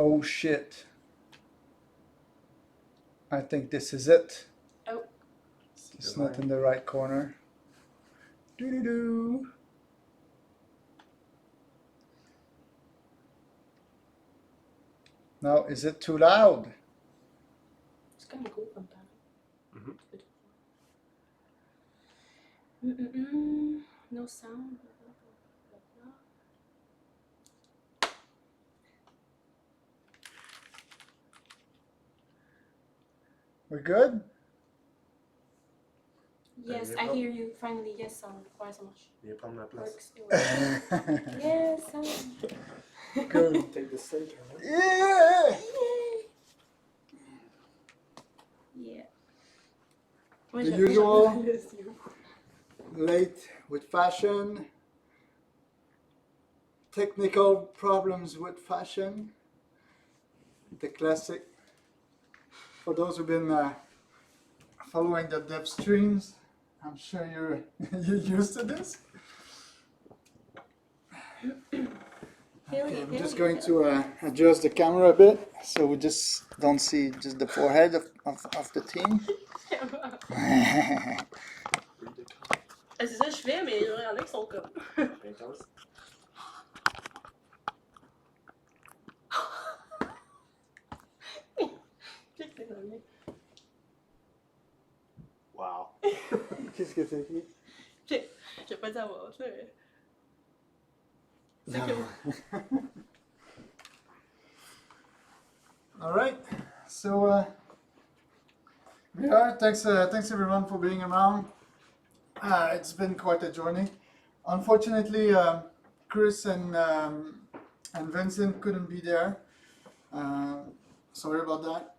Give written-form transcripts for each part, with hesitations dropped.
Oh shit. I think this is it. Oh. It's not in the right corner. Doo-doo-doo. Now, is it too loud? It's kind of cool sometimes. No sound. We're good? Yes, I hear you. Finally, yes, sound. Why so much? Il est pas ma place. Works. Yes, sound. Good. Take the stage. Yeah! Yeah. The usual. Late with fashion. Technical problems with fashion. The classic. For those who've been following the dev streams, I'm sure you're used to this. Okay, I'm just going to adjust the camera a bit so we just don't see just the forehead of the team. C'est ça que je fais, mais il y en a qui sont comme. Wow. Qu'est-ce que c'est écrit? J'ai pas dit à moi, mais. C'est que. All right, so yeah, thanks everyone for being around. It's been quite a journey. Unfortunately, Chris and Vincent couldn't be there. Sorry about that,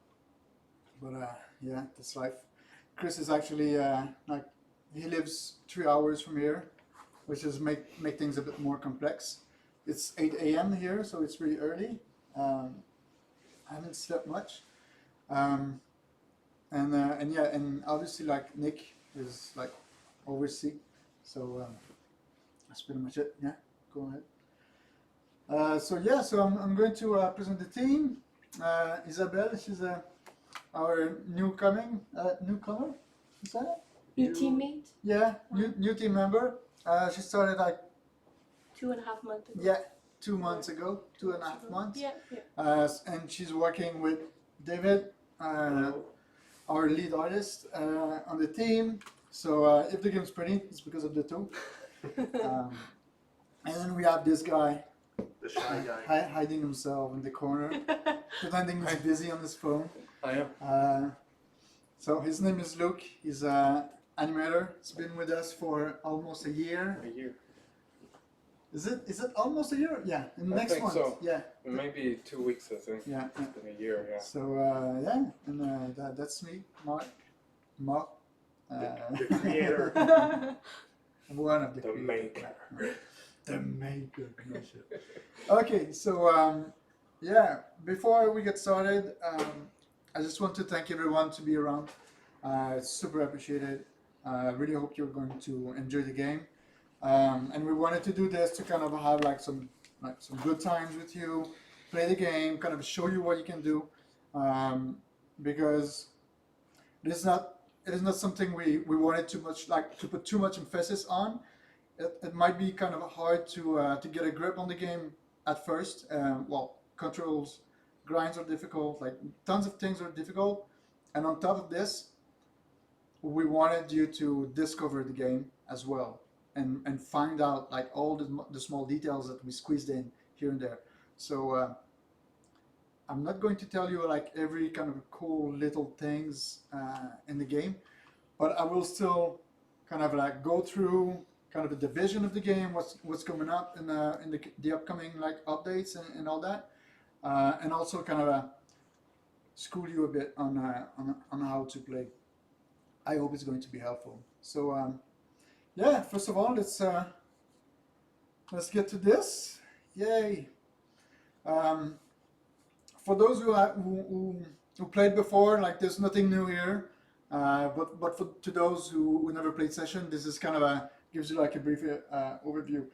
but yeah, that's life. Chris is actually like he lives 3 hours from here, which is make things a bit more complex. It's 8 a.m. here, so it's really early. I haven't slept much, and yeah, and obviously like Nick is like overseas, so that's pretty much it. Yeah, go ahead. So yeah, so I'm going to present the team. Isabelle, she's our newcomer. Is that it? New teammate? Yeah, new team member. She started like 2.5 months ago. Yeah, 2 months ago, 2.5 months. Yeah. And she's working with David, our lead artist, on the team. So if the game's pretty, it's because of the two. And then we have this guy, The shy guy. hiding himself in the corner, pretending he's busy on his phone. I am. So his name is Luke. He's an animator. He's been with us for almost a year. A year. Is it almost a year? Yeah, in I next think month. so. Yeah. Maybe 2 weeks, I think. Yeah. It's been a year, yeah. So yeah, and that's me, Mark. The creator. One of the The creators. maker. The maker. Okay, so yeah, before we get started, I just want to thank everyone to be around. It's super appreciated. I really hope you're going to enjoy the game. And we wanted to do this to kind of have like some good times with you, play the game, kind of show you what you can do, because it is not something we wanted too much to put too much emphasis on. It might be kind of hard to get a grip on the game at first. Well, controls, grinds are difficult, like tons of things are difficult, and on top of this, we wanted you to discover the game as well. And find out like all the small details that we squeezed in here and there. So I'm not going to tell you like every kind of cool little things in the game, but I will still kind of like go through kind of the vision of the game, what's coming up in the upcoming like updates and all that, and also kind of school you a bit on how to play. I hope it's going to be helpful. So. Yeah, first of all, let's get to this. Yay! For those who played before, like there's nothing new here. But to those who never played Session, this is kind of gives you like a brief overview.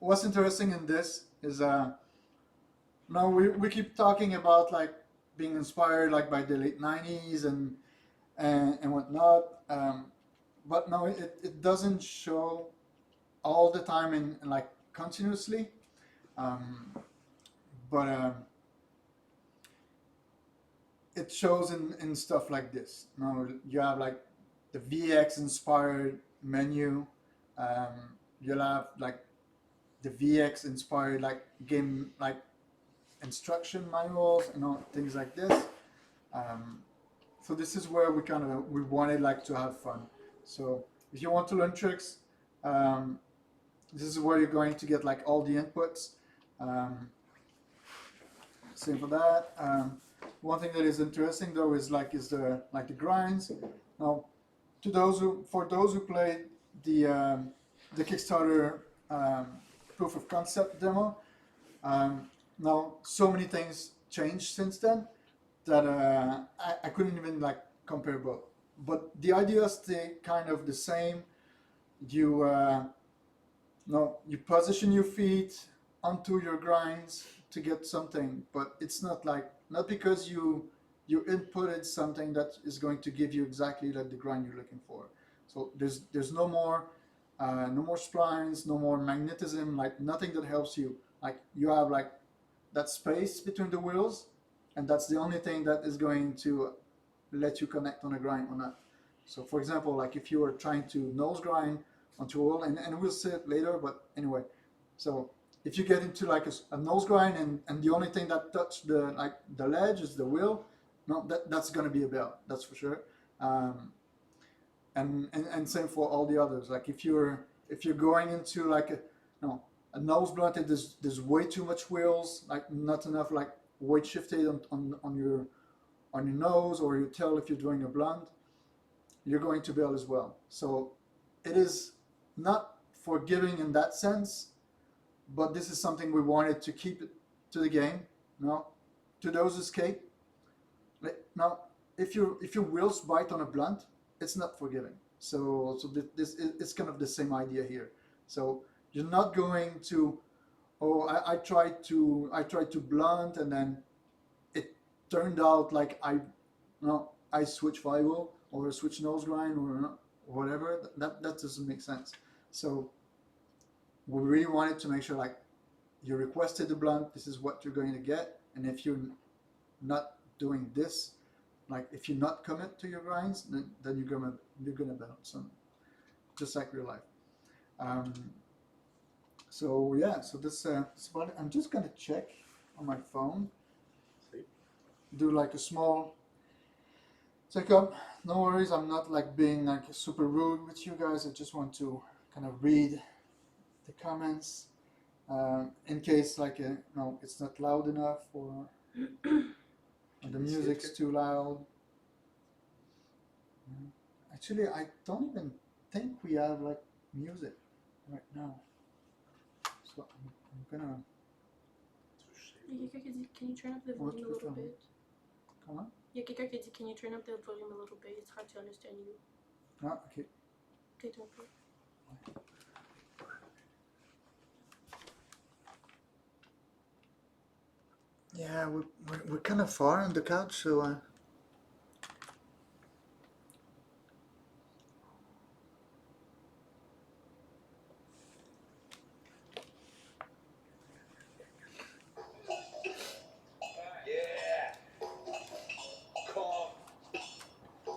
What's interesting in this is now we keep talking about like being inspired like by the late 90s and whatnot, but no, it doesn't show all the time in like continuously, um, but it shows in stuff like this. Now you have like the VX inspired menu, you'll have like the VX inspired like game like instruction manuals and all things like this. So this is where we wanted like to have fun. So if you want to learn tricks, this is where you're going to get like all the inputs. Same for that. One thing that is interesting though is the grinds. Now, for those who played the Kickstarter proof of concept demo, now so many things changed since then that I couldn't even like compare both. But the ideas stay kind of the same. You you position your feet onto your grinds to get something, but it's not because you inputted something that is going to give you exactly like the grind you're looking for. So there's no more splines, no more magnetism, like nothing that helps you. Like you have like that space between the wheels, and that's the only thing that is going to let you connect on a grind or not. So for example, like if you were trying to nose grind onto a wheel, and we'll see it later, but anyway, so if you get into like a nose grind and the only thing that touched the ledge is the wheel, no, that's going to be a bell, that's for sure. And same for all the others. Like if you're going into like a nose blunt, there's way too much wheels, like not enough like weight shifted on your nose or your tail. If you're doing a blunt, you're going to bail as well. So it is not forgiving in that sense, but this is something we wanted to keep it to the game. To those who skate. Now, if your wheels bite on a blunt, it's not forgiving. So this it's kind of the same idea here. So you're not going to, I tried to blunt and then it turned out like I switch flywheel or switch nose grind or whatever. That doesn't make sense. So we really wanted to make sure like you requested the blunt, this is what you're going to get, and if you're not doing this, like if you not commit to your grinds, then you're gonna bounce, just like real life. So yeah, so this spot, I'm just gonna check on my phone, do like a small checkup. No worries, I'm not like being like super rude with you guys. I just want to kind of read the comments in case like it's not loud enough or the music's too loud. Actually, I don't even think we have like music right now. So I'm gonna. Il y a quelqu'un qui a dit, can you turn up the volume a little bit? Comment? Il y a quelqu'un qui a dit, can you turn up the volume a little bit? It's hard to understand you. Ah, ok. Peut-être un peu. Yeah, we're kind of far on the couch, so.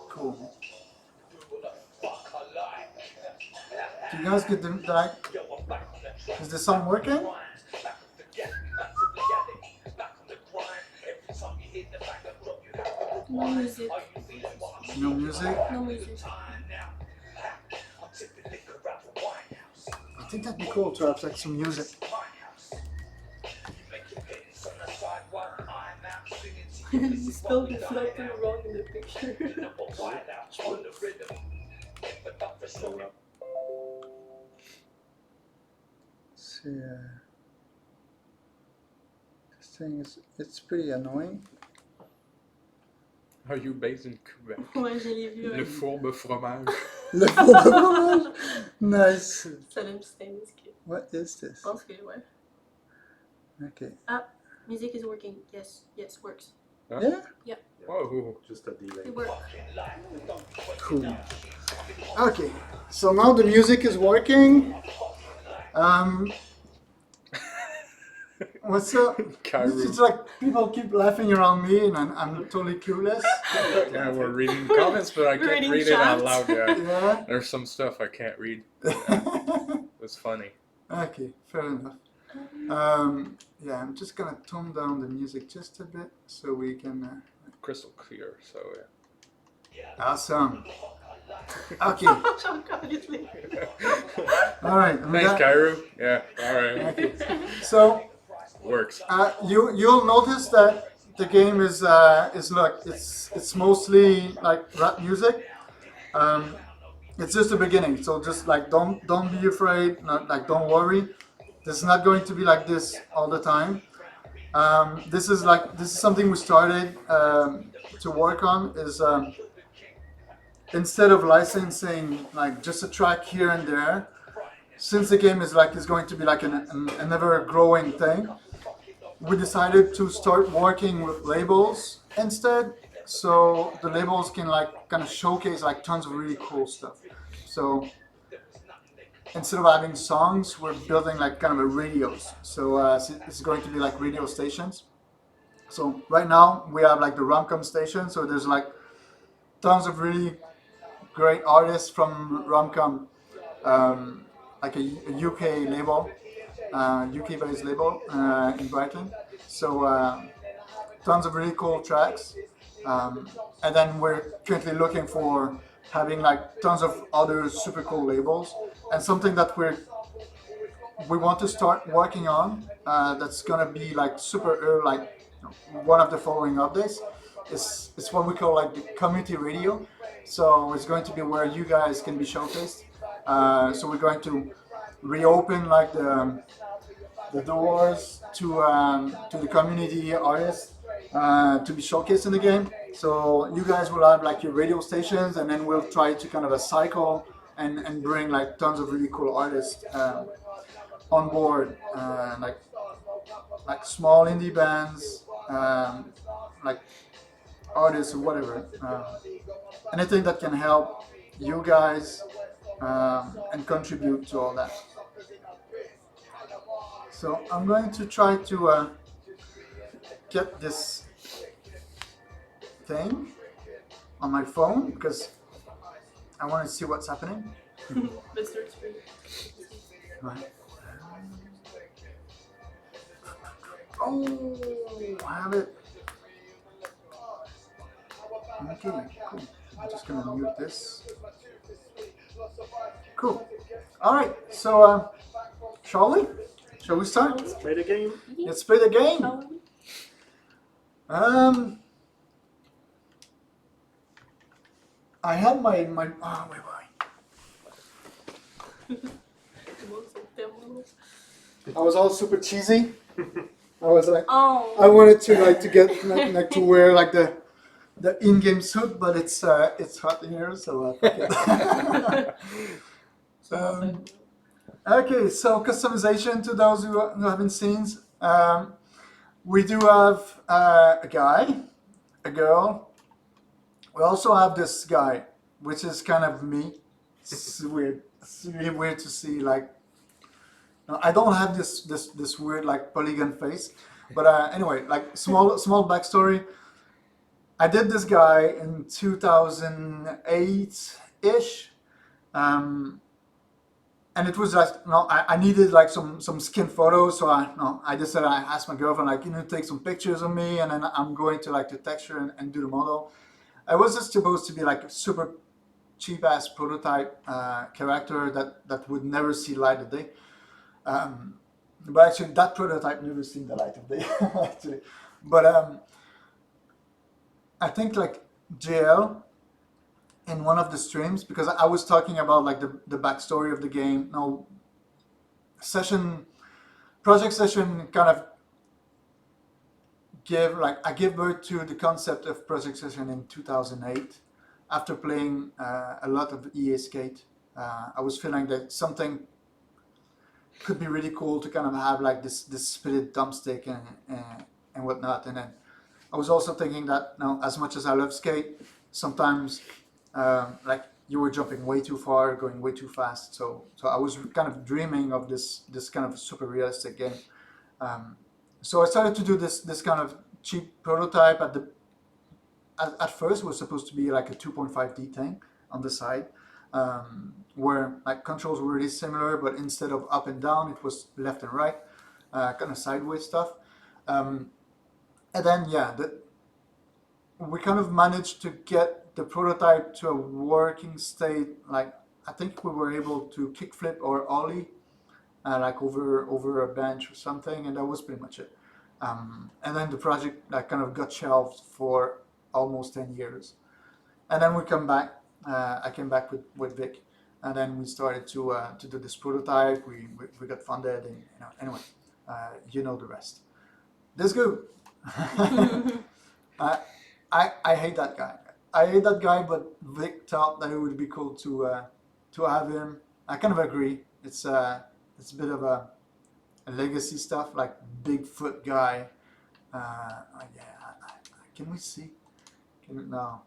Cool. Do you guys get the is the sound working? No music. No music? No music. I think that'd be cool to have like some music. You spelled the floater wrong in the picture. See, this thing it's pretty annoying. Are you based in Quebec? Ouais, je l'ai vu. Le fourbe fromage. Le fourbe fromage. Nice. Ça donne petit indice que. What is this? Je pense que, ouais. Okay. Ah, Music is working. Yes, works. Yeah? Whoa. Just a delay. It works. Cool. Okay, so now the music is working. What's up? Kyrie. It's like people keep laughing around me and I'm totally clueless. Yeah, we're reading comments, but I We're can't reading read it out chats. loud. Yeah. Yeah? There's some stuff I can't read. It's funny. Okay, fair enough. Yeah, I'm just gonna tone down the music just a bit so we can. Crystal clear. So yeah. Awesome. Okay. Obviously. All right. Thanks, Kyrie. Yeah. All right. Okay. So Works. you'll notice that the game is look it's mostly like rap music. It's just the beginning, so just like don't be afraid, not like don't worry. This is not going to be like this all the time. This is something we started to work on. Is instead of licensing like just a track here and there, since the game is going to be like an ever growing thing, we decided to start working with labels instead. So the labels can like kind of showcase like tons of really cool stuff. So instead of having songs, we're building like kind of a radios. So it's going to be like radio stations. So right now we have like the Romcom station. So there's like tons of really great artists from Romcom, like a UK label, UK-based label in Brighton. So tons of really cool tracks. And then we're currently looking for having like tons of other super cool labels, and something that we want to start working on that's gonna be like super early, like one of the following updates is what we call like the community radio. So it's going to be where you guys can be showcased. So we're going to reopen like the doors to the community artists to be showcased in the game. So you guys will have like your radio stations, and then we'll try to kind of a cycle and bring like tons of really cool artists on board, like small indie bands, like artists or whatever. Anything that can help you guys and contribute to all that. So I'm going to try to get this thing on my phone because I want to see what's happening. Let's search for it. Right. Oh, I have it. Okay, cool. I'm just gonna mute this. Cool. All right. So, shall we? Shall we start? Let's play the game. Let's play the game. I had my oh wait. I was all super cheesy. I was like, I wanted to get like to wear like the in-game suit, but it's hot in here, so fuck it. Okay, so customization to those who haven't seen. We do have a guy, a girl. We also have this guy, which is kind of me. It's weird. It's really weird to see like. I don't have this weird like polygon face, but anyway, like small backstory. I did this guy in 2008-ish, and it was like I needed like some skin photos, so I decided I asked my girlfriend like take some pictures of me, and then I'm going to like the texture and do the model. I was just supposed to be like a super cheap ass prototype character that would never see light of day. But actually, that prototype never seen the light of day. Actually, but I think like JL in one of the streams, because I was talking about like the backstory of the game. No, project session kind of I gave birth to the concept of project session in 2008 after playing a lot of EA Skate. I was feeling that something could be really cool to kind of have like this split thumbstick and whatnot. And then I was also thinking that now, as much as I love skate, sometimes like you were jumping way too far, going way too fast. So I was kind of dreaming of this kind of super realistic game. So I started to do this kind of cheap prototype. At first, it was supposed to be like a 2.5D thing on the side, where like controls were really similar, but instead of up and down, it was left and right, kind of sideways stuff. And then we kind of managed to get the prototype to a working state. Like I think we were able to kickflip or ollie, like over a bench or something, and that was pretty much it. And then the project like kind of got shelved for almost 10 years, and then we come back. I came back with Vic, and then we started to do this prototype. We got funded, and anyway, you know the rest. Let's go. I hate that guy. I hate that guy, but Vic thought that it would be cool to have him. I kind of agree. It's a bit of a legacy stuff, like Bigfoot guy. Can we see? No,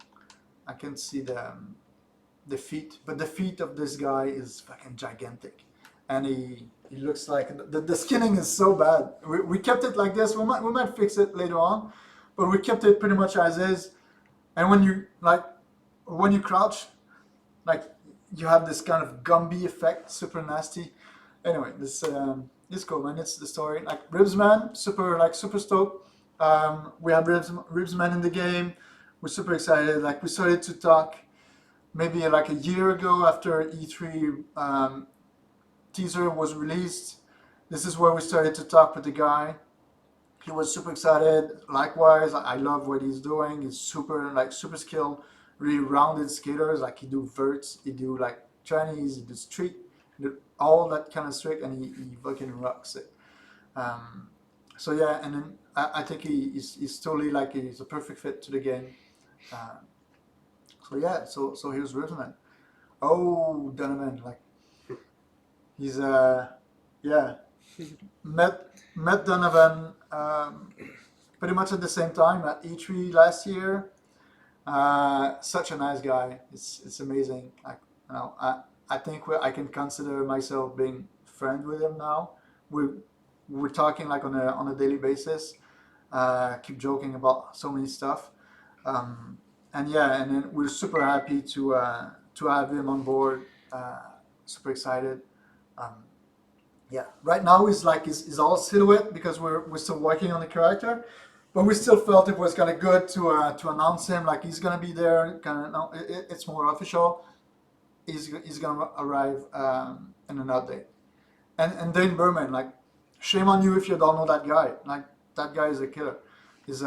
I can see the feet, but the feet of this guy is fucking gigantic, and he looks like the skinning is so bad. We kept it like this. We might fix it later on, but we kept it pretty much as is. And when you crouch, like you have this kind of Gumby effect, super nasty. Anyway, this is cool, man. It's the story. Like Ribsman, super stoked. We have Ribsman in the game. We're super excited. Like we started to talk maybe like a year ago after E3 teaser was released. This is where we started to talk with the guy. He was super excited. Likewise, I love what he's doing. He's super skilled, really rounded skaters. Like he do verts, he do like Chinese, he do street, he do all that kind of trick, and he fucking rocks it. So yeah, and then I think he's totally like he's a perfect fit to the game. So yeah, so here's Ribsman. Oh, Donovan, like he's met Donovan pretty much at the same time at E3 last year. Such a nice guy. It's amazing. Like I think I can consider myself being friend with him now. We're talking like on a daily basis. Keep joking about so many stuff. And then we're super happy to have him on board. Super excited. Right now is all silhouette because we're still working on the character, but we still felt it was kind of good to announce him. Like he's gonna be there. It's more official. He's gonna arrive in an update. And Dane Berman, like shame on you if you don't know that guy. Like that guy is a killer. He's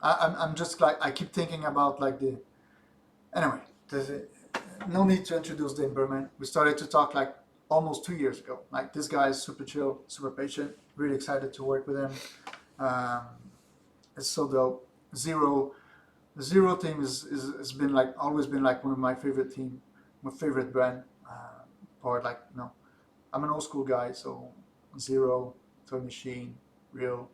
I'm just like I keep thinking about like anyway. No need to introduce Dane Berman. We started to talk like almost 2 years ago. Like this guy is super chill, super patient. Really excited to work with him. It's so dope. The Zero team has been like always been like one of my favorite team, my favorite brand. Part like I'm an old school guy, so Zero, Toy Machine, Real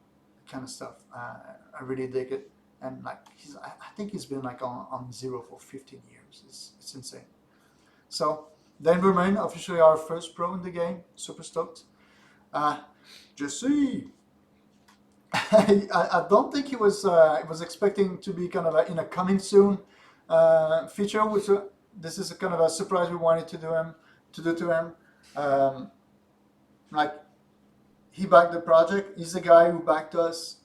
kind of stuff. I really dig it. And like I think he's been like on Zero for 15 years. It's insane. So Dane Berman, officially our first pro in the game. Super stoked. Jesse. I don't think he was expecting to be kind of in a coming soon feature. Which this is a kind of a surprise we wanted to do to him. Like he backed the project. He's the guy who backed us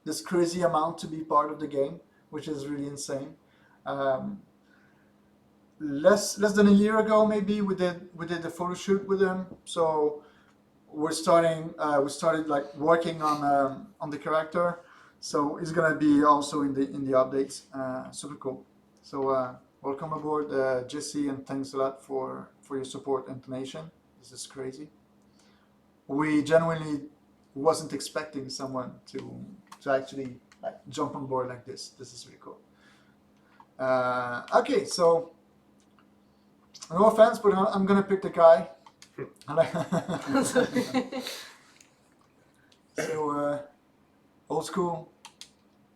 this crazy amount to be part of the game, which is really insane. Less than a year ago, maybe we did the photo shoot with him. So we started like working on the character. So he's gonna be also in the updates. Super cool. So welcome aboard, Jesse, and thanks a lot for your support and donation. This is crazy. We genuinely wasn't expecting someone to actually like jump on board like this. This is really cool. Okay, so no offense, but I'm gonna pick the guy. So old school.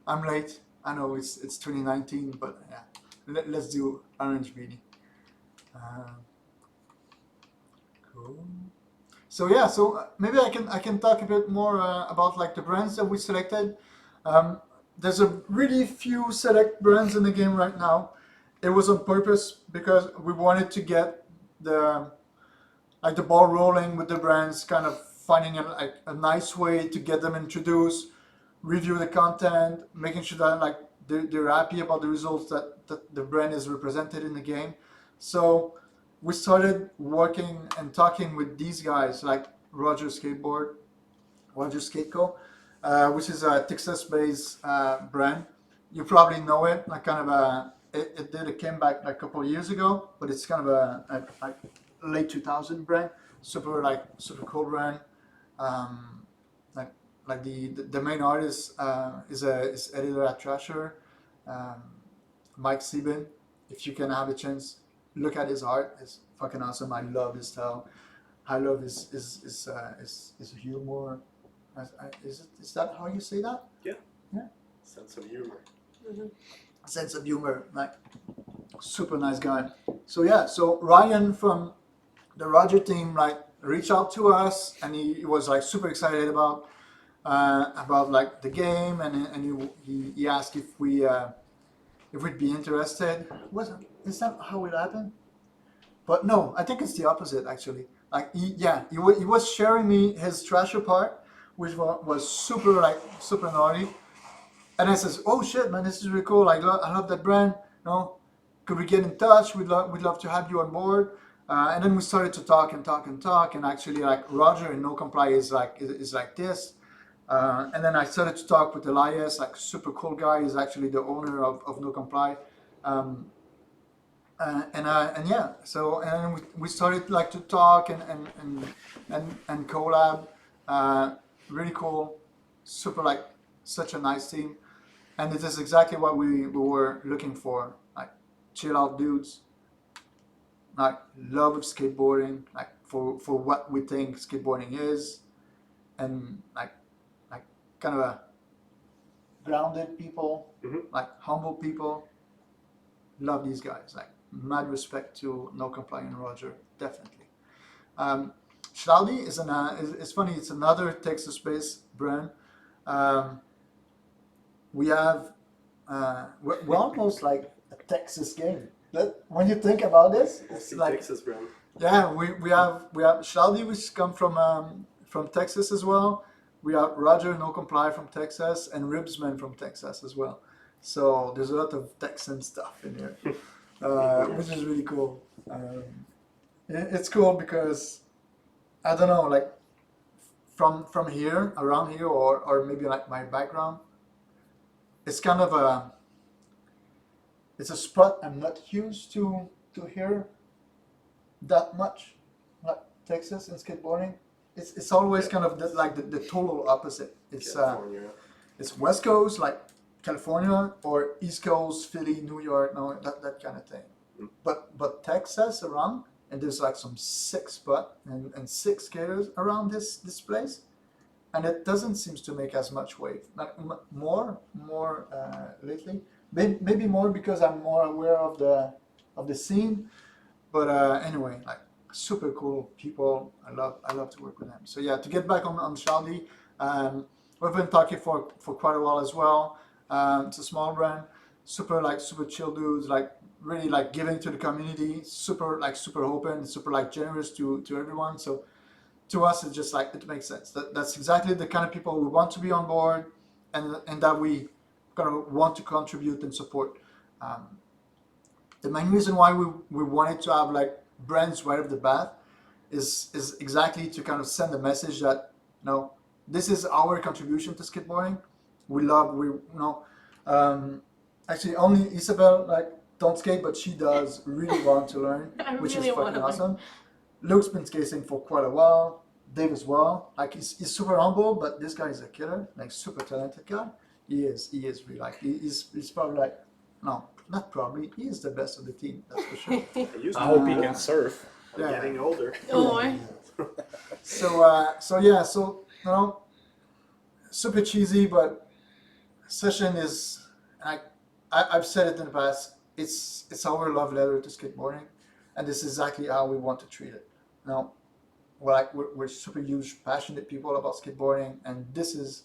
I'm late. I know it's 2019, but yeah, let's do orange beanie. Cool. So yeah, maybe I can talk a bit more about like the brands that we selected. There's a really few select brands in the game right now. It was on purpose because we wanted to get the the ball rolling with the brands, kind of finding a nice way to get them introduced, review the content, making sure that like they're happy about the results that the brand is represented in the game. So we started working and talking with these guys like Roger Skateboard, Roger Skateco, which is a Texas-based brand. You probably know it, like kind of it did a comeback like a couple of years ago, but it's kind of a late 2000 brand, super cool brand. Um, like the main artist is editor at Thrasher, um, Mike Sieben. If you can have a chance, look at his art. It's fucking awesome. I love his style. I love his humor. Is that how you say that? Yeah. Yeah. Sense of humor. Sense of humor, like super nice guy. So yeah, so Ryan from the Roger team like reached out to us, and he was like super excited about like the game, and he asked if we'd be interested. Is that how it happened? But no, I think it's the opposite actually. Like he was sharing me his Thrasher part, which was super naughty. And I says, "Oh shit, man, this is really cool. I love that brand. You know, could we get in touch? We'd love to have you on board." And then we started to talk and talk and talk. And actually, like Roger in No Comply is like this. And then I started to talk with Elias, like super cool guy. He's actually the owner of No Comply. And yeah, so and then we started like to talk and collab. Really cool, super like such a nice team. And it is exactly what we were looking for, like chill out dudes, like love of skateboarding, like for what we think skateboarding is, and like kind of a grounded people, like humble people. Love these guys, like mad respect to No Comply and Roger, definitely. Schlaldi is it's funny, it's another Texas-based brand. We have we're almost like a Texas game. When you think about this, it's like Texas brand. yeah. We have Schlaldi, which come from Texas as well. We have Roger No Comply from Texas and Ribsman from Texas as well. So there's a lot of Texan stuff in here, which is really cool. It's cool because I don't know, like from here, around here, or maybe like my background. It's kind of it's a spot I'm not used to hear that much, like Texas and skateboarding. It's always kind of the total opposite. It's it's West Coast, like California, or East Coast, Philly, New York, no, that kind of thing. But Texas around, and there's like some sick spot and sick skaters around this place. And it doesn't seem to make as much wave. Like more lately. Maybe more because I'm more aware of the scene. But anyway, like super cool people. I love to work with them. So yeah, to get back on Shaldi, we've been talking for quite a while as well. It's a small brand, super chill dudes, like really like giving to the community, super open, super like generous to everyone. So to us, it's just like, it makes sense. That's exactly the kind of people we want to be on board, and that we kind of want to contribute and support. The main reason why we wanted to have like brands right off the bat is exactly to kind of send a message that, you know, this is our contribution to skateboarding. Actually only Isabel like don't skate, but she does really want to learn, which really is fucking wanna awesome. Luke's been skating for quite a while. Dave as well. Like he's super humble, but this guy is a killer. Like super talented guy. He is really like he's probably like, no, not probably. He is the best of the team. That's for sure. I hope he can surf. I'm getting older. Oh, So you know, super cheesy, but session is, I've said it in the past, it's our love letter to skateboarding, and this is exactly how we want to treat it. Now, we're super huge, passionate people about skateboarding, and this is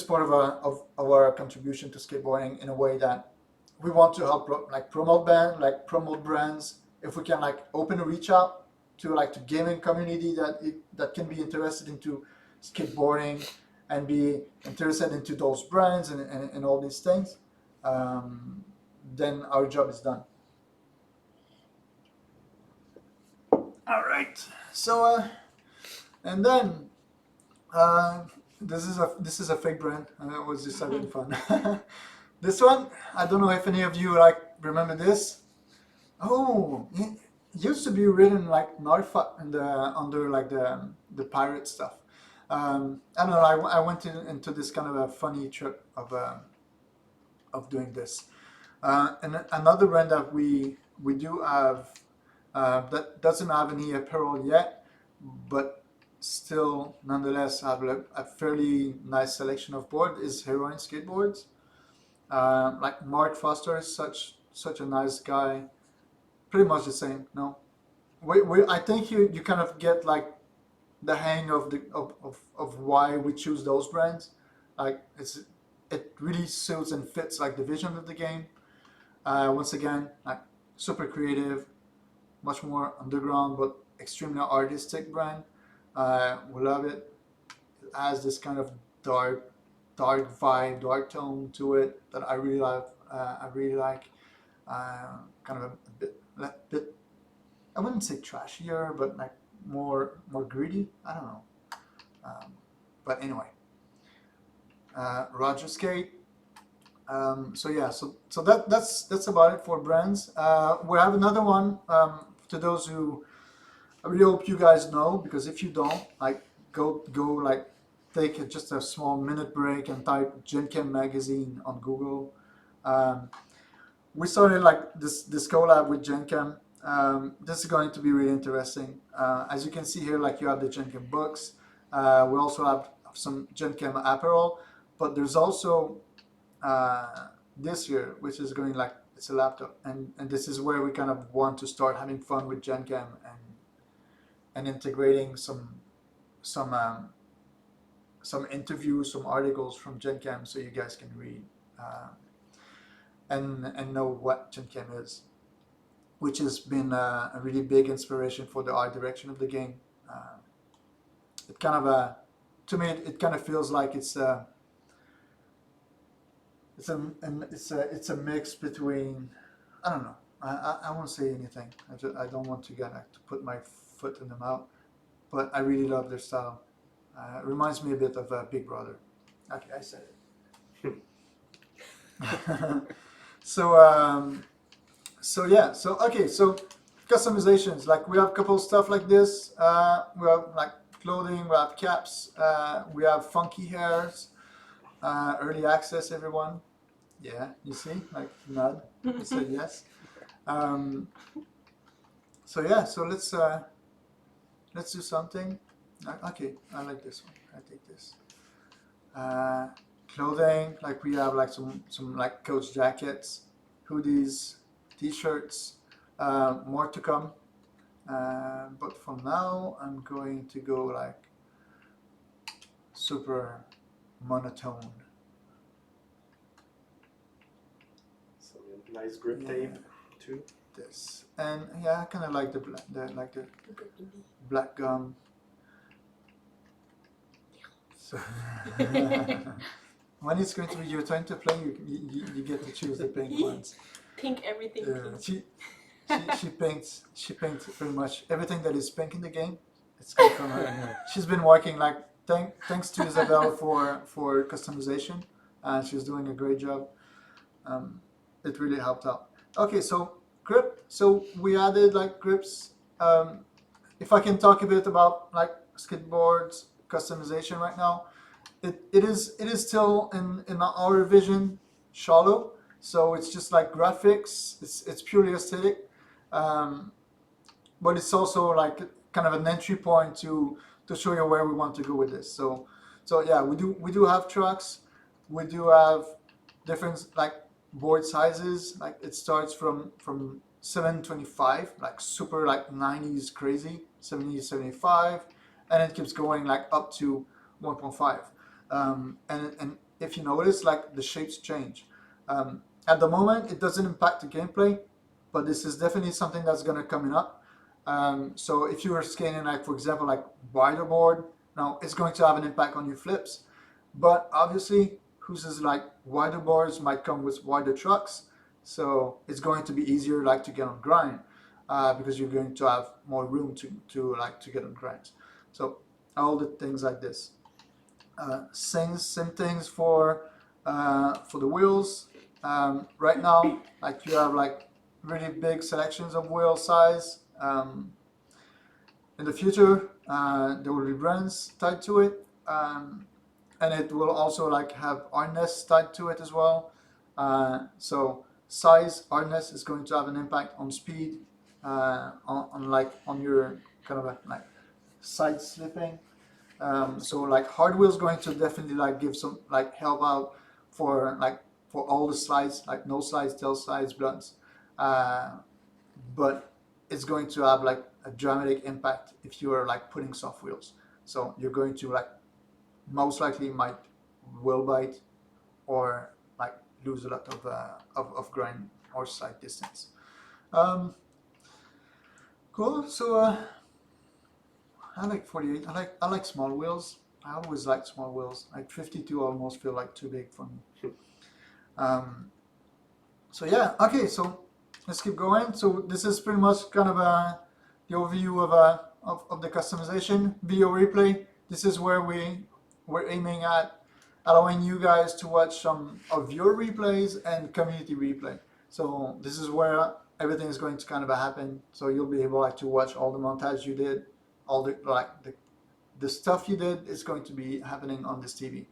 part of our contribution to skateboarding in a way that we want to help promote brands. If we can open a reach out to gaming community that can be interested into skateboarding and be interested into those brands and all these things, then our job is done. All right. So and then this is a fake brand. It was just having fun. This one, I don't know if any of you remember this. Oh, it used to be written like Narfa under the pirate stuff. I don't know. I went into this kind of a funny trip of doing this. And another brand that we do have that doesn't have any apparel yet, but still nonetheless have a fairly nice selection of board is Heroin Skateboards. Like Mark Foster is such a nice guy. Pretty much the same. No, I think you kind of get the hang of why we choose those brands. It really suits and fits the vision of the game. Once again, super creative, much more underground but extremely artistic brand. We love it. It has this kind of dark vibe, dark tone to it that I really love. I really like. Kind of a bit. I wouldn't say trashier, but more gritty. I don't know. But anyway, Roger Skate. So yeah, so that's about it for brands. We have another one to those who I really hope you guys know, because if you don't, go take just a small minute break and type Gen Chem magazine on Google. We started this collab with Gen Chem. This is going to be really interesting. As you can see here, you have the Gen Chem books. We also have some Gen Chem apparel, but there's also this year, which is going it's a laptop, and this is where we kind of want to start having fun with Gen Chem and integrating some interviews, some articles from Gen Chem, so you guys can read and know what Gen Chem is, which has been a really big inspiration for the art direction of the game. It kind of to me, it kind of feels like it's a it's a mix between, I don't know. I won't say anything. I don't want to to put my foot in the mouth, but I really love their style. It reminds me a bit of Big Brother. Okay, I said it. So yeah. So okay. So customizations. We have a couple of stuff like this. We have clothing. We have caps. We have funky hairs. Early access, everyone. Yeah, you see, nod. You said yes. So yeah, so let's do something. Okay, I like this one. I take this. Clothing, we have some coach jackets, hoodies, t-shirts. More to come. But for now, I'm going to go super monotone. Some nice grip tape too. This, and yeah, I kind of like the black gum. So when it's going to be your turn to play, you get to choose the pink ones. Pink everything. Pink. She paints pretty much everything that is pink in the game. It's good from her. She's been working thanks to Isabel for customization, and she's doing a great job. It really helped out. Okay, so grip. So we added grips. If I can talk a bit about skateboards customization right now, it is still in our vision shallow. So it's just graphics. It's purely aesthetic, but it's also kind of an entry point to show you where we want to go with this. So So yeah, we do have trucks. We do have different like board sizes. Like it starts from 725, like super like 90s crazy, 70, 75, and it keeps going like up to 1.5. And if you notice, like the shapes change. At the moment, it doesn't impact the gameplay, but this is definitely something that's gonna coming up. So if you are skating like, for example, like wider board, now it's going to have an impact on your flips. But obviously, who's is like wider boards might come with wider trucks, so it's going to be easier like to get on grind because you're going to have more room to get on grinds. So all the things like this. Same things for the wheels. Right now, like you have like really big selections of wheel size. In the future, there will be brands tied to it, and it will also like have hardness tied to it as well. So size, hardness is going to have an impact on speed, on your kind of like side slipping. So like hard wheels going to definitely like give some like help out for all the slides, like no slides, tail slides, blunts. But it's going to have like a dramatic impact if you are like putting soft wheels. So you're going to like most likely might will bite or like lose a lot of grind or side distance. Cool. So I like 48. I like small wheels. I always like small wheels. Like 52 almost feel like too big for me. So yeah, okay. So let's keep going. So this is pretty much kind of the overview of the customization. Video replay. This is where we're aiming at allowing you guys to watch some of your replays and community replay. So this is where everything is going to kind of happen. So you'll be able like to watch all the montage you did, all the stuff you did is going to be happening on this TV.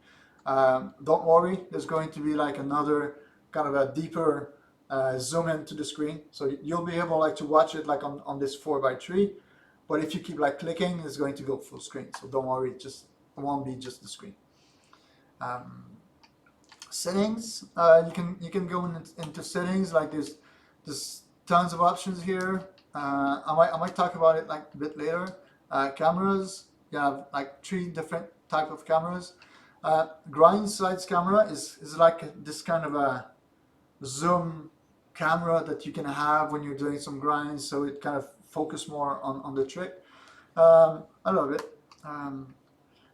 Don't worry, there's going to be like another kind of a deeper zoom into the screen, so you'll be able like to watch it like on this 4x3. But if you keep like clicking, it's going to go full screen. So don't worry, it won't be just the screen. Settings, you can go into settings. Like there's tons of options here. I might talk about it like a bit later. Cameras, you have like 3 different type of cameras. Grind sides camera is like this kind of a zoom camera that you can have when you're doing some grinds, so it kind of focus more on the trick. I love it.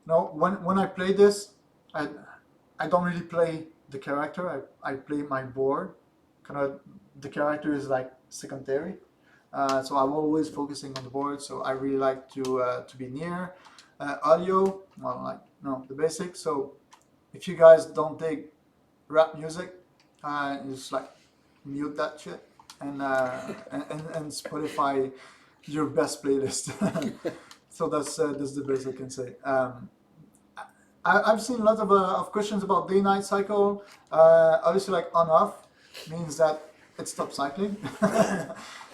No, when I play this, I don't really play the character. I play my board. Kind of the character is like secondary. So I'm always focusing on the board. So I really like to be near. Audio, well, like no, the basics. So if you guys don't dig rap music, just like mute that shit and Spotify your best playlist. So that's the best I can say. I've seen a lot of questions about day-night cycle. Obviously, like on-off means that it stops cycling.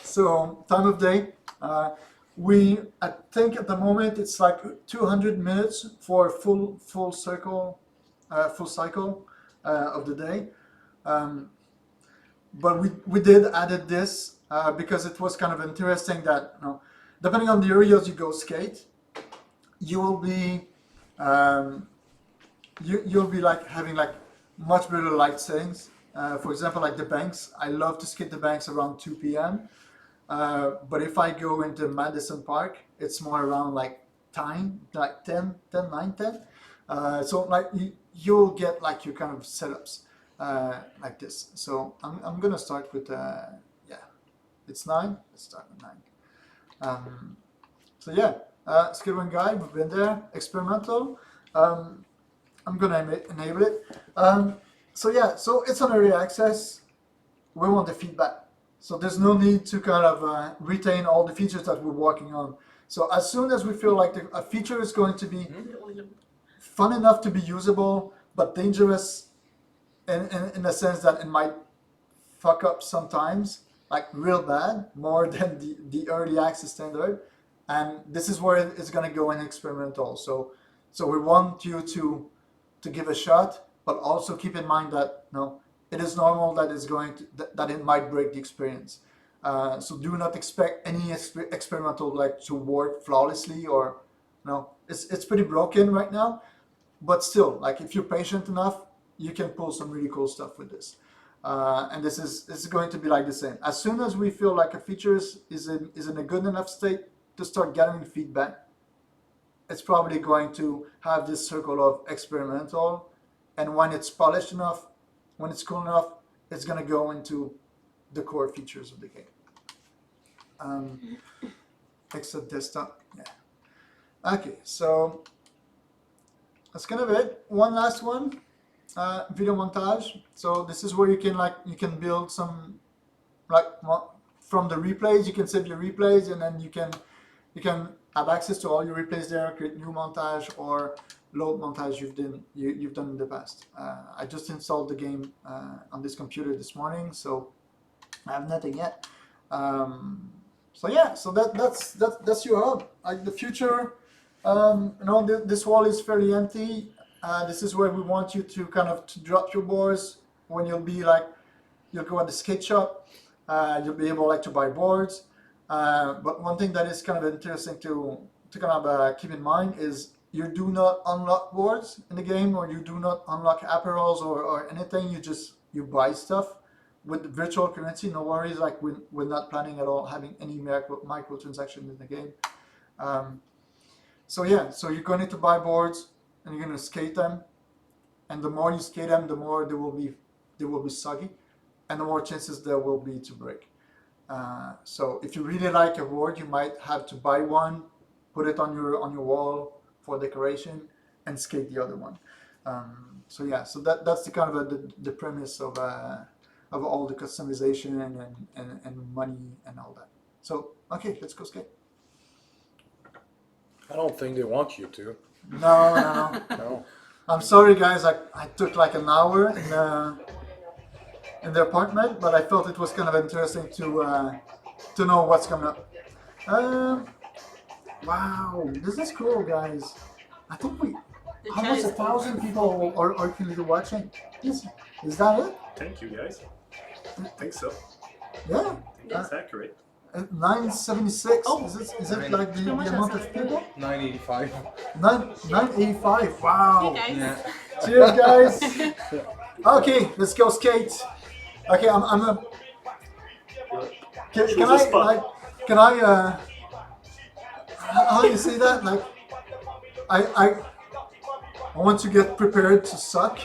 So time of day. I think at the moment it's like 200 minutes for full cycle of the day. But we did added this because it was kind of interesting that depending on the areas you go skate, you will be you'll be like having like much better light settings. For example, like the banks, I love to skate the banks around 2 p.m. But if I go into Madison Park, it's more around like 10, 9, 10. So like you'll get like your kind of setups like this. So I'm gonna start with it's 9. Let's start with 9. So yeah, Skateboard guide, we've been there. Experimental. I'm gonna enable it. So yeah, so it's on early access. We want the feedback. So there's no need to kind of retain all the features that we're working on. So as soon as we feel like a feature is going to be fun enough to be usable, but dangerous in the sense that it might fuck up sometimes, like real bad, more than the early access standard. And this is where it's going to go in experimental. So So we want you to give a shot, but also keep in mind that it is normal that that it might break the experience. So do not expect any experimental like to work flawlessly, or it's pretty broken right now. But still, like if you're patient enough, you can pull some really cool stuff with this. And this is going to be like the same. As soon as we feel like a feature is in a good enough state to start gathering feedback, it's probably going to have this circle of experimental, and when it's polished enough, when it's cool enough, it's going to go into the core features of the game. Exit desktop, yeah. Okay, so that's kind of it. One last one, video montage. So this is where you can build some, from the replays, you can save your replays, and then you can have access to all your replays there, create new montage or load montage you've done in the past. I just installed the game on this computer this morning, so I have nothing yet. So yeah, so that's your hub. Like the future, this wall is fairly empty. This is where we want you to to drop your boards when you'll go at the skate shop. You'll be able to buy boards. But one thing that is kind of interesting to keep in mind is you do not unlock boards in the game, or you do not unlock apparels or anything. You buy stuff with virtual currency. No worries, we're not planning at all having any microtransactions in the game. So you're going to buy boards and you're going to skate them, and the more you skate them, the more they will be soggy, and the more chances there will be to break. So if you really like a board, you might have to buy one, put it on your wall for decoration, and skate the other one. So that's the kind of the premise of all the customization and money and all that. So okay, let's go skate. I don't think they want you to. No. No. I'm sorry, guys. I took an hour in the apartment, but I felt it was kind of interesting to know what's coming up. Wow, this is cool, guys. I think almost 1,000 people are currently watching. Is that it? Thank you, guys. I think so. Yeah. I think that's accurate. 976. Is it like the amount of people? 985. 985. Wow. Hey guys. Yeah. Cheers, guys. Okay, let's go skate. Okay, I'm a. Can I how do you say that? I want to get prepared to suck.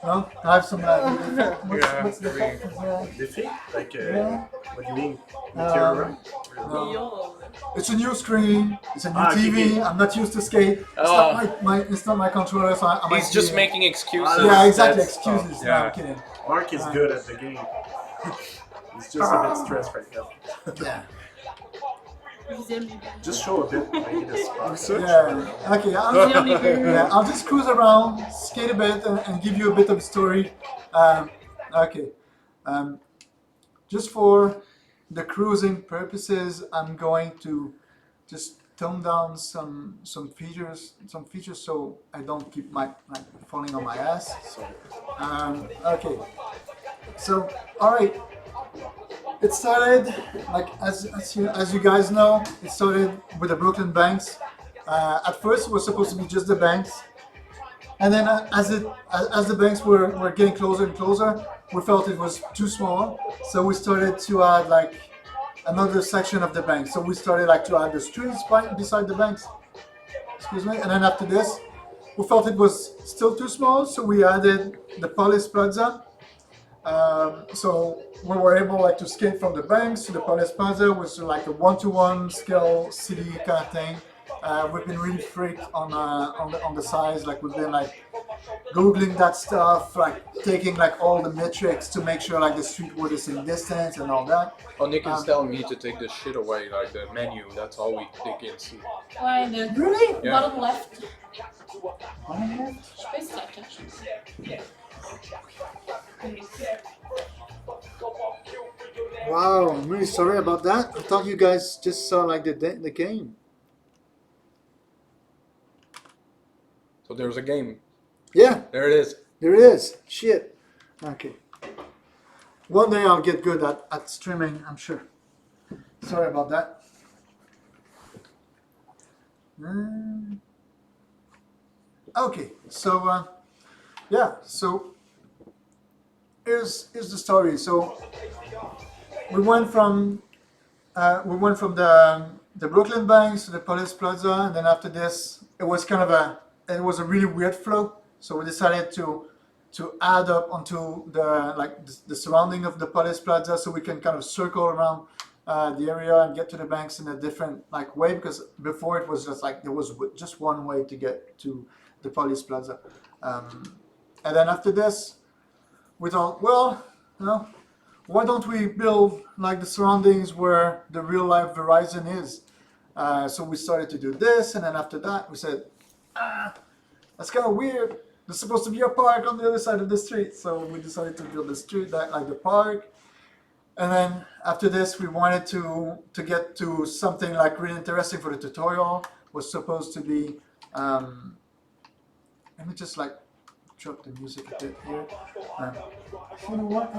No, I have some. What's the Defeat? Yeah. What do you mean? Meteor? Yo. It's a new screen. It's a new TV. TV. I'm not used to skate. It's not my controller, so I might He's just be, making excuses. Yeah, exactly. That's- Excuses. No, yeah. I'm kidding. Mark is good at the game. He's just a bit stressed right now. Yeah. Just show a bit, maybe the spots. Yeah. Okay. I'll just cruise around, skate a bit, and give you a bit of story. Okay. Just for the cruising purposes, I'm going to just tone down some features, so I don't keep falling on my ass. Okay. So, all right. It started as you guys know. It started with the Brooklyn banks. At first, it was supposed to be just the banks, and then as the banks were getting closer and closer, we felt it was too small. So we started to add another section of the bank. So we started to add the streets beside the banks. Excuse me. And then after this, we felt it was still too small, so we added the Palace Plaza. So we were able to skate from the banks to the Palace Plaza, which is a one-to-one scale city kind of thing. We've been really freaked on the size. We've been googling that stuff, taking all the metrics to make sure the street were the same distance and all that. Oh, Nick is telling me to take this shit away, the menu. That's all we can see. Ouais, the Really? Yeah. bottom left. Je sais pas si ça cache. Wow, I'm really sorry about that. I thought you guys just saw the game. So there's a game. Yeah, There it is. there it is. Shit. Okay. One day I'll get good at streaming, I'm sure. Sorry about that. Okay, so yeah, so here's the story. So we went from the Brooklyn Banks to the Police Plaza, and then after this, it was a really weird flow. So we decided to add up onto the surrounding of the Police Plaza, so we can kind of circle around the area and get to the banks in a different way, because before it was just there was just one way to get to the Police Plaza, and then after this, we thought, well, why don't we build the surroundings where the real life Verizon is? So we started to do this, and then after that we said, that's kind of weird. There's supposed to be a park on the other side of the street, so we decided to build the street the park. And then after this, we wanted to get to something really interesting for the tutorial. Was supposed to be. Let me just drop the music a bit here. You know what?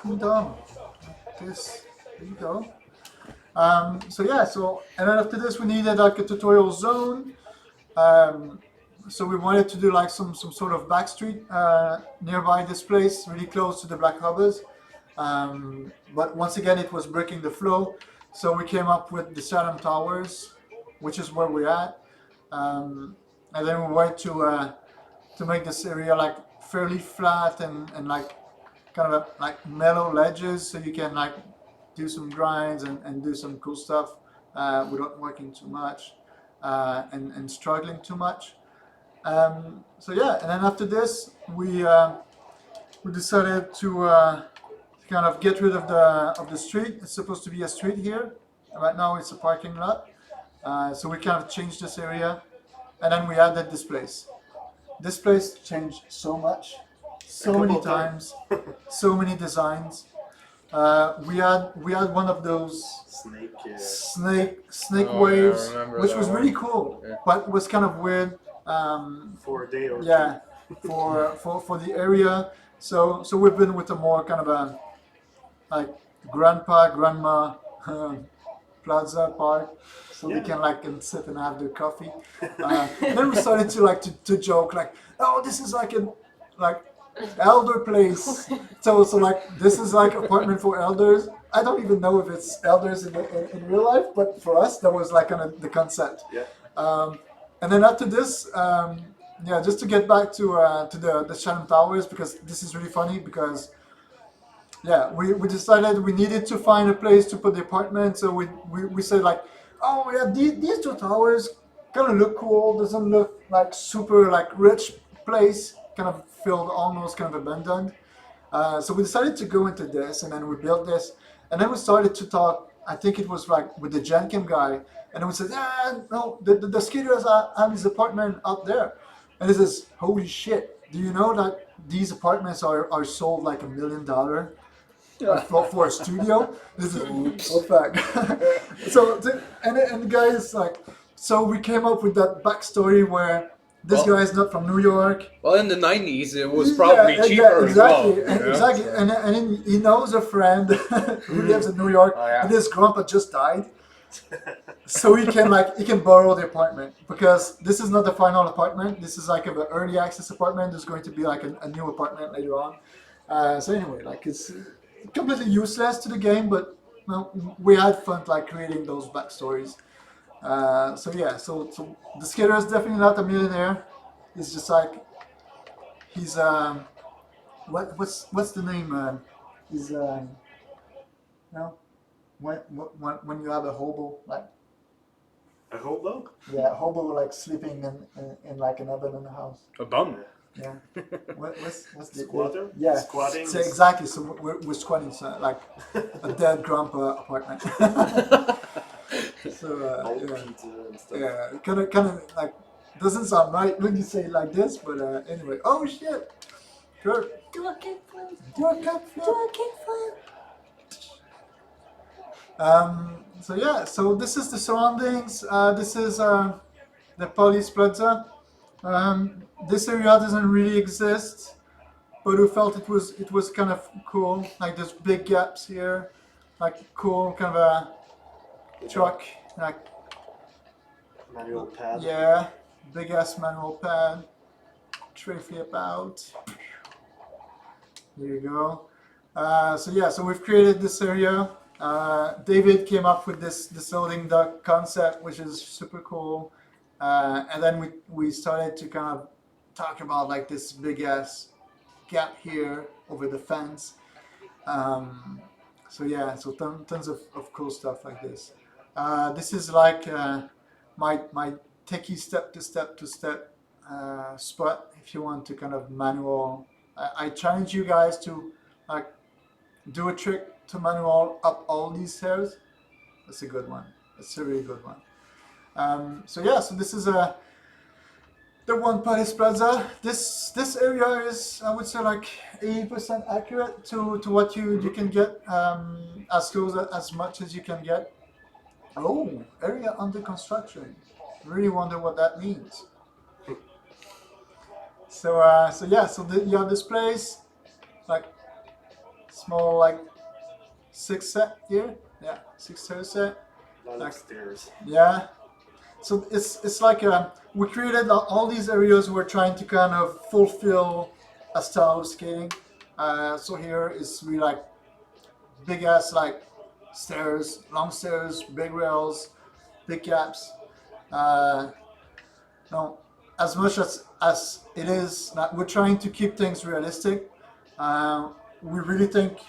I'm dumb. This. There you go. So yeah. So and then after this, we needed a tutorial zone. So we wanted to do some sort of back street nearby this place, really close to the Black Hubbers. But once again, it was breaking the flow. So we came up with the Chatham Towers, which is where we're at. And then we wanted to make this area fairly flat and kind of mellow ledges, so you can do some grinds and do some cool stuff without working too much and struggling too much. So yeah, and then after this, we decided to kind of get rid of the street. It's supposed to be a street here. Right now, it's a parking lot. So we kind of changed this area, and then we added this place. This place changed so much, so many times, so many designs. We had one of those snake Oh, waves, yeah, I remember which that was one. really cool, Yeah. but was kind of weird. For a day or Yeah, for the area. So we've been with a more kind of a grandma plaza park, so they can sit and have their coffee. Then we started to joke oh, this is an elder place. So this is apartment for elders. I don't even know if it's elders in real life, but for us that was kind of the concept. Yeah. And then after this, just to get back to the Chatham Towers, because this is really funny, because we decided we needed to find a place to put the apartment. So we said oh yeah, these two towers kind of look cool. Doesn't look super rich place. Kind of feel almost kind of abandoned. So we decided to go into this, and then we built this, and then we started to talk. I think it was with the Genkim guy, and then we said, no, the skaters have his apartment up there, and he says, holy shit, do you know that these apartments are sold $1 million for a studio? This is a fact. And the guy is so we came up with that backstory where this guy is not from New York. Well, in the 90s, it was probably cheaper exactly, as well. Exactly. And he knows a friend who lives in New York, Oh, yeah. and his grandpa just died. So he can borrow the apartment, because this is not the final apartment. This is an early access apartment. There's going to be a new apartment later on. So anyway, it's completely useless to the game, but we had fun creating those backstories. So the skater is definitely not a millionaire. He's just he's what's the name? He's when you have a hobo A hobo? a hobo sleeping in an abandoned house. A bum. Yeah. What's the Squatter? Yeah. Squatting? So exactly. So we're squatting, so a dead grandpa apartment. So Old yeah. pizza and stuff. Yeah, kind of doesn't sound right when you say it like this, but anyway. Oh shit! Sure. Do a kickflip. Do a kickflip. Do a kickflip. So yeah, so this is the surroundings. This is the Police Plaza. This area doesn't really exist, but we felt it was kind of cool. Like there's big gaps here, like cool kind of a truck, like Manual pad. yeah, big ass manual pad, tray flip out. There you go. So yeah, so we've created this area. David came up with this loading dock concept, which is super cool. And then we started to kind of talk about like this big ass gap here over the fence. So yeah, so tons of cool stuff like this. This is like my techie step to step spot if you want to kind of manual. I challenge you guys to like do a trick to manual up all these stairs. That's a good one. That's a really good one. So yeah, so this is the one Paris Plaza. This area is, I would say, like 80% accurate to what you can get, as close as much as you can get. Oh, area under construction. Really wonder what that means. So yeah, so you have this place, like small like 6 set here. Yeah, 6 tier set. Lot of stairs. Yeah. So it's like we created all these areas. We're trying to kind of fulfill a style of skating. So here is really like big ass like stairs, long stairs, big rails, big gaps. No, as much as it is, like, we're trying to keep things realistic. We really think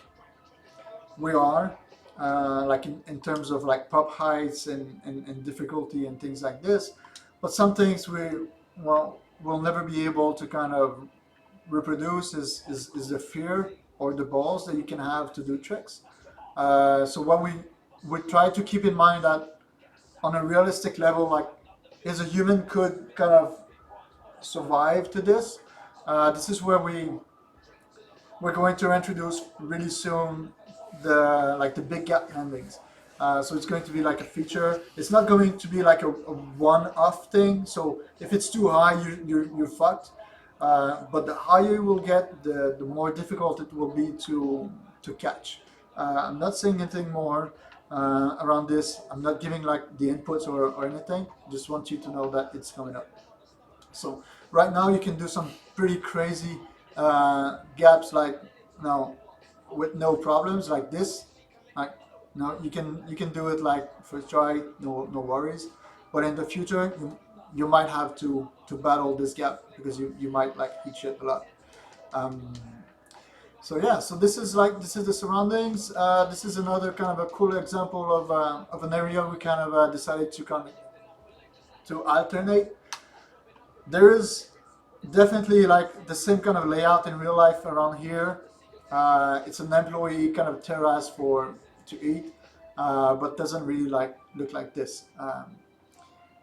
we are. Like in terms of like pop heights and difficulty and things like this, but some things we'll never be able to kind of reproduce is the fear or the balls that you can have to do tricks. So what we try to keep in mind that on a realistic level, like is a human could kind of survive to this. This is where we're going to introduce really soon the big gap landings. So it's going to be like a feature. It's not going to be like a one-off thing. So if it's too high, you're fucked. But the higher you will get, the more difficult it will be to catch. I'm not saying anything more around this. I'm not giving like the inputs or anything. Just want you to know that it's coming up. So right now you can do some pretty crazy gaps like with no problems like this. Like you can do it like first try, no worries. But in the future you might have to battle this gap because you might like eat shit a lot. So yeah, so this is the surroundings. This is another kind of a cool example of an area we kind of decided to alternate. There is definitely like the same kind of layout in real life around here. It's an employee kind of terrace to eat, but doesn't really look like this.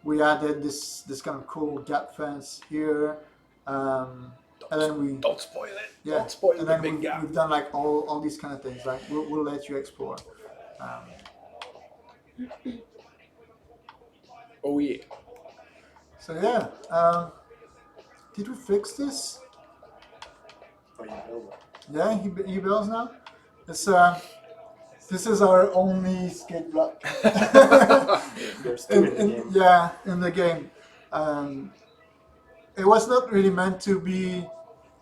We added this kind of cool gap fence here, and then Don't spoil it. yeah, Don't spoil and the then big gap. we've done like all these kind of things. Like we'll let you explore. Oh yeah. So yeah, did we fix this? Oh, you build it. Yeah, he builds now. It's this is our only skate block. There's two in the game. Yeah, in the game. It was not really meant to be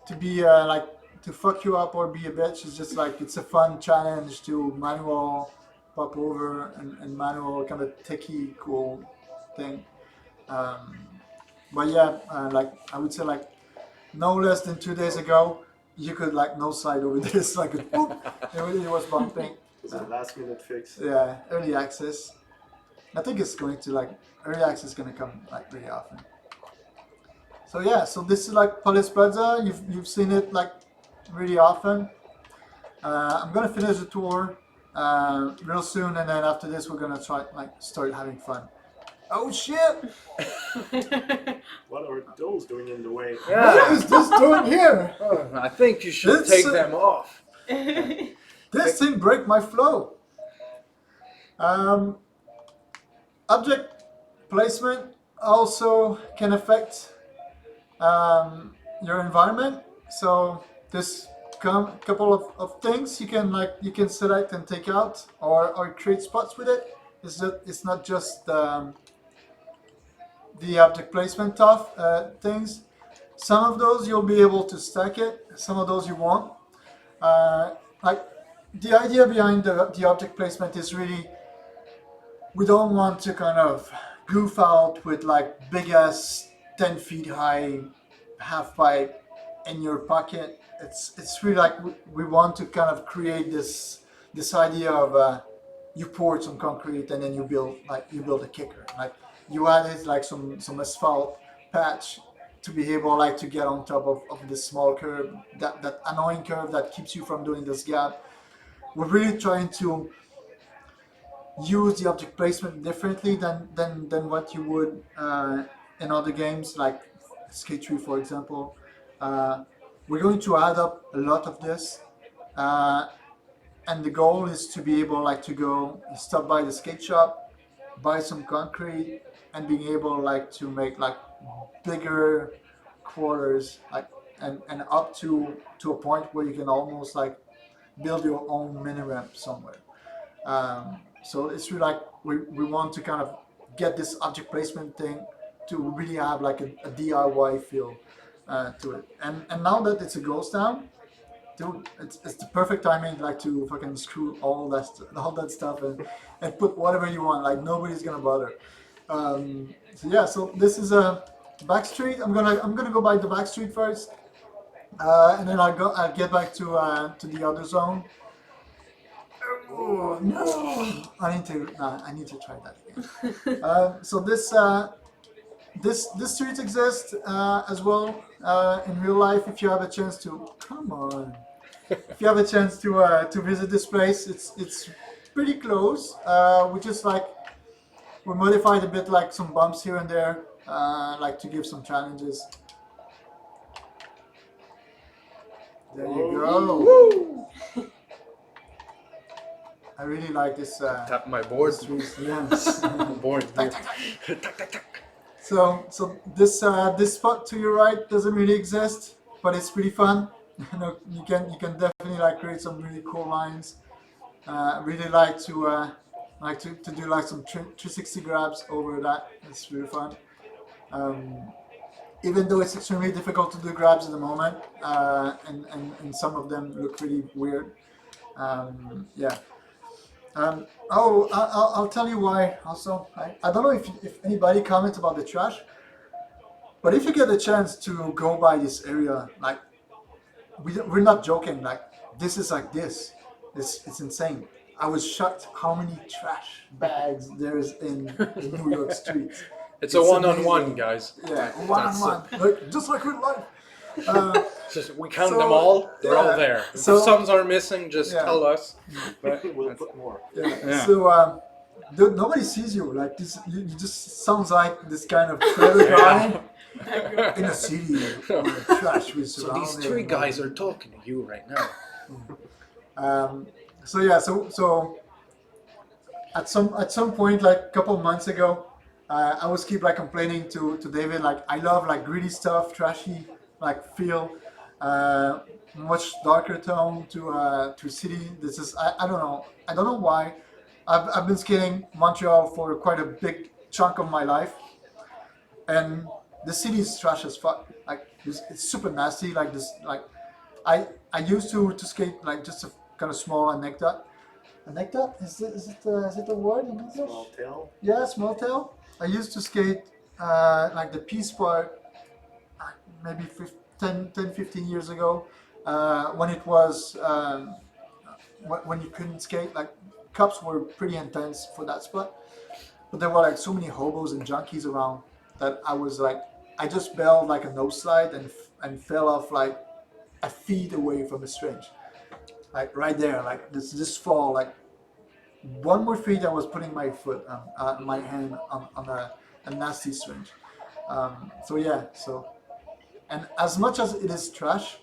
like to fuck you up or be a bitch. It's just like it's a fun challenge to manual pop over and manual kind of techie cool thing. But yeah, like I would say like no less than 2 days ago, you could like no slide over this like a boop. It was bumping. It's a last minute fix. Yeah, early access. I think it's going to like early access is going to come like really often. So yeah, so this is like Paris Plaza. You've seen it like really often. I'm gonna finish the tour real soon, and then after this we're gonna try like start having fun. Oh shit! What are those doing in the way? What is this doing here? Oh, I think you should This, take them off. This thing break my flow. Object placement also can affect your environment. So there's couple of things you can select and take out or create spots with it. It's not just the object placement things. Some of those you'll be able to stack it. Some of those you won't. Like the idea behind the object placement is really we don't want to kind of goof out with like big ass 10 feet high half pipe in your pocket. It's really like we want to kind of create this idea of you pour some concrete and then you build a kicker. Like you added like some asphalt patch to be able like to get on top of this small curve, that annoying curve that keeps you from doing this gap. We're really trying to use the object placement differently than what you would in other games like Skate-ture, for example. We're going to add up a lot of this, and the goal is to be able like to go stop by the skate shop, buy some concrete, and being able like to make like bigger quarters, like and up to a point where you can almost like build your own mini ramp somewhere. So it's really like we want to kind of get this object placement thing to really have like a DIY feel to it. And now that it's a ghost town, dude, it's the perfect timing like to fucking screw all that stuff and put whatever you want. Like nobody's gonna bother. So yeah, so this is a back street. I'm gonna go by the back street first, and then I'll get back to the other zone. Oh no! I need to try that again. So this street exists as well in real life. If you have a chance to if you have a chance to visit this place, it's pretty close. We modified a bit, like some bumps here and there, like to give some challenges. There you go. I really like this. Tap my board. Yes. Board. So this spot to your right doesn't really exist, but it's pretty fun. You can definitely like create some really cool lines. Really like to do like some 360 grabs over that. It's really fun. Even though it's extremely difficult to do grabs at the moment, and some of them look really weird. Yeah. I'll tell you why. Also, I don't know if anybody comments about the trash, but if you get a chance to go by this area, like we're not joking. Like this is like this. It's insane. I was shocked how many trash bags there's in New York streets. It's a one-on-one, amazing. guys. Yeah, one-on-one. Like, just like real life. We count them all. They're all there. So- if some are missing, just tell us. We'll put more. Yeah. So dude, nobody sees you. Like this, you just sounds like this kind of clever guy in a city where trash was So surrounding. these three guys are talking to you right now. So yeah, so at some point, like a couple of months ago, I was keep like complaining to David, like I love like gritty stuff, trashy like feel, much darker tone to city. This is I don't know why. I've been skating Montreal for quite a big chunk of my life, and the city is trash as fuck. Like it's super nasty. Like this, like I used to skate like just a kind of small anecdote. Anecdote? Is it a word in English? Small tail. Yeah, small tail. I used to skate like the piece part maybe 10-15 years ago when it was when you couldn't skate. Like cups were pretty intense for that spot, but there were like so many hobos and junkies around that I was like I just bailed like a nose slide and fell off like a feet away from the syringe. Like right there, like this fall, like one more feet, I was putting my foot, my hand on a nasty syringe. So yeah, and as much as it is trash,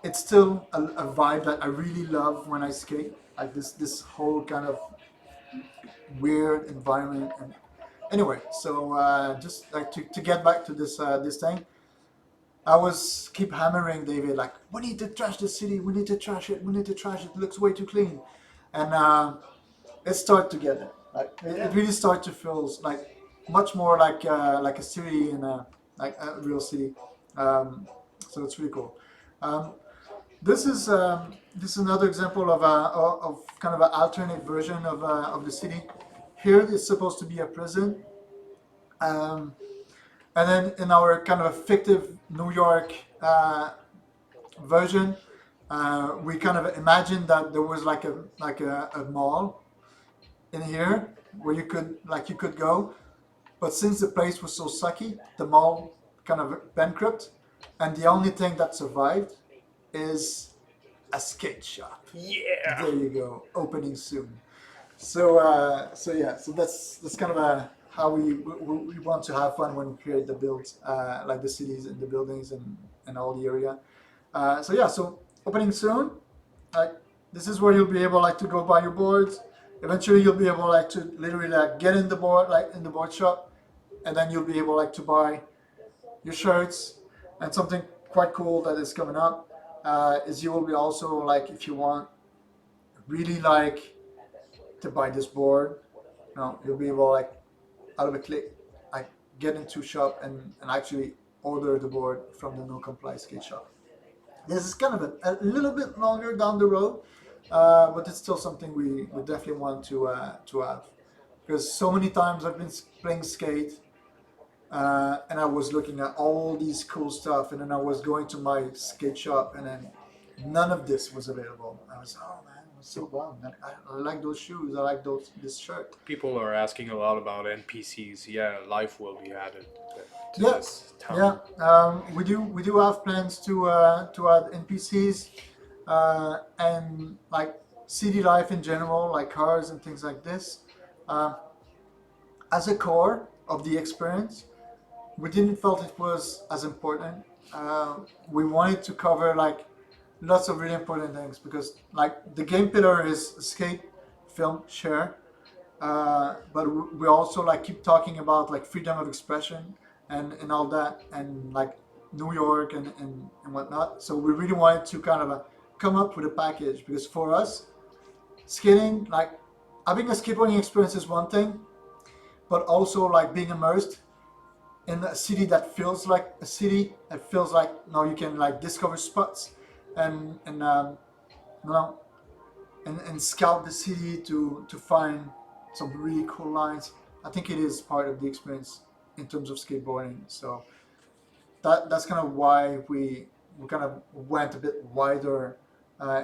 it's still a vibe that I really love when I skate. Like this whole kind of weird environment. And anyway, so just like to get back to this thing. I was keep hammering David like, we need to trash the city, we need to trash it, we need to trash it. It looks way too clean, and it started to get there. Like it really started to feel like much more like a city in like a real city. So it's really cool. Um, this is another example of kind of an alternate version of the city. Here it's supposed to be a prison, um, and then in our kind of a fictive New York version, we kind of imagined that there was like a mall in here where you could go, but since the place was so sucky, the mall kind of bankrupt, and the only thing that survived is a skate shop. Yeah. There you go, opening soon. So that's kind of how we want to have fun when we create the builds, like the cities and the buildings and all the area. So opening soon. Like this is where you'll be able like to go buy your boards. Eventually you'll be able like to literally like get in the board like in the board shop, and then you'll be able like to buy your shirts. And something quite cool that is coming up is you will be also like, if you want really like to buy this board, you'll be able like out of a click like get into shop and actually order the board from the no comply skate shop. This is kind of a little bit longer down the road, but it's still something we definitely want to have, because so many times I've been playing skate, and I was looking at all these cool stuff, and then I was going to my skate shop, and then none of this was available. I was, oh man, I was so bummed. I like those shoes. I like this shirt. People are asking a lot about NPCs. Yeah, life will be added to Yeah, this town. yeah. We do have plans to add NPCs and like city life in general, like cars and things like this, as a core of the experience. We didn't felt it was as important. We wanted to cover like lots of really important things, because like the game pillar is skate, film, share, but we also like keep talking about like freedom of expression and all that, and like New York and whatnot. So we really wanted to kind of come up with a package, because for us, skating, like having a skateboarding experience is one thing, but also like being immersed in a city that feels like a city. It feels like now you can like discover spots and you know and scout the city to find some really cool lines. I think it is part of the experience in terms of skateboarding. So that's kind of why we kind of went a bit wider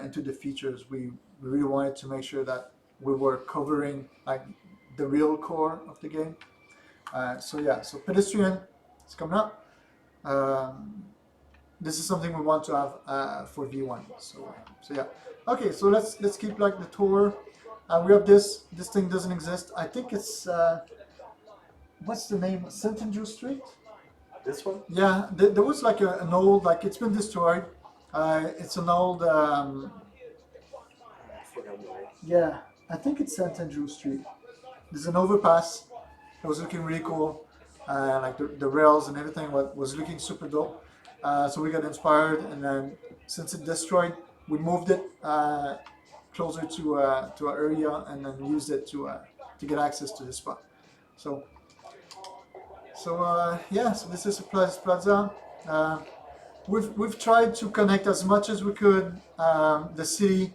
into the features. We really wanted to make sure that we were covering like the real core of the game. So pedestrian is coming up. This is something we want to have for V1. So yeah. Okay, so let's keep like the tour. We have this. This thing doesn't exist. I think it's what's the name? St. Andrew Street. This one? Yeah, there was like an old, like it's been destroyed. It's an old. I forgot the name. Yeah, I think it's St. Andrew Street. There's an overpass. It was looking really cool. Like the rails and everything was looking super dope. So we got inspired, and then since it destroyed, we moved it closer to our area, and then used it to get access to this spot. So this is Plaza. We've tried to connect as much as we could the city,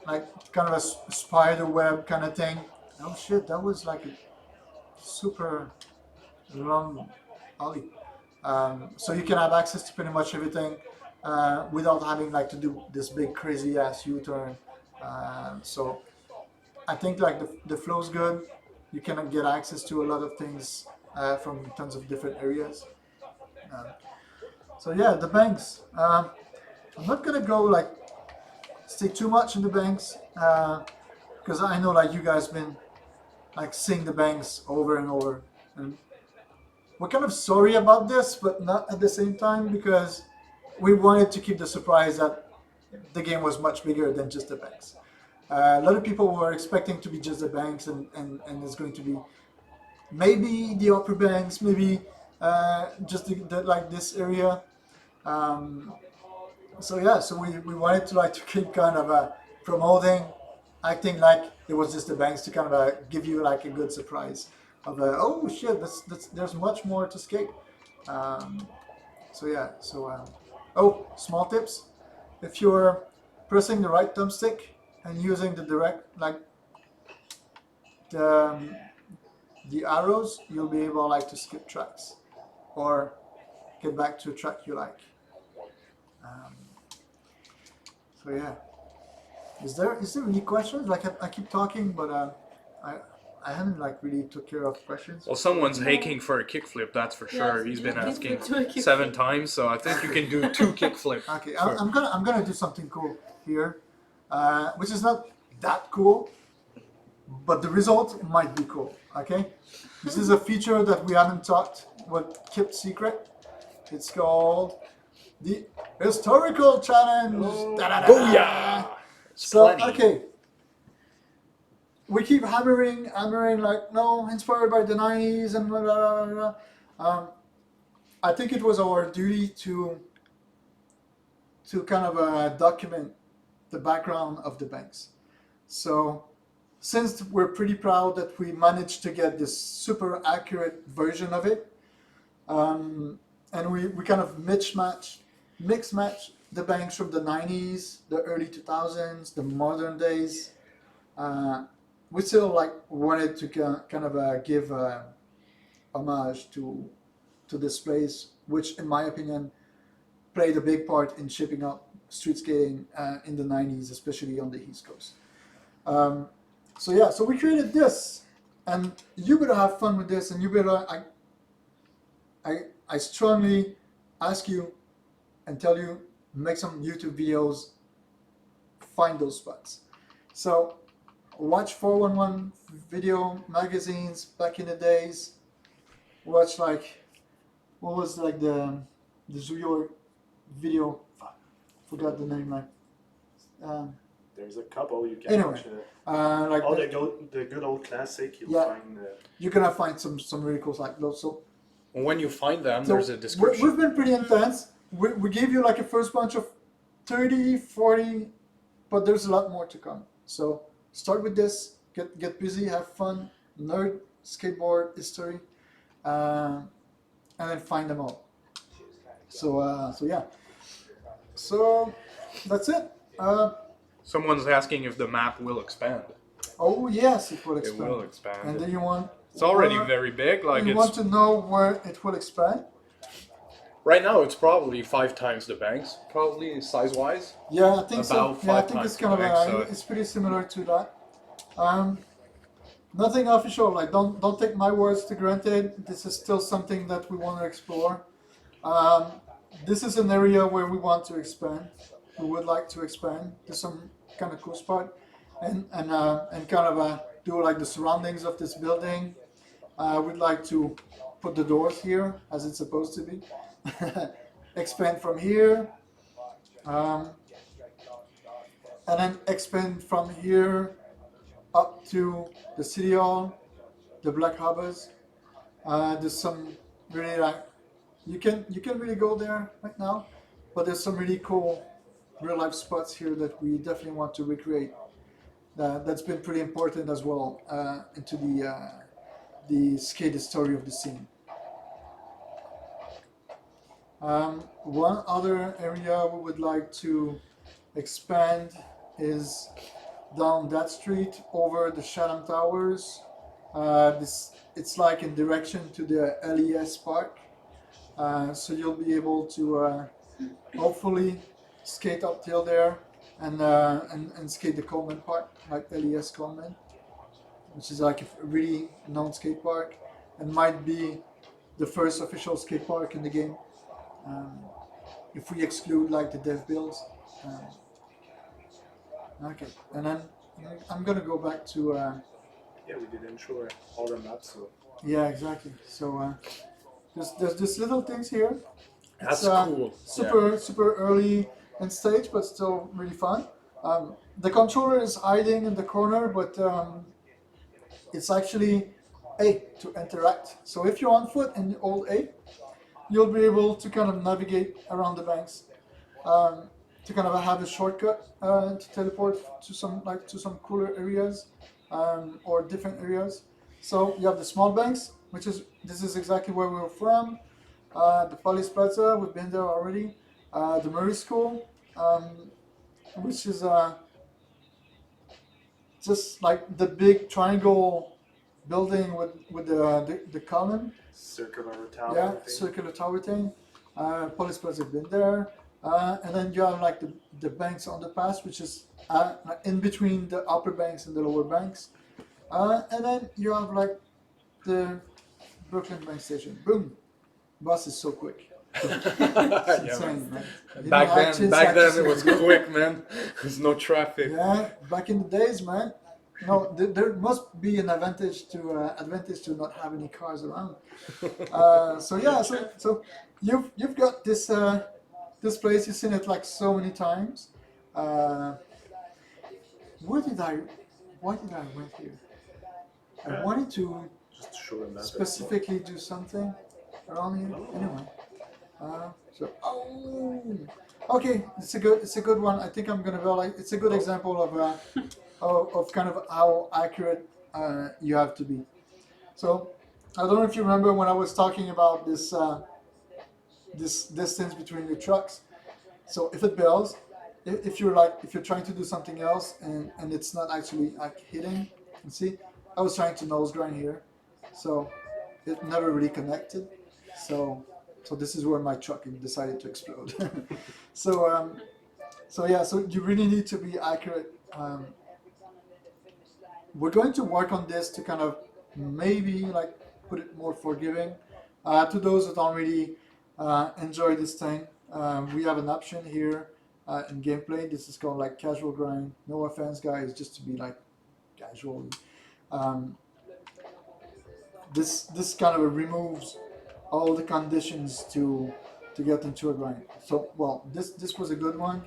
like kind of a spider web kind of thing. Oh shit, that was like a super long alley. So you can have access to pretty much everything without having like to do this big crazy ass U-turn. So I think like the flow's good. You can get access to a lot of things from tons of different areas. So yeah, the banks. I'm not gonna go like stay too much in the banks because I know like you guys been like seeing the banks over and over, and we're kind of sorry about this, but not at the same time, because we wanted to keep the surprise that the game was much bigger than just the banks. A lot of people were expecting to be just the banks, and it's going to be maybe the upper banks, maybe just like this area. Um, so yeah, so we wanted to like to keep kind of promoting, acting like it was just the banks to kind of give you like a good surprise of oh shit, there's much more to skate. Um, so yeah, so oh, small tips: if you're pressing the right thumbstick and using the direct like the the arrows, you'll be able like to skip tracks or get back to a track you like. Um, so yeah, is there any questions? Like I keep talking, but I I haven't like really took care of questions. Well, someone's aching for a kickflip, that's for sure. Yes, He's been you asking can do a kickflip. 7 times, so I think you can do 2 kickflip. Okay, Sure. I'm gonna do something cool here, which is not that cool, but the result might be cool. Okay, this is a feature that we haven't talked, but kept secret. It's called the historical challenge. Da-da-da. Booyah! It's So plenty. okay, we keep hammering like no, inspired by the '90s and blah blah blah blah. I think it was our duty to kind of document the background of the banks. So since we're pretty proud that we managed to get this super accurate version of it, and we kind of mix match the banks from the '90s, the early 2000s, the modern days. We still like wanted to kind of give homage to this place, which in my opinion played a big part in shaping up street skating in the '90s, especially on the East Coast. So yeah, so we created this, and you better have fun with this, and you better I strongly ask you and tell you, make some YouTube videos, find those spots. So watch 411 video magazines back in the days. Watch like what was like the Zuyor video, forgot the name like. There's a couple you can Anyway, watch. Like All the good old classic you'll Yeah. find. you're gonna find some really cool like those. So When you find them, So there's a description. we've been pretty intense. We gave you like a first bunch of 30, 40, but there's a lot more to come. So start with this, get busy, have fun, nerd, skateboard, history, and then find them all. So yeah. So that's it. Someone's asking if the map will expand. Oh yes, it will It expand. will expand. And then you want. It's already where- very big. Like you it's want to know where it will expand? right now, it's probably 5 times the banks, probably size-wise. Yeah, I think so. About Yeah, I 5 think it's times kind of the bank, so- it's pretty similar to that. Nothing official. Like don't take my words to granted. This is still something that we want to explore. This is an area where we want to expand. We would like to expand to some kind of cool spot, and kind of do like the surroundings of this building. We'd like to put the doors here as it's supposed to be. Expand from here, and then expand from here up to the city hall, the Black Harbors. There's some really like you can really go there right now, but there's some really cool real life spots here that we definitely want to recreate. That's been pretty important as well into the skate story of the scene. One other area we would like to expand is down that street over the Chatham Towers. It's like in direction to the LES Park. So you'll be able to hopefully skate up till there and skate the Coleman Park, like LES Coleman, which is like a really known skate park and might be the first official skate park in the game. If we exclude like the dev builds. Okay, and then I'm gonna go back to Yeah, we didn't show all the maps, so yeah, exactly. So there's just little things here. That's It's, cool. Super early in stage, but still really fun. The controller is hiding in the corner, but it's actually A to interact. So if you're on foot and you hold A, you'll be able to kind of navigate around the banks, to kind of have a shortcut to teleport to some cooler areas, or different areas. So you have the small banks, this is exactly where we're from. The Police Plaza, we've been there already. The Murray School, which is just like the big triangle building with the column. Circular tower. Yeah, thing. circular tower thing. Police Plaza have been there. And then you have like the banks on the pass, which is like in between the upper banks and the lower banks. And then you have like the Brooklyn Bank Station. Boom! Bus is so quick. It's Yeah, insane, man. You Back don't actually then, have to it was say- quick, man. There's no traffic. Yeah, back in the days, man. No, there must be an advantage to not have any cars around. So yeah, so you've got this this place. You've seen it like so many times. Why did I went here? I wanted to Just to show them that. specifically do something around here. Anyway, okay, it's a good one. I think I'm gonna go like it's a good example of kind of how accurate you have to be. So I don't know if you remember when I was talking about this this distance between your trucks. So if it bells, if you're trying to do something else and it's not actually like hitting, you see, I was trying to nose grind here, so it never really connected. So this is where my truck decided to explode. So yeah, so you really need to be accurate. We're going to work on this to kind of maybe like put it more forgiving to those that don't really enjoy this thing. We have an option here in gameplay. This is called like casual grind. No offense, guys, just to be like casual. This kind of removes all the conditions to get into a grind. So well, this was a good one.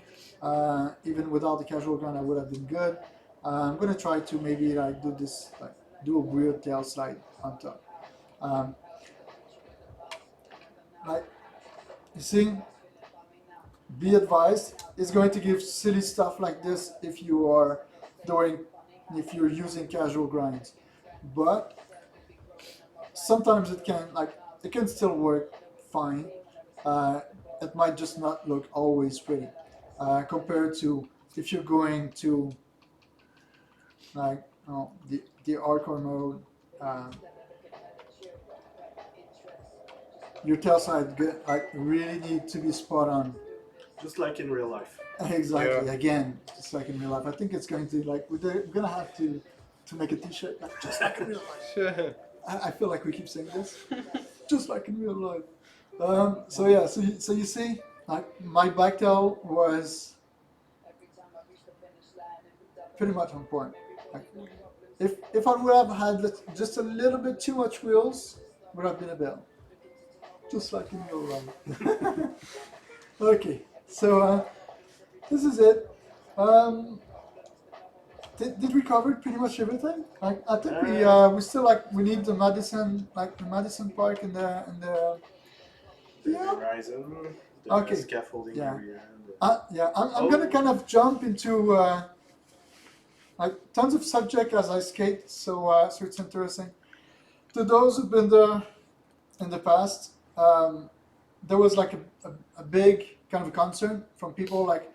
Even without the casual grind, I would have been good. I'm gonna try to maybe like do a weird tail slide on top. Like you see, be advised, it's going to give silly stuff like this if you're using casual grinds, but sometimes it can still work fine. It might just not look always pretty compared to if you're going to like the hardcore mode. Your tail side really need to be spot on. Just like in real life. Exactly. Yeah. Again, just like in real life. I think it's going to we're gonna have to make a T-shirt like just like in real life. I feel like we keep saying this, just like in real life. So yeah, so you see, like my back tail was pretty much on point. Like, if I would have had just a little bit too much wheels, would have been a bell, just like in real life. Okay, so this is it. Did we cover pretty much everything? I think we still we need the Madison Park and the The yeah. horizon, the Okay. scaffolding Yeah. area. Yeah, I'm gonna kind of jump into tons of subject as I skate, so it's interesting. To those who've been there in the past, there was like a big kind of concern from people like,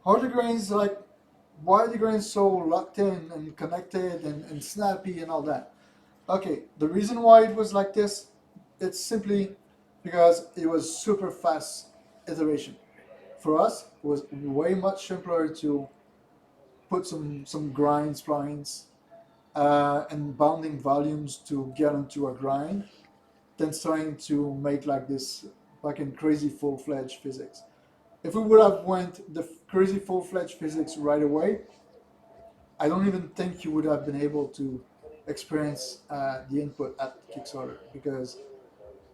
how are the grains why are the grains so locked in and connected and snappy and all that? Okay, the reason why it was like this, it's simply because it was super fast iteration. For us, it was way much simpler to put some grind splines and bounding volumes to get onto a grind than trying to make like this fucking crazy full-fledged physics. If we would have went the crazy full-fledged physics right away, I don't even think you would have been able to experience the input at Kickstarter, because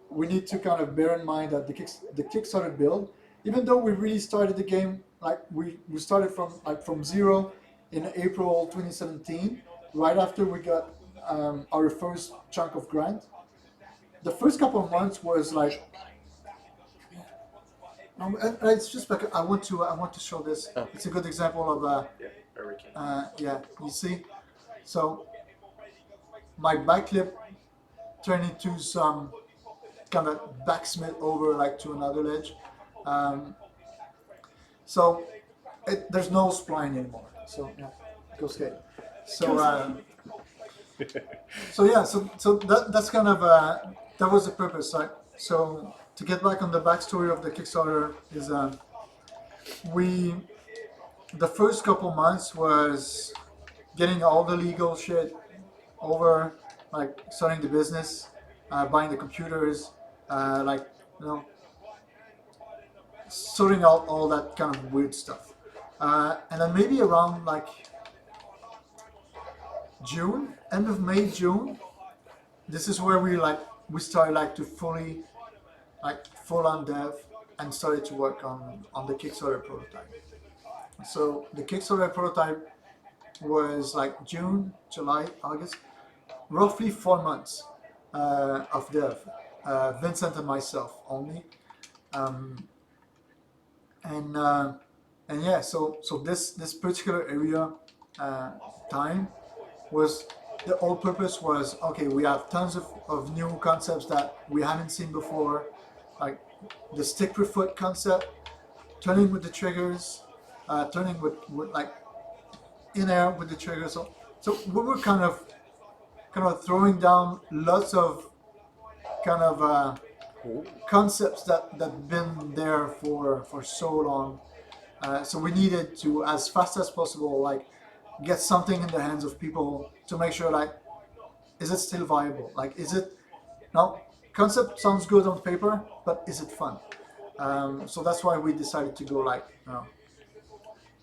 we need to kind of bear in mind that the Kickstarter build, even though we really started the game, like we started from zero in April 2017, right after we got our first chunk of grant. The first couple of months was like, and it's just like I want to show this. Oh. It's a good example of Yeah, hurricane. yeah. You see, so my backflip turned into some kind of backsmith over like to another ledge. So there's no spline anymore. So yeah, go skate. So so yeah, so that's kind of that was the purpose, right? So to get back on the backstory of the Kickstarter is the first couple months was getting all the legal shit over, like starting the business, buying the computers, like you know, sorting out all that kind of weird stuff, and then maybe around like June, end of May, June. This is where we started like to fully, like full on dev and started to work on the Kickstarter prototype. So the Kickstarter prototype was like June, July, August, roughly 4 months of dev. Vincent and myself only, and yeah. So this particular area time was the whole purpose was okay. We have tons of new concepts that we haven't seen before, like the stick per foot concept, turning with the triggers, turning with like in air with the triggers. So we were kind of throwing down lots of kind of concepts that been there for so long. So we needed to, as fast as possible, like get something in the hands of people to make sure, like, is it still viable? Like, is it now? Concept sounds good on paper, but is it fun? So that's why we decided to go like, you know,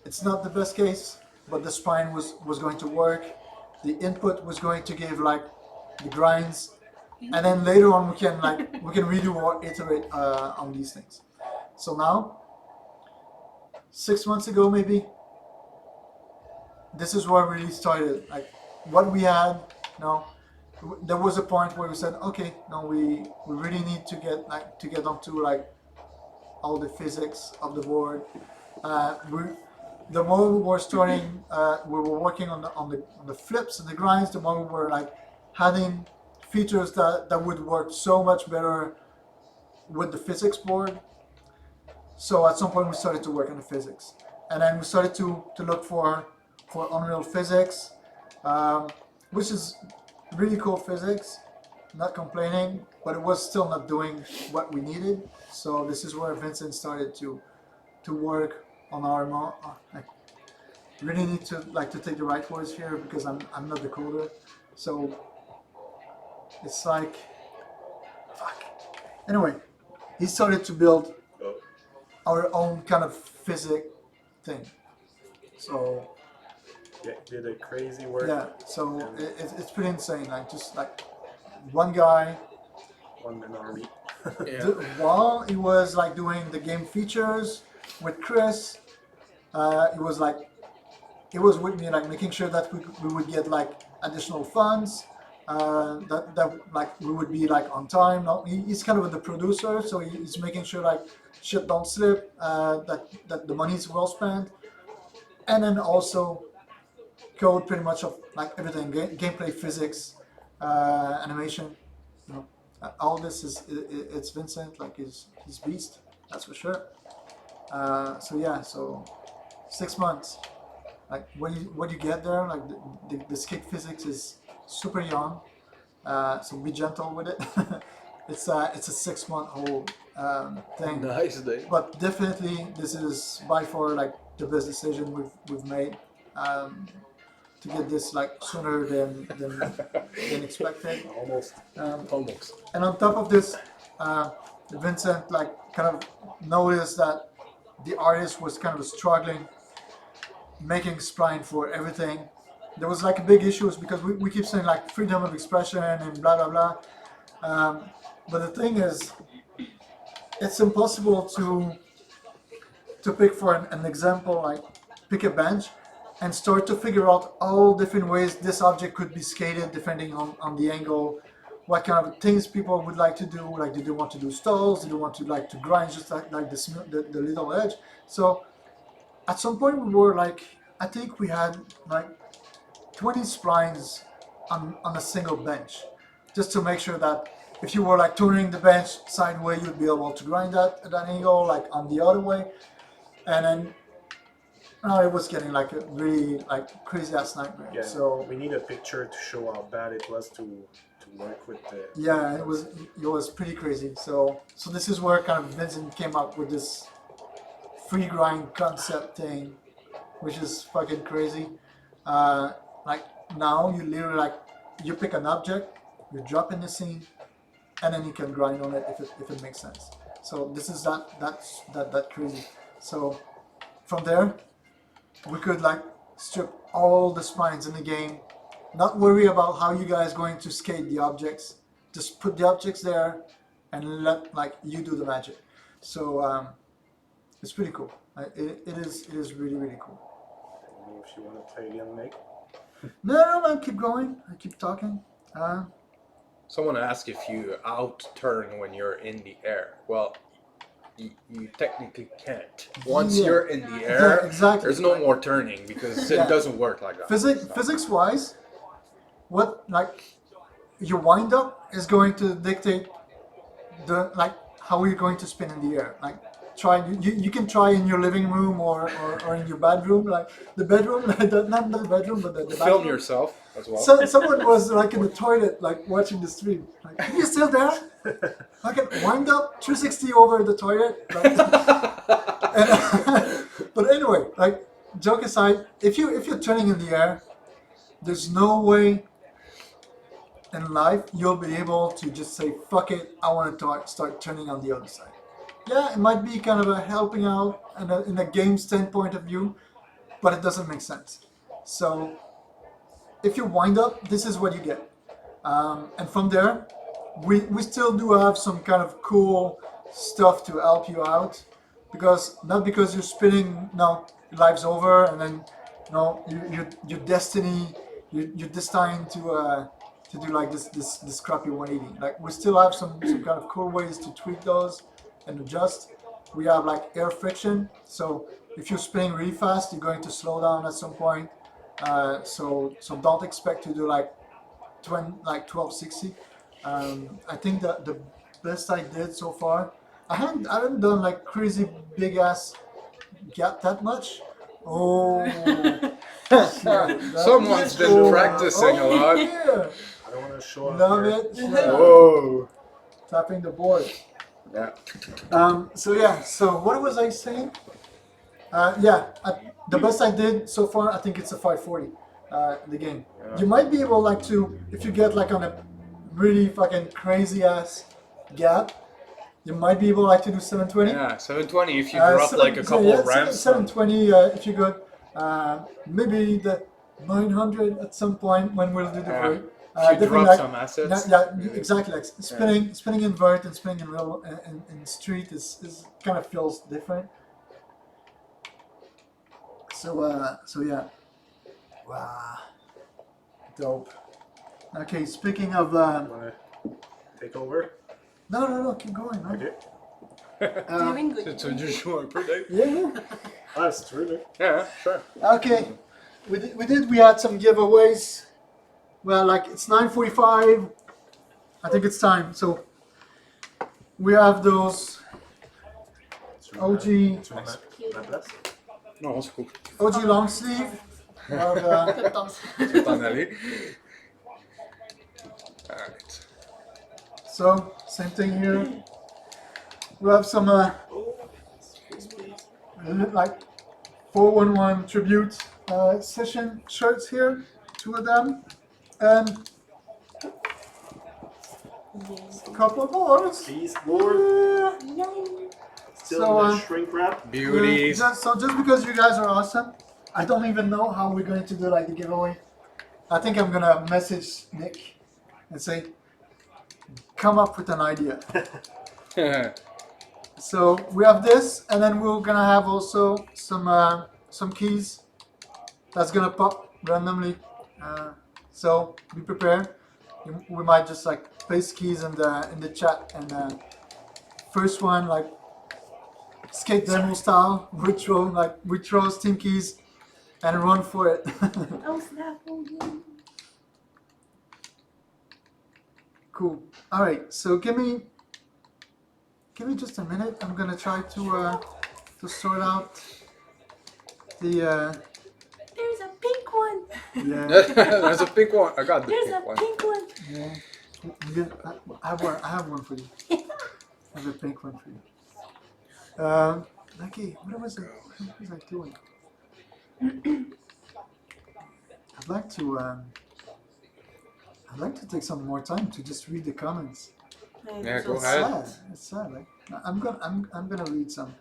it's not the best case, but the spine was going to work. The input was going to give like the grinds, and then later on we can redo or iterate on these things. So now, 6 months ago maybe, this is where we really started. Like what we had, you know, there was a point where we said, okay, no, we really need to get onto like all the physics of the board. The more we were starting, we were working on the flips and the grinds. The more we were like having features that would work so much better with the physics board. So at some point we started to work on the physics, and then we started to look for Unreal Physics, which is really cool physics. Not complaining, but it was still not doing what we needed. So this is where Vincent started to work on our like, really need to take the right words here because I'm not the coder. So it's like fuck. Anyway, he started to build our own kind of physics thing. So Yeah, did a crazy work. yeah, so it's pretty insane. Like just like one guy. One man army. Yeah. While he was like doing the game features with Chris, he was with me like making sure that we would get like additional funds, that like we would be like on time. No, he's kind of the producer, so he's making sure like shit don't slip, that the money is well spent, and then also code pretty much of like everything, gameplay, physics, animation. You know, all this it's Vincent, like his beast, that's for sure. So yeah, so 6 months. Like what you get there, like the skate physics is super young, so be gentle with it. It's a 6 month old thing. Nice day. But definitely this is by far like the best decision we've made. To get this like sooner than expected. Almost. Almost. And on top of this, Vincent like kind of noticed that the artist was kind of struggling making spline for everything. There was like a big issues because we keep saying like freedom of expression and blah blah blah. But the thing is, it's impossible to pick for an example, like pick a bench and start to figure out all different ways this object could be skated depending on the angle, what kind of things people would like to do. Like, do they want to do stalls? Do they want to like to grind just like the little edge? So at some point we were like, I think we had like 20 splines on a single bench, just to make sure that if you were like turning the bench sideways, you'd be able to grind that at an angle, like on the other way. And then it was getting like a really like crazy ass nightmare. Yeah, So we need a picture to show how bad it was to work with the. yeah, it was pretty crazy. So this is where kind of Vincent came up with this free grind concept thing, which is fucking crazy. Like now you literally like you pick an object, you drop in the scene, and then you can grind on it if it makes sense. So this is that crazy. So from there, we could like strip all the spines in the game, not worry about how you guys going to skate the objects. Just put the objects there, and let like you do the magic. So it's pretty cool. It is really cool. I don't know if you want to play again, Nick. No, man, keep going. I keep talking. Someone asked if you out-turn when you're in the air. Well, you technically can't. Once Yeah. you're in the Yeah, air, exactly. there's no more turning because Yeah. it doesn't work like that. Physics-wise, what like your wind-up is going to dictate the like how you're going to spin in the air. Like you can try in your living room or in your bedroom, like the bedroom, not the bedroom, but the Film bathroom. yourself as well. So someone was like in the toilet, like watching the stream. Like, are you still there? Like wind up 360 over the toilet. Like, but anyway, like joke aside, if you're turning in the air, there's no way in life you'll be able to just say fuck it, I want to start turning on the other side. Yeah, it might be kind of a helping out in a game standpoint of view, but it doesn't make sense. So if you wind up, this is what you get. And from there, we still do have some kind of cool stuff to help you out, because not because you're spinning, no, your life's over, and then no, your destiny, you're destined to do like this crappy 180. Like we still have some kind of cool ways to tweak those and adjust. We have like air friction, so if you're spinning really fast, you're going to slow down at some point. So don't expect to do like 1260. I think that the best I did so far, I haven't done like crazy big ass gap that much. Oh, Someone's been practicing a lot. Yeah. I don't want to show off. Love here. it. Yeah. Whoa. Tapping the board. Yeah. So what was I saying? The best I did so far, I think it's a 540. The game. Yeah. You might be able like to, if you get like on a really fucking crazy ass gap, you might be able like to do 720. Yeah, 720 if you drop like a couple of ramps. 720 if you got maybe the 900 at some point when we'll do the Yeah. vert. If you drop like, some assets. Exactly. Like spinning in vert and spinning in real in street is kind of feels different. So yeah. Wow. Dope. Okay, speaking of You want to take over? no, keep going, man. Okay. Doing good. C'est du jour un peu, Dave. Yeah. Ah, it's true. Nick. Yeah, sure. Okay. We had some giveaways. Well, like it's 9:45. I think it's time. So we have those OG Tu veux ma place? Non, c'est cool. OG long sleeve. We have, Tu veux t'en aller? Alright. so same thing here. We have some like 411 tribute session shirts here, 2 of them, and a couple more. Please, more. Still So, in the shrink wrap. Beauties. Just because you guys are awesome, I don't even know how we're going to do like the giveaway. I think I'm gonna message Nick and say, come up with an idea. So we have this, and then we're gonna have also some keys that's gonna pop randomly. So be prepared. We might just like paste keys in the chat, and first one like skate demo style, we throw Steam keys and run for it. Oh snap! Oh yeah. Cool. All right. So give me just a minute. I'm gonna try to sort out the There's a pink one. yeah. There's a pink one. I got the There's pink a one. pink one. Yeah. I have one for you. I have a pink one for you. Lucky, what was I doing? I'd like to take some more time to just read the comments. Yeah, go It's ahead. sad. It's sad. Like, I'm gonna read some.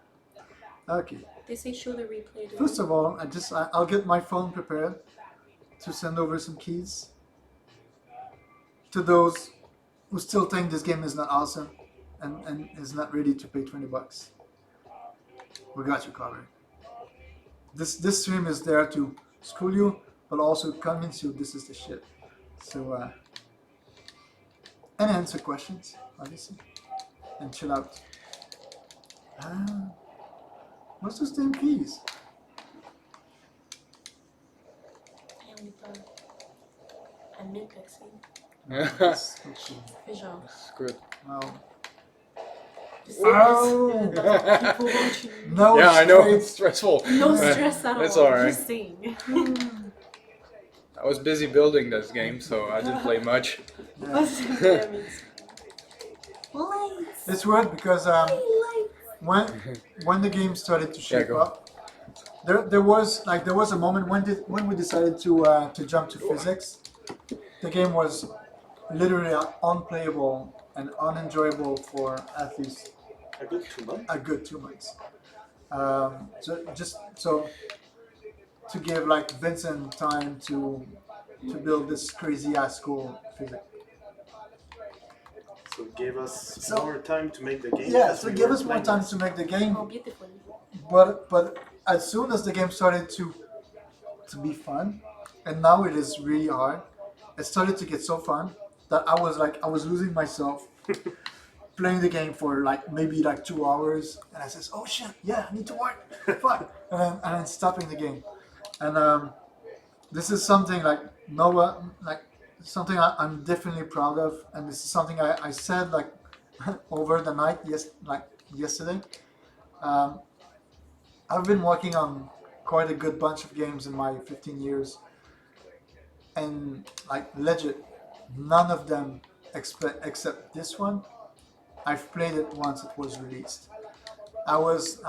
Okay. They say show the replay. dude. First of all, I'll get my phone prepared to send over some keys to those who still think this game is not awesome and is not ready to pay $20. We got you covered. This stream is there to school you, but also convince you this is the shit. So and answer questions, obviously, and chill out. What's those damn keys? I only thought I'm nitpicking. That's okay. Visual. Good. Wow. Oh. Oh. People watching. No. Yeah, I know. straight- It's stressful. No stress at all. It's alright. Just saying. I was busy building this game, so I didn't play much. Yeah. Lights. It's weird because Lights. when the game started to shape go. up, there was a moment when we decided to jump to physics. The game was literally unplayable and unenjoyable for at least A good 2 months. a good 2 months. So to give like Vincent time to build this crazy ass cool physics. So it gave us So- more time to make the game. Yeah, as so we give were us more playing time this. to make the game. Oh, beautiful. But as soon as the game started to be fun, and now it is really hard, it started to get so fun that I was losing myself playing the game for like maybe like 2 hours, and I says, oh shit, yeah, I need to work, fuck, and then stopping the game, and this is something like something I'm definitely proud of, and this is something I said like over the night, yesterday. I've been working on quite a good bunch of games in my 15 years, and like legit, none of them except this one, I've played it once it was released. I was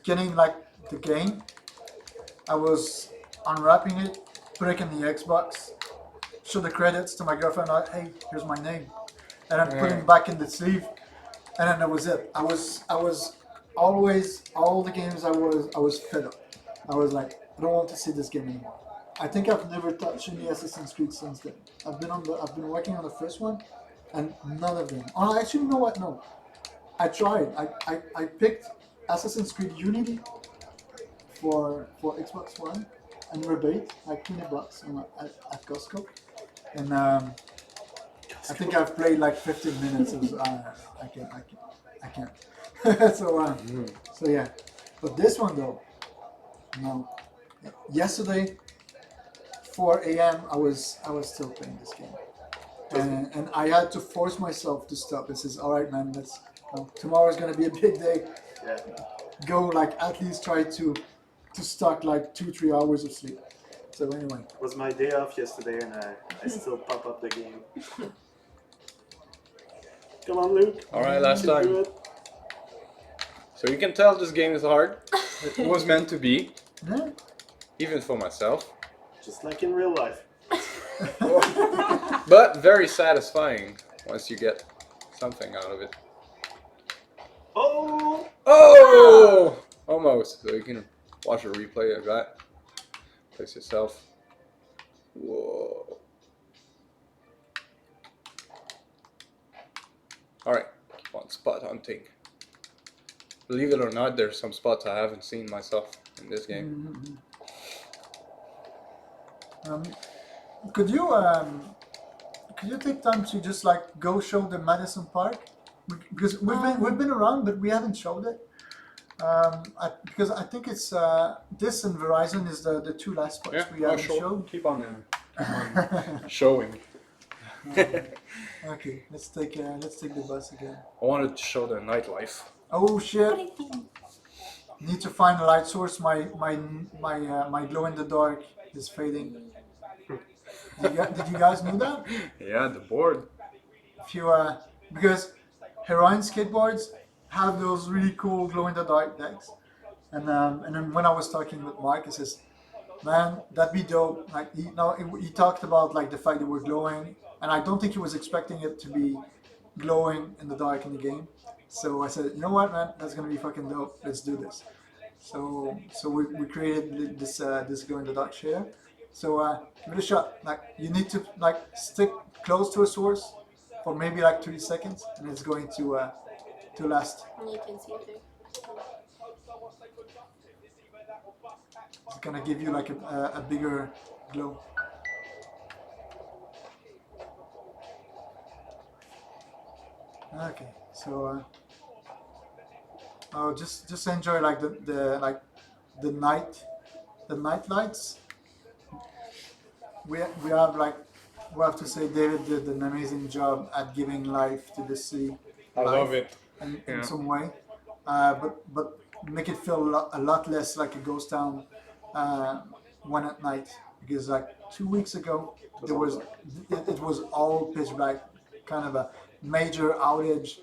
getting like the game, I was unwrapping it, put it in the Xbox, show the credits to my girlfriend, like, hey, here's my name, and then put it back in the sleeve, and then that was it. I was always, all the games I was fed up. I was like, I don't want to see this game anymore. I think I've never touched any Assassin's Creed since then. I've been working on the first one, and none of them. Oh, actually, you know what? No, I tried. I picked Assassin's Creed Unity for Xbox One and rebate like $20 at Costco, and I think I've played like 15 minutes. I can't. So yeah, but this one though, no. Yesterday, 4 a.m. I was still playing this game, and I had to force myself to stop. This is all right, man. Tomorrow's gonna be a big day. Yeah. Go like at least try to stock like 2-3 hours of sleep. So anyway, It was my day off yesterday, and I still pop up the game. Come on, Luke. Alright, last You can do time. it. So you can tell this game is hard. It was meant to be, yeah. even for myself. Just like in real life. But very satisfying once you get something out of it. Oh! Oh! Almost. So you can watch a replay of that. Place yourself. Whoa. Alright, keep on spot hunting. Believe it or not, there's some spots I haven't seen myself in this game. Um, could you take time to just like go show the Madison Park? Because we've been around, but we haven't showed it. Because I think it's this and Verizon is the two last spots we haven't showed. Keep on showing. Okay, let's take the bus again. I wanted to show the nightlife. Oh shit! Need to find a light source. My glow in the dark is fading. Did you guys know that? Yeah, the board. If you because Heroin skateboards have those really cool glow in the dark decks, and then when I was talking with Mark, he says, "Man, that'd be dope." Like he talked about like the fact that we're glowing, and I don't think he was expecting it to be glowing in the dark in the game. So I said, "You know what, man? That's gonna be fucking dope. Let's do this." So we created this glow in the dark share. So give it a shot. Like you need to like stick close to a source for maybe like 30 seconds, and it's going to last. And you can see it too. It's gonna give you like a bigger glow. Okay, so just enjoy like the night lights. We have to say David did an amazing job at giving life to the city. I love it. In some way, but make it feel a lot less like a ghost town one at night, because like 2 weeks ago it was all pitch black, kind of a major outage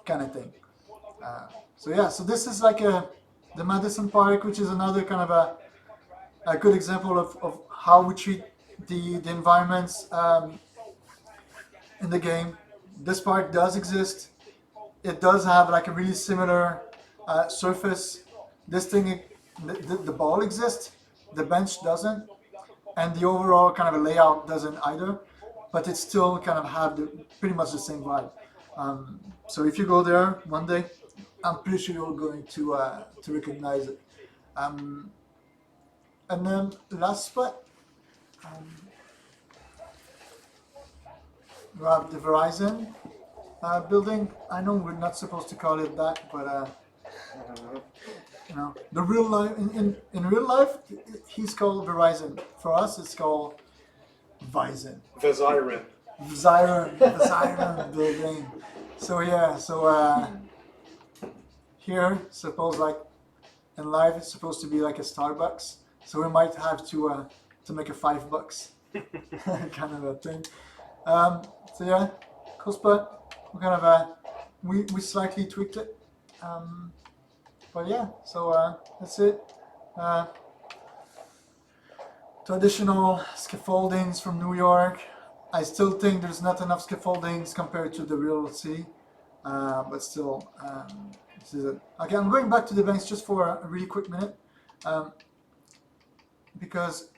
kind of thing. So this is like the Madison Park, which is another kind of a good example of how we treat the environments in the game. This park does exist. It does have like a really similar surface. This thing, the ball exists, the bench doesn't, and the overall kind of a layout doesn't either. But it still kind of have pretty much the same vibe. So if you go there one day, I'm pretty sure you're going to recognize it. And then last spot, we have the Verizon building. I know we're not supposed to call it that, but the real life in real life, he's called Verizon. For us, it's called Verizon. Zion building. So here, suppose like in life, it's supposed to be like a Starbucks. So we might have to make a $5 kind of a thing. Cool spot. We kind of we slightly tweaked it. But yeah, so that's it. Traditional scaffoldings from New York. I still think there's not enough scaffoldings compared to the real city, but still, this is it. Okay, I'm going back to the banks just for a really quick minute, because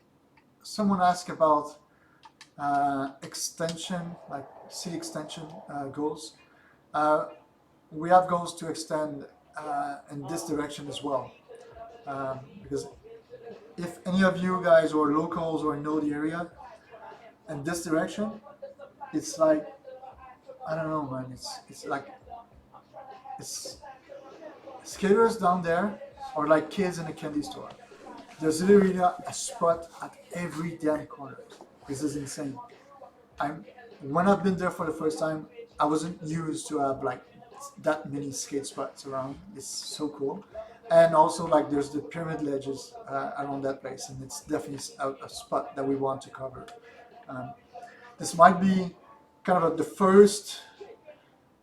someone asked about extension, like city extension goals. We have goals to extend in this direction as well, because if any of you guys or locals or know the area in this direction, it's like, I don't know, man, it's like skaters down there or like kids in a candy store. There's literally a spot at every damn corner. This is insane. When I've been there for the first time, I wasn't used to have like that many skate spots around. It's so cool. And also like there's the pyramid ledges around that place, and it's definitely a spot that we want to cover. This might be kind of the first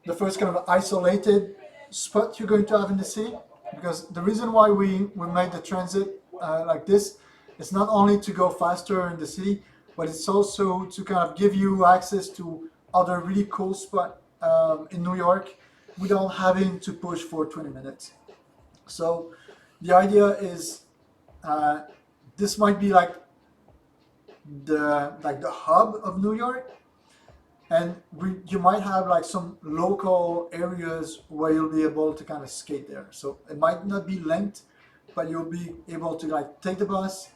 kind of isolated spot you're going to have in the city, because the reason why we made the transit like this is not only to go faster in the city, but it's also to kind of give you access to other really cool spots in New York without having to push for 20 minutes. So the idea is this might be like the hub of New York, and you might have like some local areas where you'll be able to kind of skate there. So it might not be linked, but you'll be able to like take the bus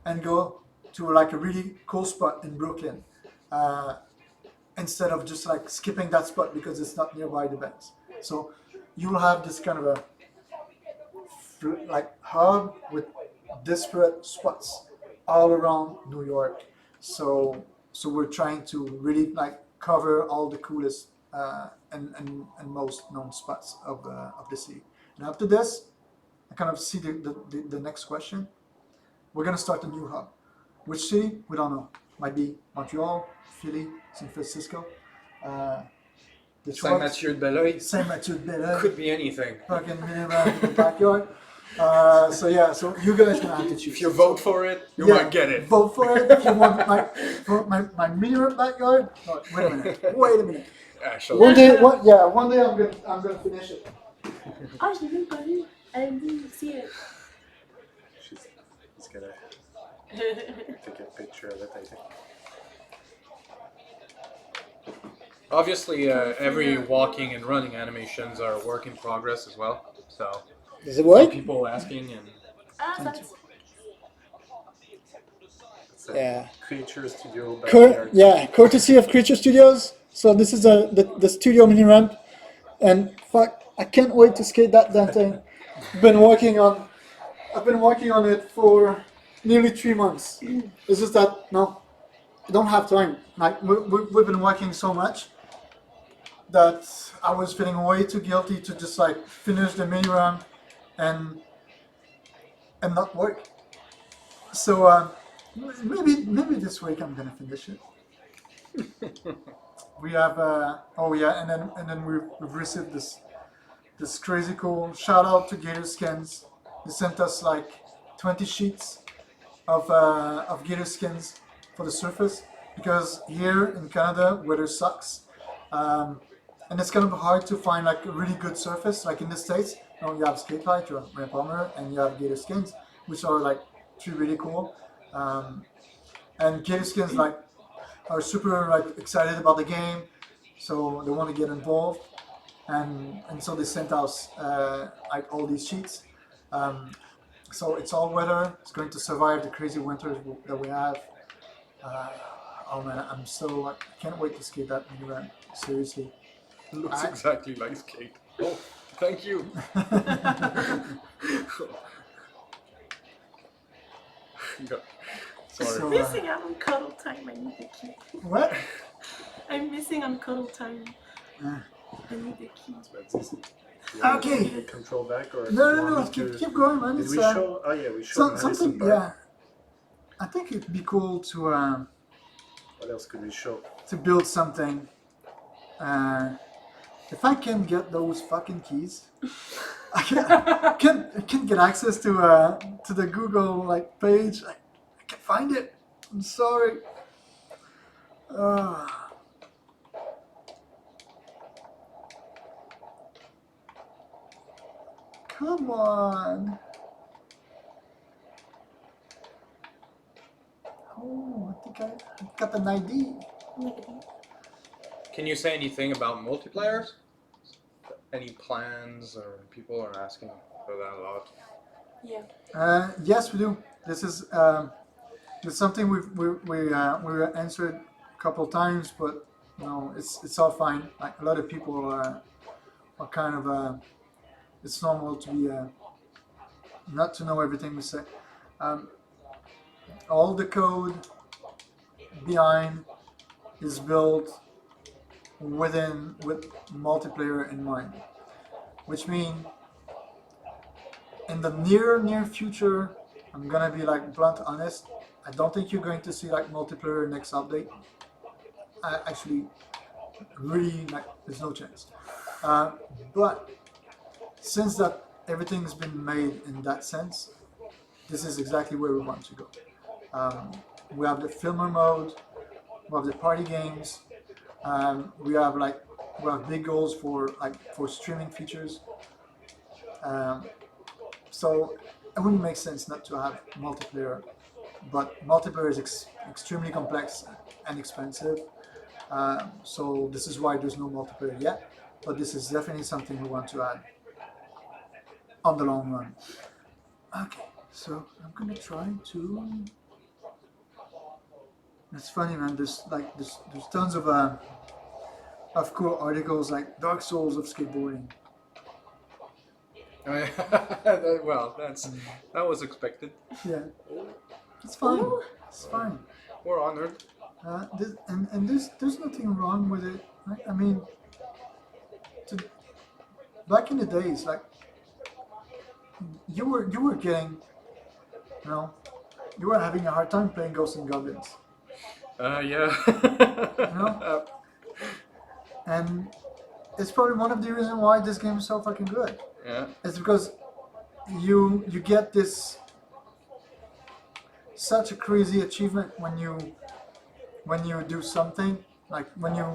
and go to like a really cool spot in Brooklyn, instead of just like skipping that spot because it's not nearby the banks. So you will have this kind of a like hub with disparate spots all around New York. So we're trying to really like cover all the coolest and most known spots of the city. And after this, I kind of see the next question. We're gonna start a new hub. Which city? We don't know. Might be Montreal, Philly, San Francisco, Detroit. Saint-Mathieu de Belleuil. Saint-Mathieu de Belleuil. Could be anything. Fucking mini ramp in the backyard. So yeah, so you guys gonna have to choose. If you vote for it, you Yeah, might get it. Vote for it if you want my mini ramp backyard. No, wait a minute. Actually, One day I'm gonna finish it. Ah, je l'ai même pas vu. Elle me dit aussi. He's gonna take a picture of it, I think. obviously, every walking and running animations are a work in progress as well. So, Does it work? people asking and Ah, ça It's a Yeah. crea-ture studio backyard. Yeah, courtesy of Creature Studios. So this is the studio mini ramp, and fuck, I can't wait to skate that damn thing. I've been working on it for nearly 3 months. It's just that no, I don't have time. Like we've been working so much that I was feeling way too guilty to just like finish the mini ramp and not work. So maybe this week I'm gonna finish it. We have and then we've received this crazy cool shout out to Gator Skins. They sent us like 20 sheets of gator skins for the surface because here in Canada weather sucks, and it's kind of hard to find like a really good surface. Like in the States, you have skate light, you have ramp armor, and you have gator skins, which are like three really cool. And gator skins like are super like excited about the game, so they want to get involved, and so they sent us like all these sheets. So it's all weather. It's going to survive the crazy winters that we have. Oh man, I can't wait to skate that mini ramp. Seriously. it looks exactly like skate. Oh, thank you. Sorry. So, missing out on cuddle time. I need the key. what? I'm missing on cuddle time. I need the key. But is it- you want Okay. to control back or No. Keep going, man. Did It's, we show? Oh yeah, we showed Madison something. Park. Yeah. I think it'd be cool What else could we show? to build something. If I can get those fucking keys, I can get access to the Google like page. I can't find it. I'm sorry. Come on. Oh, I think I got an ID. Can you say anything about multiplayer? Any plans, or people are asking for that a lot? Yeah. Yes, we do. This is it's something we answered a couple times, but it's all fine. Like a lot of people are kind of it's normal to be not to know everything we say. All the code behind is built with multiplayer in mind, which means in the near future, I'm gonna be like blunt honest. I don't think you're going to see like multiplayer next update. Actually, really, like, there's no chance. But since that everything's been made in that sense, this is exactly where we want to go. We have the filmer mode, we have the party games, we have big goals for streaming features. So it wouldn't make sense not to have multiplayer, but multiplayer is extremely complex and expensive. So this is why there's no multiplayer yet, but this is definitely something we want to add on the long run. Okay, so I'm gonna try to It's funny, man. There's tons of cool articles like Dark Souls of skateboarding. Well, that was expected. Yeah, it's fine. Ooh. It's fine. We're honored. And there's nothing wrong with it. Right? I mean, back in the days, like you were getting, you know, you were having a hard time playing Ghosts and Goblins, Yeah. you know, and it's probably one of the reasons why this game is so fucking good. Yeah. It's because you get this such a crazy achievement when you do something, like when you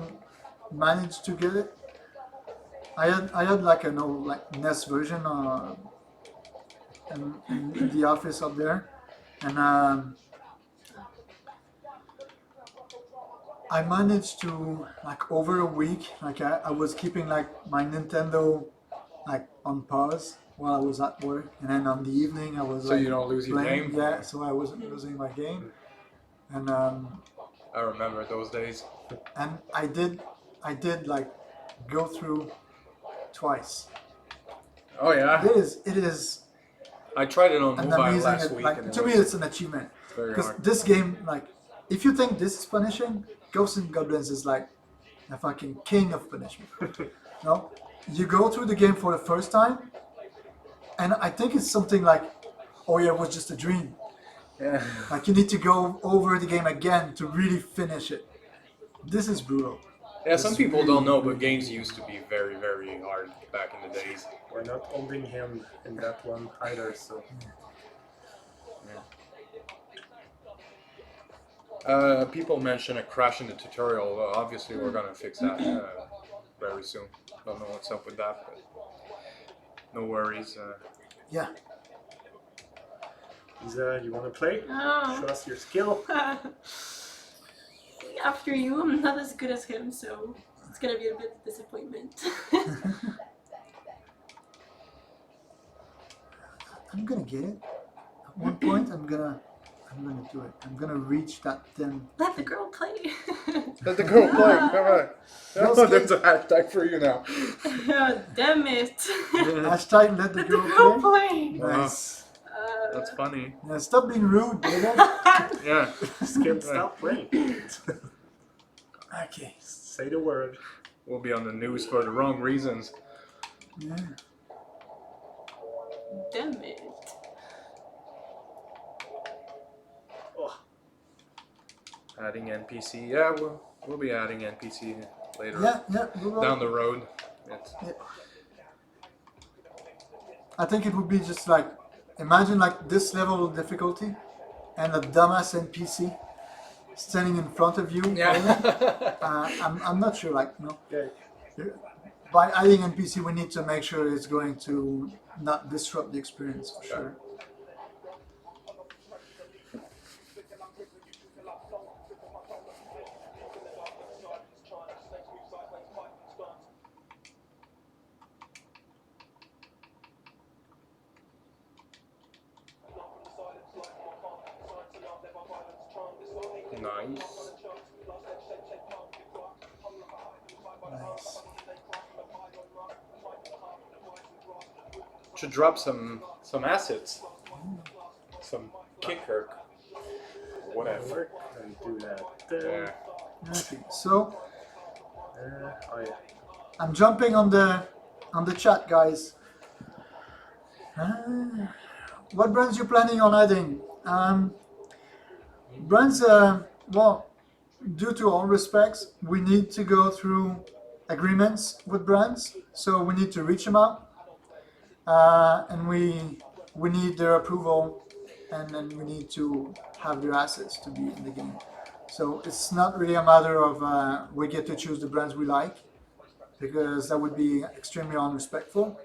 manage to get it. I had like an old like NES version in the office up there, and I managed to, like, over a week, like I was keeping like my Nintendo like on pause while I was at work, and then on the evening I was So like you don't lose your playing, game? yeah, so I wasn't losing my game, and I remember those days. I did like go through twice. Oh yeah. It is I tried it on an mobile amazing, last week, like and to me it's an achievement, it's very because hard. this game, like, if you think this is punishing, Ghosts and Goblins is like a fucking king of punishment. No, you go through the game for the first time, and I think it's something like, oh yeah, it was just a dream. Yeah. Like, you need to go over the game again to really finish it. This is brutal. Yeah, some It's people really, don't know, but really games used to be very, very hard back in the days. We're not holding him in that one either, so People mention a crash in the tutorial. Well, obviously, we're gonna fix that very soon. Don't know what's up with that, but no worries. Yeah. Lisa, you want to play? Oh. Show us your skill. After you, I'm not as good as him, so it's gonna be a bit of disappointment. I'm gonna get it. At one point, I'm gonna do it. I'm gonna reach that 10. Let the girl play. Let the girl play. Come on. No, Oh, there's a hashtag for you now. Oh, damn it. Hashtag let the Let the girl girl play. play. Nice. That's funny. Yeah, stop being rude, baby. Yeah. Skip, stop playing. Okay. Say the word. We'll be on the news for the wrong reasons. Yeah. Damn it. Oh, Adding NPC. Yeah, we'll be adding NPC later Yeah. down the road. It's, I think it would be just like, imagine like this level of difficulty and a dumbass NPC standing in front of you. I'm not sure, like, no. yeah. By adding NPC, we need to make sure it's going to not disrupt the experience, for sure. nice. Nice. Should drop some assets. Some kicker. Whatever. And do that. Yeah. Okay, so Oh, yeah. I'm jumping on the chat, guys. What brands you planning on adding? Brands, well, due to all respects, we need to go through agreements with brands, so we need to reach them out, and we need their approval, and then we need to have their assets to be in the game. So it's not really a matter of we get to choose the brands we like, because that would be extremely unrespectful.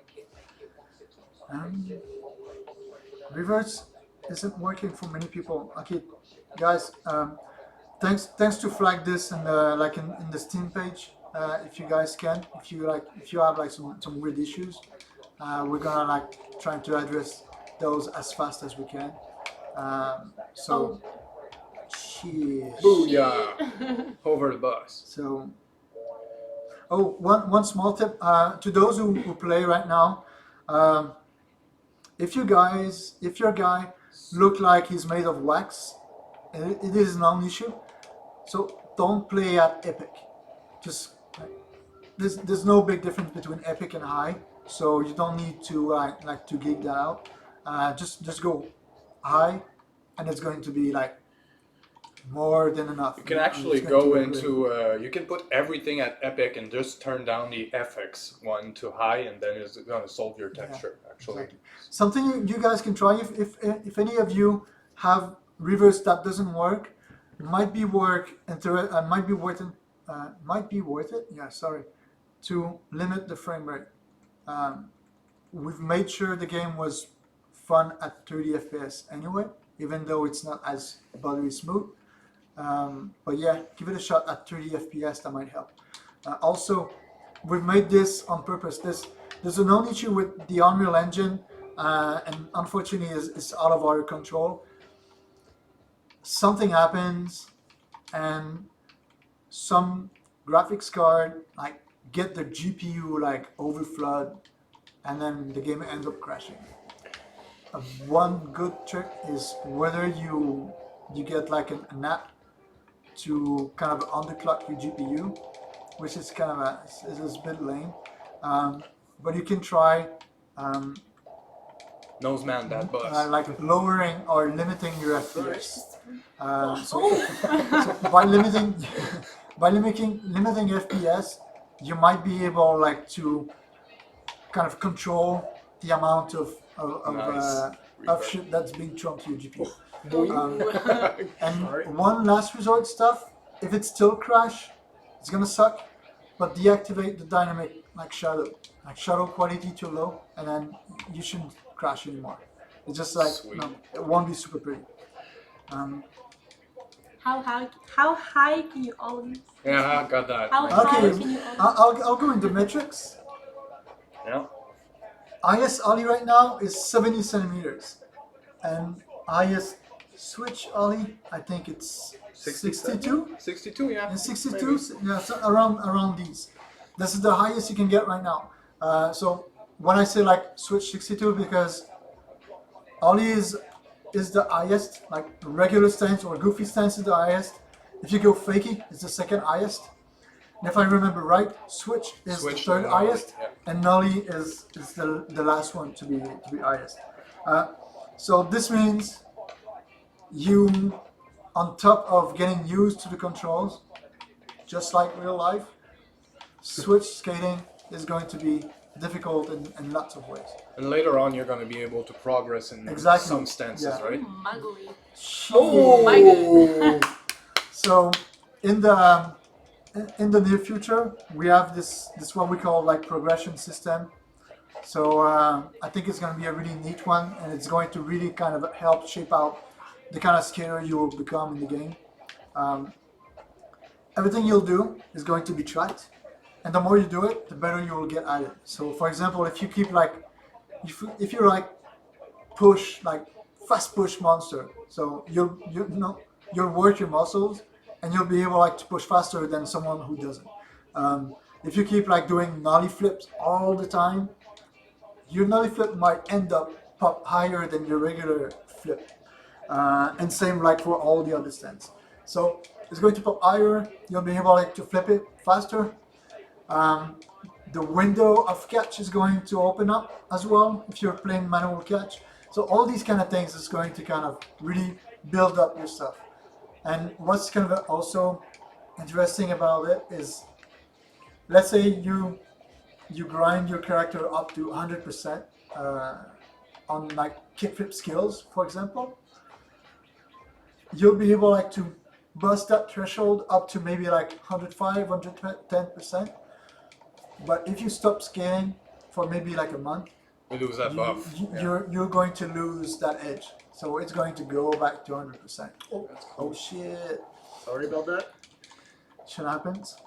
Reverse isn't working for many people. Okay, guys, thanks to flag this and like in the Steam page, if you guys can, if you have like some weird issues, we're gonna like try to address those as fast as we can. So shit. Booyah! Over the bus. So, oh, one small tip to those who play right now. Um, if your guy look like he's made of wax, it is non-issue. So don't play at epic. Just there's no big difference between epic and high, so you don't need to like to geek that out. Just go high, and it's going to be like more than enough. You can actually go into, you can put everything at epic and just turn down the FX one to high, and then it's going to solve your texture, actually. Exactly. Something you guys can try if any of you have reverse that doesn't work, it might be worth it. Yeah, sorry, to limit the frame rate. We've made sure the game was fun at 30 FPS anyway, even though it's not as buttery smooth. But yeah, give it a shot at 30 FPS. That might help. Also, we've made this on purpose. There's a known issue with the Unreal Engine, and unfortunately, it's out of our control. Something happens, and some graphics card like get the GPU like overflood, and then the game ends up crashing. One good trick is whether you get like an app to kind of underclock your GPU, which is kind of is a bit lame, but you can try Nose man that bus. like lowering or limiting your FPS. So by limiting FPS, you might be able like to kind of control the amount of Nice. shit that's being thrown to your GPU. Boing. And Sorry. one last resort stuff, if it still crash, it's gonna suck, but deactivate the dynamic like shadow quality too low, and then you shouldn't crash anymore. It's just like Sweet. no, it won't be super pretty. How high can you always? Yeah, I got that. How Okay. high can you always? I'll go into metrics. Yeah. Highest ollie right now is 70 centimeters, and highest switch ollie, I think it's 62. 62, yeah. And 62, yeah, so around these. This is the highest you can get right now. So when I say like switch 62, because ollie is the highest, like regular stance or goofy stance is the highest. If you go fakie, it's the second highest. And if I remember right, switch is the third and nollie, highest, yeah. and nollie is the last one to be highest. So this means you, on top of getting used to the controls, just like real life, switch skating is going to be difficult in lots of ways. And later on, you're going to be able to progress in Exactly. some stances, Yeah. right? Muggly. Oh my God. So in the near future, we have this what we call like progression system. So I think it's going to be a really neat one, and it's going to really kind of help shape out the kind of skater you will become in the game. Everything you'll do is going to be tracked, and the more you do it, the better you will get at it. So for example, if you keep like, if you like push like fast push monster, so you'll work your muscles, and you'll be able like to push faster than someone who doesn't. If you keep like doing nollie flips all the time, your nollie flip might end up pop higher than your regular flip, and same like for all the other stands. So it's going to pop higher. You'll be able like to flip it faster. The window of catch is going to open up as well if you're playing manual catch. So all these kind of things is going to kind of really build up your stuff. And what's kind of also interesting about it is, let's say you grind your character up to 100% on like kickflip skills, for example. You'll be able like to bust that threshold up to maybe like 105, 110%. But if you stop skating for maybe like a month, We lose that buff. you're going to lose that edge. So it's going to go back to 100%. Oh shit! Sorry about that. Shit happens.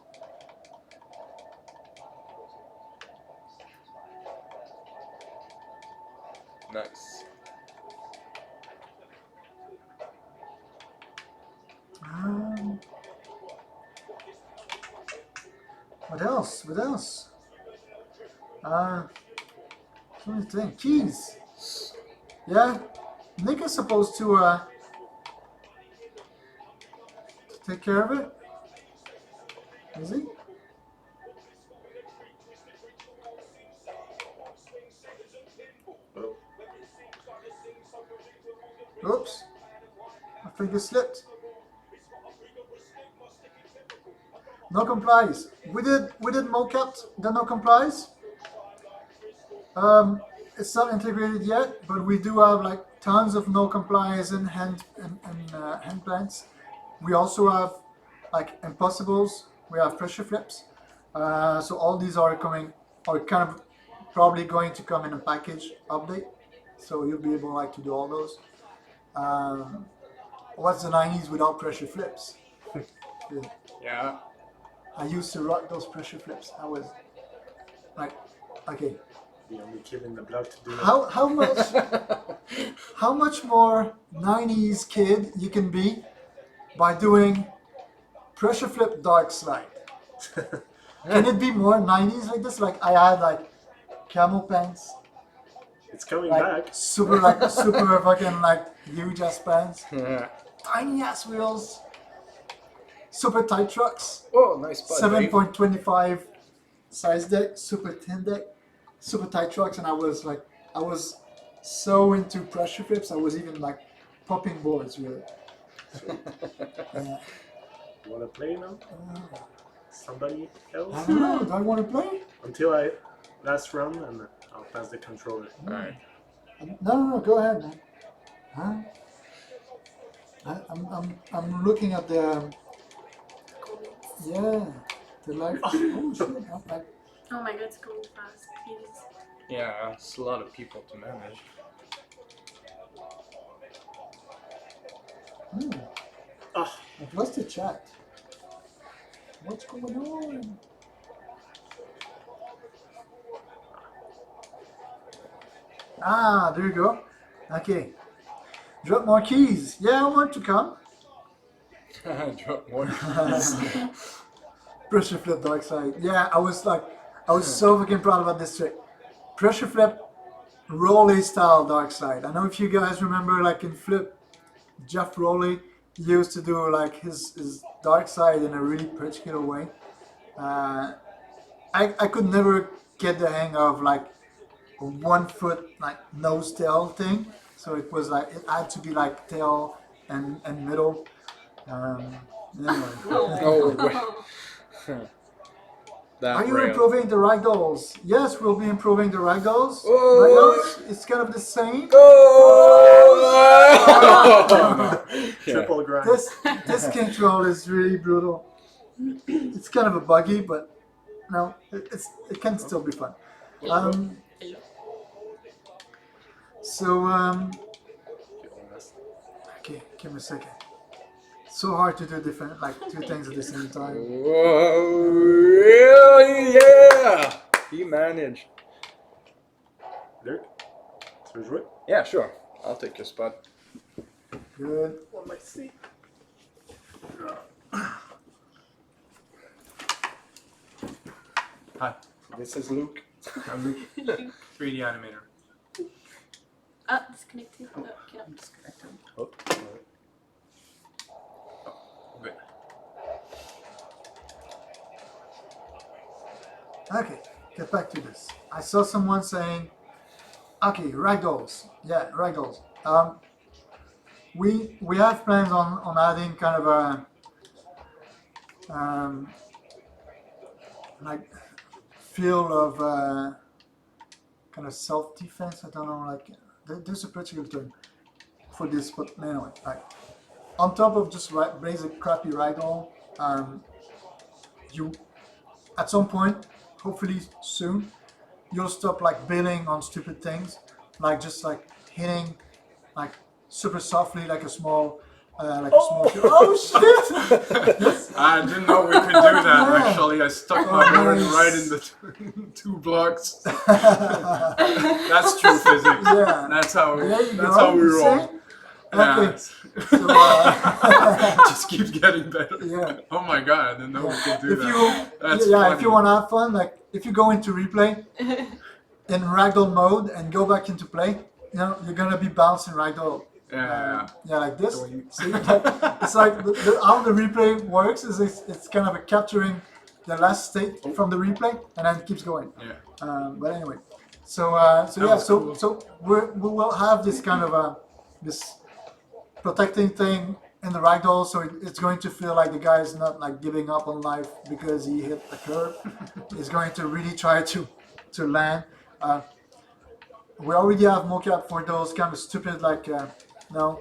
Nice. What else? What else? Let me think. Keys. Yeah. Nick is supposed to take care of it. Is he? Oh, Oops. My finger slipped. No complies. We did mocap the no complies. It's not integrated yet, but we do have like tons of no complies and hand plants. We also have like impossibles. We have pressure flips. So all these are kind of probably going to come in a package update. So you'll be able like to do all those. What's the 90s without pressure flips? Yeah. I used to rock those pressure flips. I was like, okay. the only kid in the block to do it. How much more 90s kid you can be by doing pressure flip dark slide? Can it be more 90s like this? Like I had like camel pants, It's coming like back. super fucking like huge ass pants, tiny ass wheels, super tight trucks, Oh, nice spot. 7.25 size deck, super thin deck, super tight trucks, and I was so into pressure flips. I was even like popping boards with it. Yeah. You want to play now? Somebody else? I don't know. Do I want to play? Until I last run, and I'll pass the controller. Alright. No. Go ahead, man. Huh? I'm looking at the life. Oh shit! I'm like, Oh my god, it's going fast. Please. Yeah, it's a lot of people to manage. Ah, I've lost the chat. What's going on? Ah, there you go. Okay. Drop more keys. Yeah, I want to come. Drop more. Pressure flip dark side. Yeah, I was so fucking proud about this trick. Pressure flip, Rowley style dark side. I know if you guys remember, like in Flip, Jeff Rowley used to do like his dark side in a really particular way. I could never get the hang of like a 1 foot like nose tail thing. So it was like it had to be like tail and middle. Anyway. Oh, wait. That Are you rail. improving the ragdolls? Yes, we'll be improving the ragdolls. Oh. Ragdolls, it's kind of the same. triple grind. This control is really brutal. It's kind of a buggy, but no, it can still be fun. Okay, give me a second. So hard to do different, like two things at the same time. Whoa, yeah! He managed. Dirk, tu veux jouer? Yeah, sure. I'll take your spot. Good. On my seat. Hi, this is Luke. I'm Luke, 3D animator. Disconnected. No, cannot disconnect. Oh, good. Okay, get back to this. I saw someone saying, okay, ragdolls. Yeah, ragdolls. We have plans on adding kind of a like feel of kind of self-defense. I don't know, like there's a particular term for this, but anyway, like on top of just basic crappy ragdoll, you at some point, hopefully soon, you'll stop like bailing on stupid things, like just like hitting like super softly like a small oh shit. I didn't know we could do that. Actually, I stuck my board nice. right in the two blocks. That's true physics. Yeah. That's how There you that's go. how we You roll. see? Okay. It's- So, it just keeps getting better. yeah. Oh my god, I didn't know we could do If that. you, That's yeah, funny. if you want to have fun, like if you go into replay in ragdoll mode and go back into play, you know, you're gonna be bouncing ragdoll. Yeah. Yeah, like this. So when you- See, it's like how the replay works is it's kind of a capturing the last state from the replay and then it keeps going. Yeah. But anyway, so That yeah, was so cool. so we will have this kind of this protecting thing in the ragdoll, so it's going to feel like the guy is not like giving up on life because he hit a curve. He's going to really try to land. We already have mocap for those kind of stupid like no,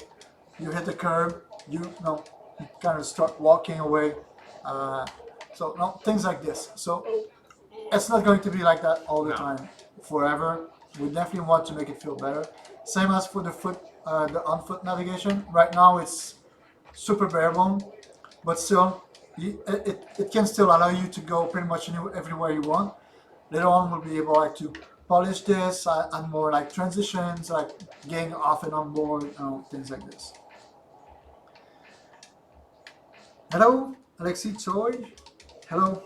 you hit the curb, you kind of start walking away. So no things like this. So it's not going to be like that all the No. time, forever. We definitely want to make it feel better. Same as for the on-foot navigation. Right now it's super bare bone, but still, it can still allow you to go pretty much everywhere you want. Later on, we'll be able like to polish this, and more like transitions, like getting off and on board, things like this. Hello, Alexi Choi. Hello,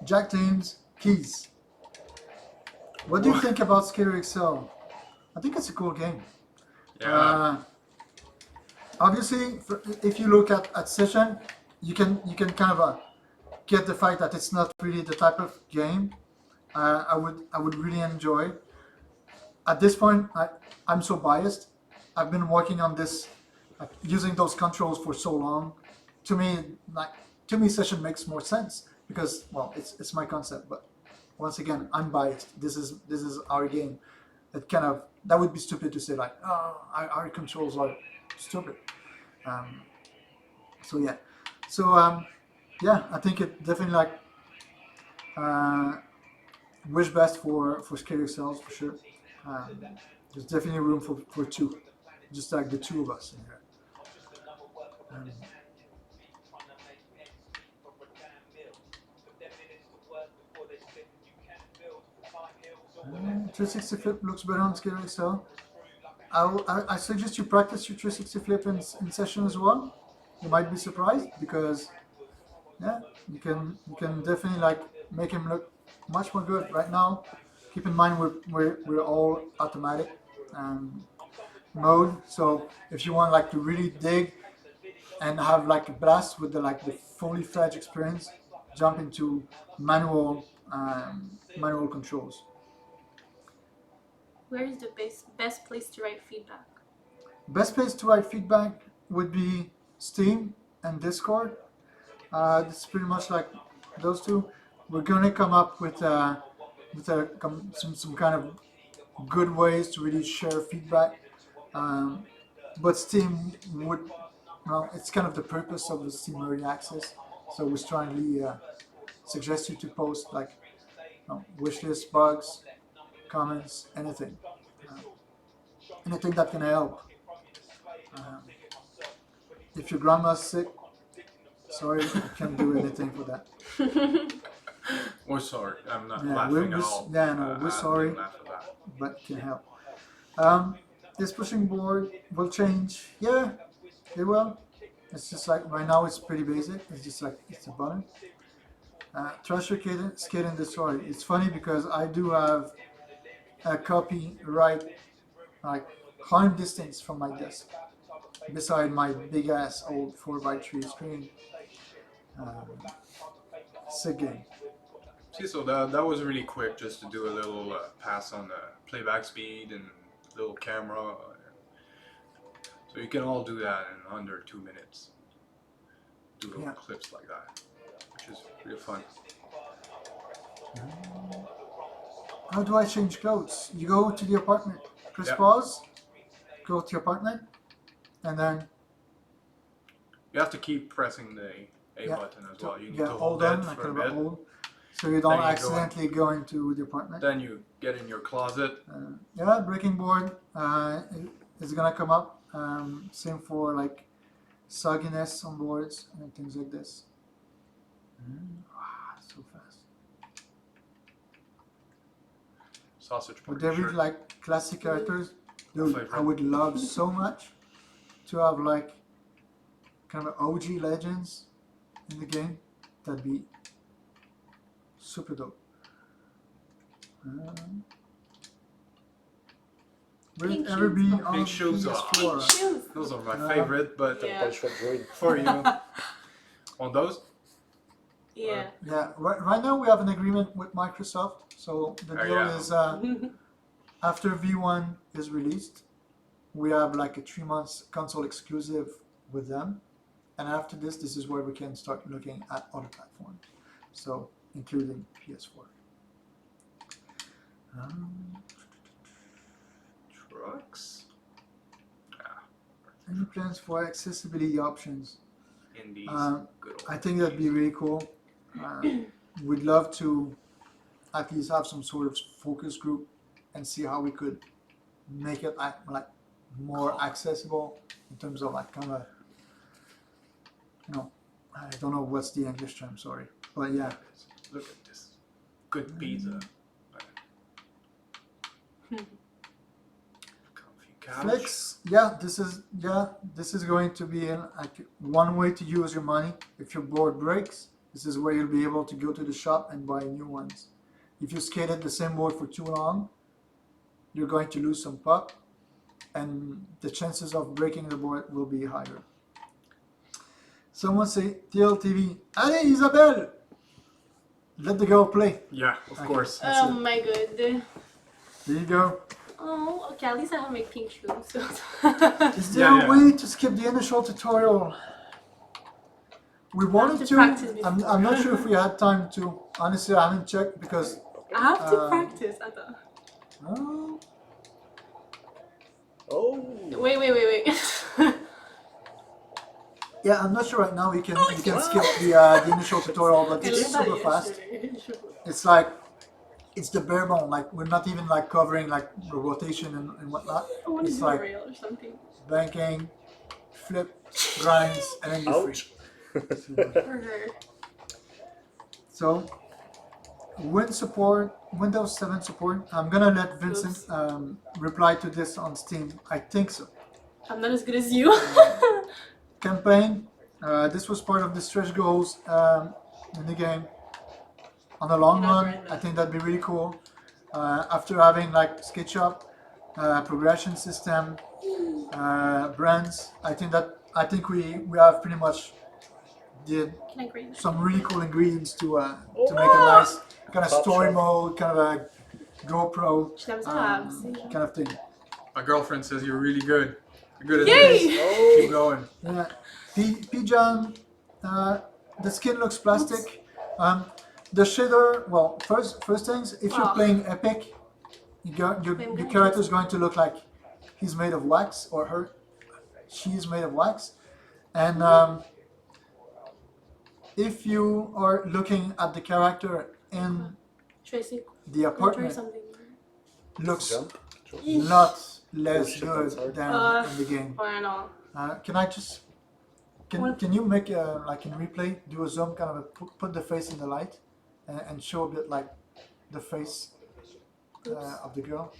Jack James Keys. What do you think about Skater XL? I think it's a cool game. Yeah. Obviously, if you look at Session, you can kind of get the fact that it's not really the type of game I would really enjoy. At this point, I'm so biased. I've been working on this, like, using those controls for so long. To me, Session makes more sense because, well, it's my concept. But once again, I'm biased. This is our game. That would be stupid to say like, oh, our controls are stupid. So yeah, yeah, I think it definitely like wish best for Skater Cells for sure. There's definitely room for two, just like the two of us in here. 360 flip looks better on Skater XL. I suggest you practice your 360 flip in session as well. You might be surprised because yeah, you can definitely like make him look much more good right now. Keep in mind we're all automatic mode, so if you want like to really dig and have like a blast with the fully fledged experience, jump into manual controls. Where is the best place to write feedback? Best place to write feedback would be Steam and Discord. It's pretty much like those two. We're gonna come up with some kind of good ways to really share feedback. But Steam would, well, it's kind of the purpose of the Steam Early Access. So we strongly suggest you to post like wish list, bugs, comments, anything that can help. If your grandma's sick, sorry, I can't do anything for that. We're sorry. I'm not Yeah, laughing at all. yeah, no, we're I sorry, didn't laugh at that. but can help. This pushing board will change. Yeah, it will. It's just like right now it's pretty basic. It's just like it's a button. Thrasher Skate and Destroy. It's funny because I do have a copy right like arm distance from my desk, beside my big ass old 4x3 screen. Sick game. See, so that was really quick, just to do a little pass on the playback speed and little camera. So you can all do that in under 2 minutes. Do little clips like that, which is really fun. How do I change codes? You go to the apartment, press Yep. pause, go to your apartment, and then You have to keep pressing the A Yeah. button as well. You need yeah, to hold on, it like for a kind of bit. hold, so you don't Then you go accidentally go into the apartment. Then you get in your closet. Yeah, breaking board is gonna come up. Same for like sogginess on boards and things like this. So fast. Sausage Would party they read shirt. like classic characters? Dude, I would love so much to have like kind of OG legends in the game, that'd be super dope. Will Pink it ever be shoes. on Pink shoes are- PS4? Pink shoes. Those are my Yeah. favorite, but Yeah. Punch that droid. for you, on those, Yeah. Yeah, right now we have an agreement with Microsoft, so the deal yeah. is after V1 is released, we have like a 3 months console exclusive with them, and after this is where we can start looking at other platforms, so including PS4. trucks, Any plans for accessibility options? indies, good old. I think that'd be really cool. We'd love to at least have some sort of focus group and see how we could make it like more accessible in terms of like kind of, I don't know what's the English term, sorry, but yeah. Look at this, good pizza. Comfy couch. Flex, this is going to be like one way to use your money. If your board breaks, this is where you'll be able to go to the shop and buy new ones. If you skated the same board for too long, you're going to lose some pop, and the chances of breaking the board will be higher. Someone say, TLTV, allez Isabelle! Let the girl play. Yeah, of Okay. course. That's Oh it. my god. There you go. Oh, okay. At least I have my pink shoes. Is there Yeah, a way to skip the initial tutorial? We wanted to to. practice I'm before. not sure if we had time to. Honestly, I haven't checked because. I have to Uh, practice. I thought. Oh, Oh. Wait. yeah, I'm not sure right now. You can skip the initial tutorial, but I it's learned that super fast. yesterday. It's like it's the bare bone. Like we're not even like covering like the rotation and whatnot. I want to It's do like a rail or something. banking, flip, grinds, and then you're free. Ouch. For her. So, Windows 7 support. I'm gonna let Vincent reply to this on Steam. I think so. I'm not as good as you. Campaign. This was part of the stretch goals in the game. On the long You're not run, right, though. I think that'd be really cool. After having like SketchUp, progression system, brands, I think we have pretty much did Can I grade that? some really cool ingredients to make a nice kind of Top story shelf. mode, kind of a GoPro She loves abs. kind of thing. My girlfriend says you're really good. You're good at Yay! this. Oh. Keep going. Yeah, Pigeon, the skin looks plastic. The shader, well, first things, if you're Oh. playing Epic, your character is going to look like he's made of wax, or she's made of wax. And if you are looking at the character in Tracy, the can I try apartment, something? looks Jump. lot less Oh, shit, good that's hard. than in the game. I know. Can I just can you make like in replay do a zoom, kind of put the face in the light and show a bit like the face of the girl?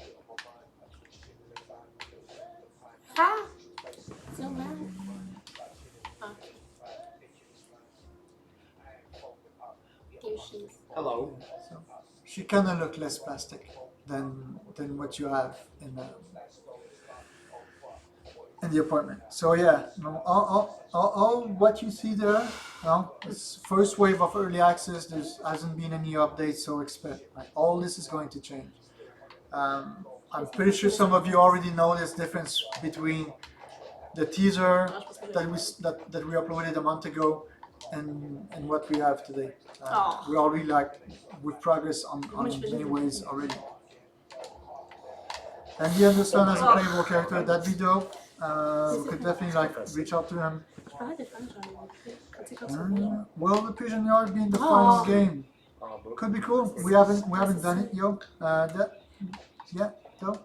Ah! So mad. Okay. Here she is. Hello. So she kind of look less plastic than what you have in the apartment. So yeah, no, all what you see there, it's first wave of early access. There hasn't been any updates, so expect like all this is going to change. I'm pretty sure some of you already know this difference between the teaser that we uploaded a month ago and what we have today. We're already like with progress on many ways already. And he understands as a playable character, that'd be dope. We could definitely like reach out to him. Will the Pigeon Yard be in the final game? Could be cool. We haven't done it, yo. Though.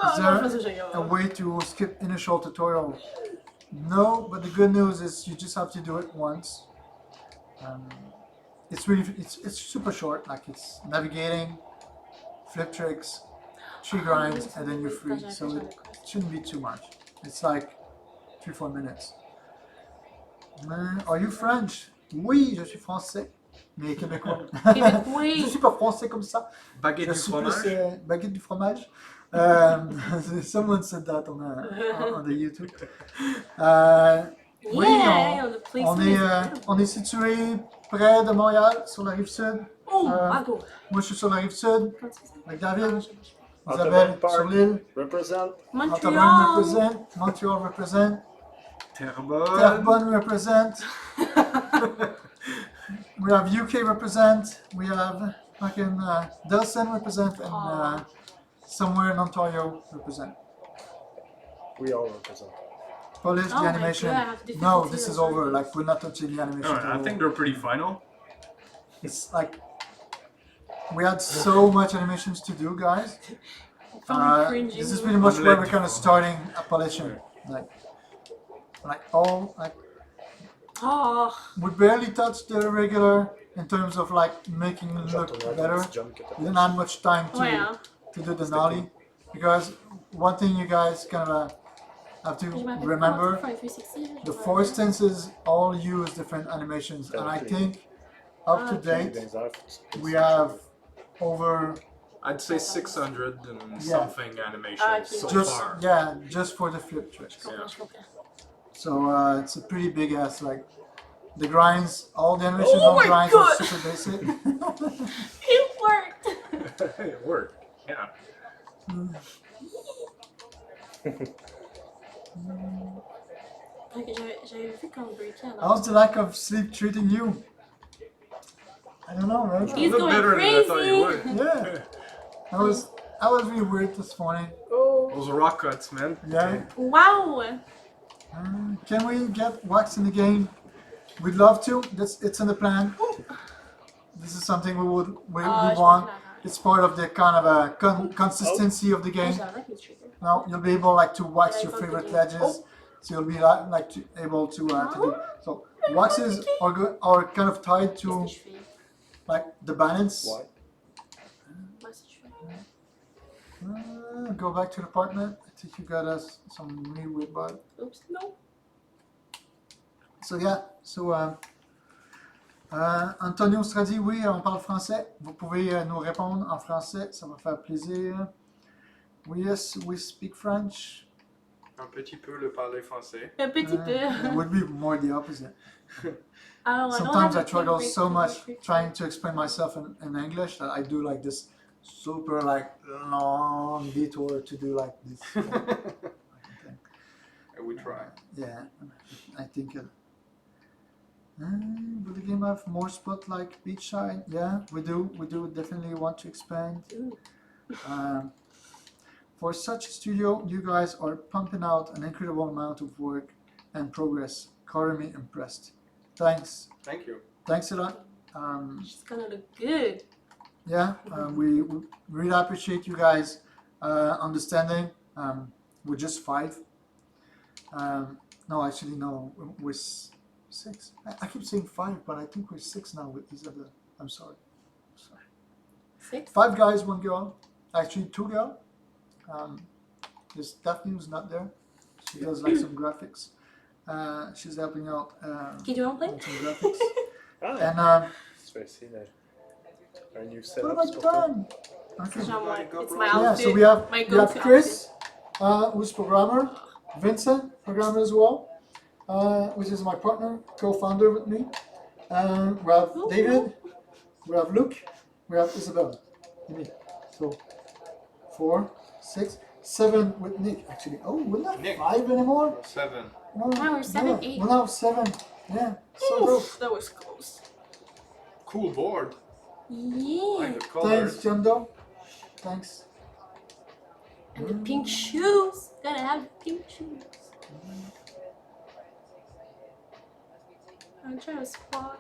Is there a way to skip initial tutorial? No, but the good news is you just have to do it once. It's super short. Like it's navigating, flip tricks, tree grinds, and then you're free. So shouldn't be too much. It's like 3-4 minutes. Are you French? Oui, je suis français. Mais québécois. Québécois. Je suis pas français comme ça. Baguette Je du suis fromage. plus baguette du fromage. Someone said that on the YouTube. Oui, Yeah, the place on est situé près de Montréal, sur la rive sud. Oh, Mago. Moi, je suis sur la rive sud, avec David, Out of Isabelle One Park. sur l'île. Represent. Montreal Montreal. represent, Montreal represent, Terrebonne. Terrebonne represent. We have UK represent, we have fucking Delson represent, and somewhere in Ontario represent. We all represent. Polish, Oh the my animation. God, I have difficulty No, this is with over. that. Like, we're not touching the animation. No, I think they're pretty final. It's like we had so much animations to do, guys. Probably cringing. This is pretty much where we're kind of starting a polishing. Like Oh, we barely touched the regular in terms of like making it look better. We didn't have much time oh yeah. to do the nollie, because one thing you guys kind of have to remember, the four stances all use different animations, and I think up to date we have over I'd say 600 and Yeah. something animations so just far. just for the flip tricks. Yeah. So it's a pretty big ass, like the grinds, all the animations Oh on my grinds God. are super basic. It worked. It worked. Yeah. J'avais vu qu'on breakait. How's the lack of sleep treating you? I don't know, man. He's a bit going better than I thought you crazy. would. Yeah, I was really weird this morning. Those rock cuts, man. Yeah. Wow. Can we get wax in the game? We'd love to. It's in the plan. This is something we want. It's part of the kind of consistency of the game. Now you'll be able like to wax your favorite ledges. So you'll be able to do. So waxes are kind of tied to like the balance. Why? Go back to the apartment. I think you got us some new weird bud. Oops, no. So yeah, Antonio Stradi, oui, on parle français. Vous pouvez nous répondre en français, ça va faire plaisir. Yes, we speak French. Un petit peu le parler français. Un petit peu. It would be more the opposite. I Sometimes I struggle so much trying to explain myself in English that I do like this super like long detour to do like this. We try. Yeah, I think it. Will the game have more spot like beachside? Yeah, we do. We do definitely want to expand. For such a studio, you guys are pumping out an incredible amount of work and progress. Color me impressed. Thanks. Thank you. Thanks a lot. She's gonna look good. Yeah, we really appreciate you guys understanding. We're just 5. No, actually, no, we're 6. I keep saying 5, but I think we're 6 now with Isabel. I'm sorry. 6? 5 guys, 1 girl. Actually, 2 girls. There's Daphne who's not there. She does like some graphics. She's helping out Can you want to on play? some graphics. Ah, so I see that. Our new What setup. have I done? Okay. It's my Yeah, outfit. so we have go-to Chris, who's programmer, Vincent, programmer as well, which is my partner, co-founder with me. We have David, we have Luke, we have Isabel, and me. So 4, 6, 7 with Nick actually. Oh, we're not Nick. 5 anymore. 7. No, Now we're 7, no, 8. We're now 7. Yeah, so dope. Oof, that was close. Cool board. Yeah. Like the Thanks, colors. Jondo. Thanks. And the pink shoes. Gotta have pink shoes. I'm trying to spot.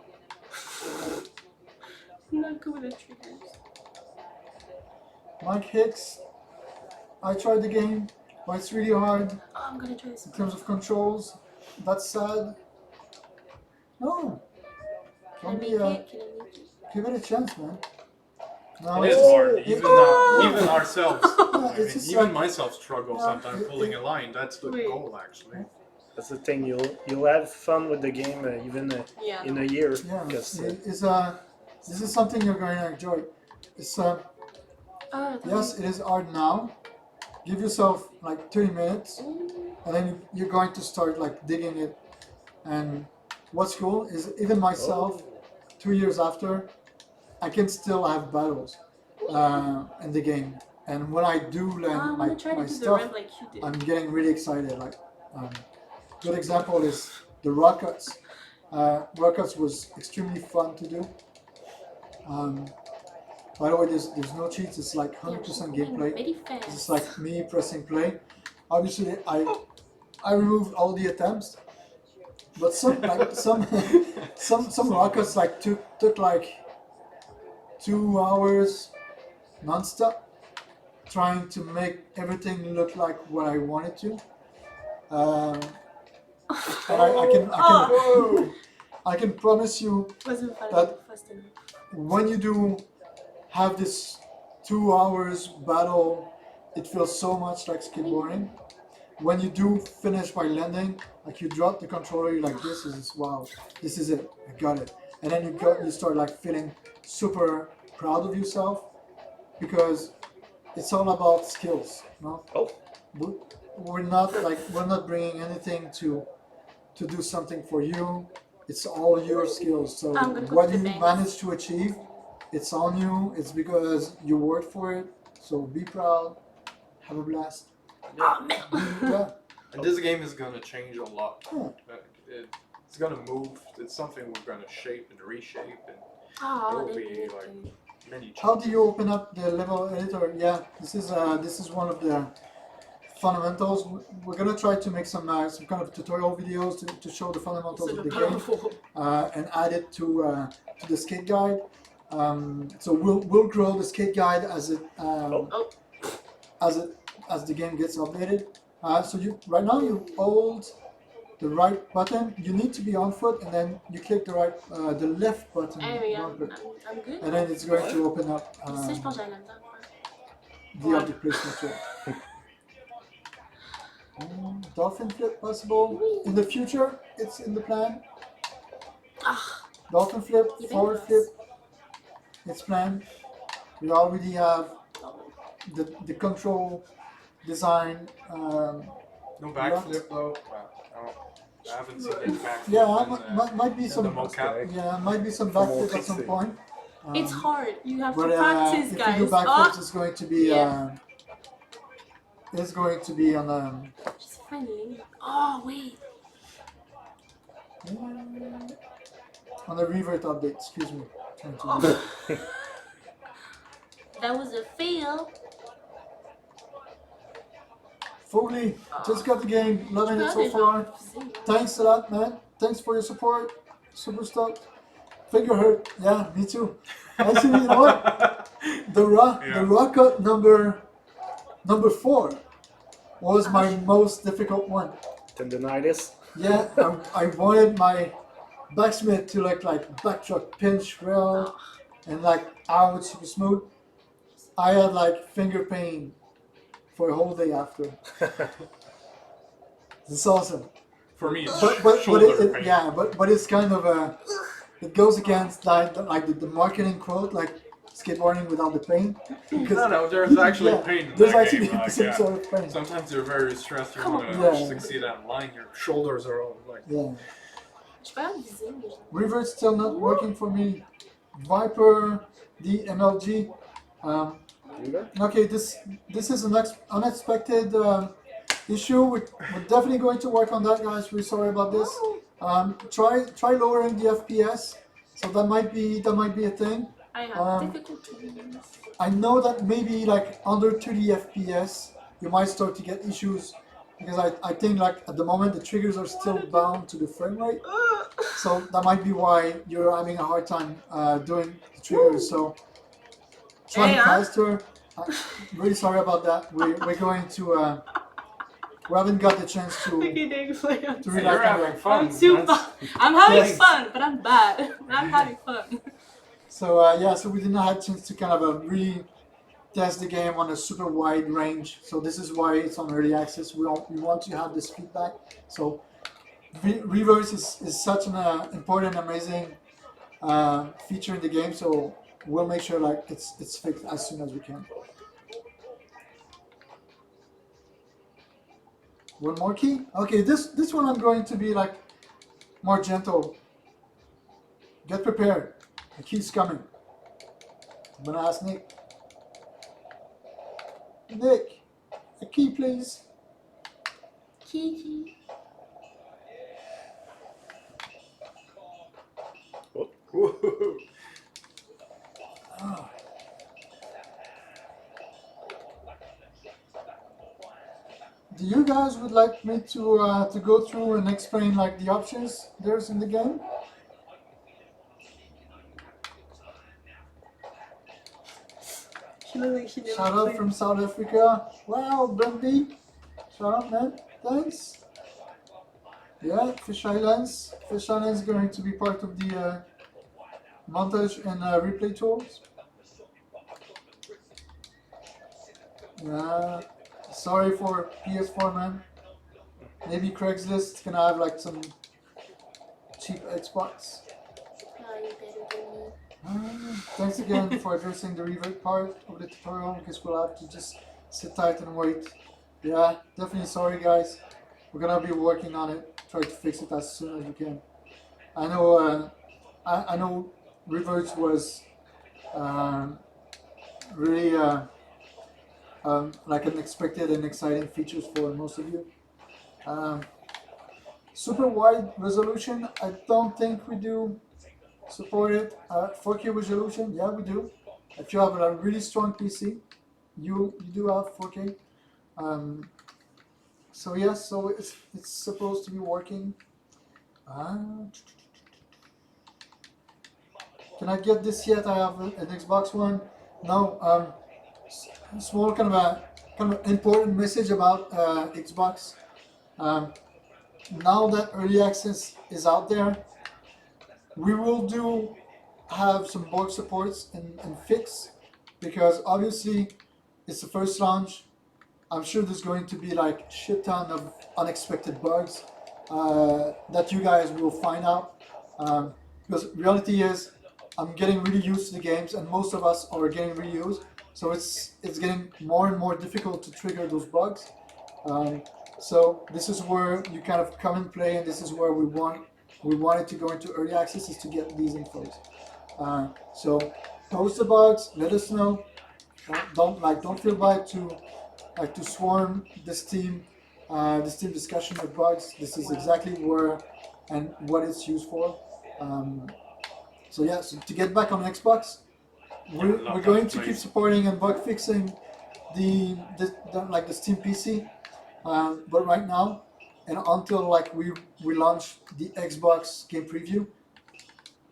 I'm not good with the triggers. Mike Hicks. I tried the game, but it's really hard. Oh, I'm gonna try this. In terms of controls, that's sad. No. Can I Don't make be, it? Can I make it? give it a chance, man. No, It is it's- hard. it- Even ourselves. Yeah, it's just Even like- myself struggle Yeah, sometimes pulling a line. That's the Wait. goal, actually. That's the thing. You'll have fun with the game even Yeah. in a year. yeah, Because it's this is something you're going to enjoy. It's yes, it is hard now. Give yourself like 30 minutes, and then you're going to start like digging it. And what's cool is even myself, 2 years after, I can still have battles in the game. And when I do I land want to try my to do the stuff, ramp like you did. I'm getting really excited. Like, good example is the rockets. Rockets was extremely fun to do. By the way, there's no cheats. It's like 100% gameplay. Very It's just fast. like me pressing play. Obviously, I removed all the attempts, but some rockets like took like 2 hours non-stop trying to make everything look like what I wanted to. And I can promise you Wasn't that- fast enough. when you do have this 2 hours battle, it feels so much like skateboarding. When you do finish by landing, like you drop the controller, you're like, this is wow, this is it, I got it. And then you start like feeling super proud of yourself because it's all about skills, no? Oh. We're not bringing anything to do something for you. It's all your skills. So I'm gonna go what to the you bank. manage to achieve, it's on you. It's because you worked for it. So be proud. Have a blast. Oh man. Yeah. And this game is gonna change a lot. Yeah. It's gonna move. It's something we're gonna shape and reshape, and Oh, It'll they be did like- it. many changes. How do you open up the level editor? Yeah, this is one of the fundamentals. We're gonna try to make some kind of tutorial videos to show the fundamentals of the game and add it to the skate guide. So we'll grow the skate guide as the game gets updated. So right now you hold the right button. You need to be on foot, and then you click the left button. Anyway, wrong I'm button. good. And then it's going to open up Ça, je pense que j'allais là-dedans. the object placement tool. Dolphin flip possible in the future. It's in the plan. Ah, Dolphin flip, you forward bet. flip. It's planned. We already have the control design. No backflip though. I haven't seen any backflip. Yeah, might be in some. the mocap. Yeah, might be some From all backflip at some fixing. point. It's hard. You have to But practice, if guys. you do backflips, Oh, it's going to be. Yeah. It's going to be on just funny. Oh wait. on the revert update. Excuse me. Trying to- Oh. That was a fail. Fogly, just got the game, loving it so far. Thanks a lot, man. Thanks for your support. Super stoked. Finger hurt. Yeah, me too. Actually, you know what? The rocket number 4 was my most difficult one. Tendonitis. Yeah, I wanted my backsmith to look like backtrack pinch rail and like out super smooth. I had like finger pain for a whole day after. It's awesome. For me, it's But shoulder pain. yeah, but it's kind of it goes against like the marketing quote like skateboarding without the pain. No, there's actually Yeah, pain in there's that actually game. Like, some yeah. sort of pain. Sometimes you're very stressed. You Come want on. to Yeah. succeed at line. Your shoulders are all like. Yeah. Je peux pas viser, mais je- Revert's still not working for me. Viper, the MLG. Okay, this is an unexpected issue. We're definitely going to work on that, guys. We're sorry about this. Try lowering the FPS. So that might be a thing. I have difficulties. I know that maybe like under 30 FPS, you might start to get issues because I think like at the moment the triggers are still bound to the frame rate. So that might be why you're having a hard time doing the triggers. So try Hey, huh? faster. Really sorry about that. We're going to. We haven't got the chance to Okay, thanks, like, I'm to sorry. relax. I'm too That's- fun. I'm having Thanks. fun, but I'm bad. I'm having fun. So yeah, so we did not have a chance to kind of really test the game on a super wide range. So this is why it's on early access. We want to have this feedback. So reverse is such an important, amazing feature in the game. So we'll make sure like it's fixed as soon as we can. One more key. Okay, this one I'm going to be like more gentle. Get prepared. The key's coming. I'm gonna ask Nick. Nick, a key, please. Kiki. Whoa. Ah. Do you guys would like me to go through and explain like the options there's in the game? She looks like she never Shout out played. from South Africa. Wow, Brandy. Shout out, man. Thanks. Yeah, Fish Islands. Fish Islands is going to be part of the montage and replay tools. Yeah. Sorry for PS4, man. Maybe Craigslist can have like some cheap Xbox. Oh, you better than me. Thanks again for addressing the revert part of the tutorial, because we'll have to just sit tight and wait. Yeah, definitely sorry guys. We're gonna be working on it, try to fix it as soon as we can. I know I know reverts was really like unexpected and exciting features for most of you. Super wide resolution, I don't think we do support it. 4K resolution, yeah, we do. If you have a really strong PC, you do have 4K. So yes, yeah, so it's supposed to be working. Can I get this yet? I have an Xbox One. No. Small kind of important message about Xbox. Now that early access is out there, we will have some bug supports and fix, because obviously it's the first launch. I'm sure there's going to be like shit ton of unexpected bugs that you guys will find out. Because reality is, I'm getting really used to the games, and most of us are getting really used. So it's getting more and more difficult to trigger those bugs. So this is where you kind of come and play, and this is where we wanted to go into early access, is to get these infos. So post the bugs, let us know. Don't feel bad to swarm this team discussion of bugs. This is exactly where and what it's used for. So yeah, so to get back on Xbox, we're going to keep supporting and bug fixing the Steam PC. But right now, and until like we launch the Xbox game preview,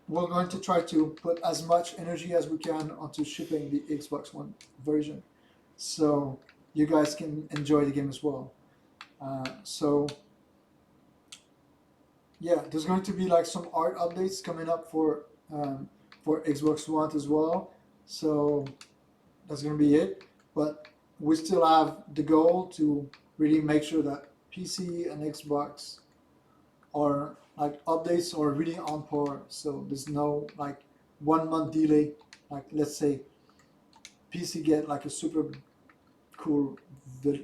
we're going to try to put as much energy as we can onto shipping the Xbox One version, so you guys can enjoy the game as well. So yeah, there's going to be like some art updates coming up for Xbox One as well. So that's going to be it. But we still have the goal to really make sure that PC and Xbox are like updates are really on par. So there's no like 1 month delay. Like let's say PC get like a super cool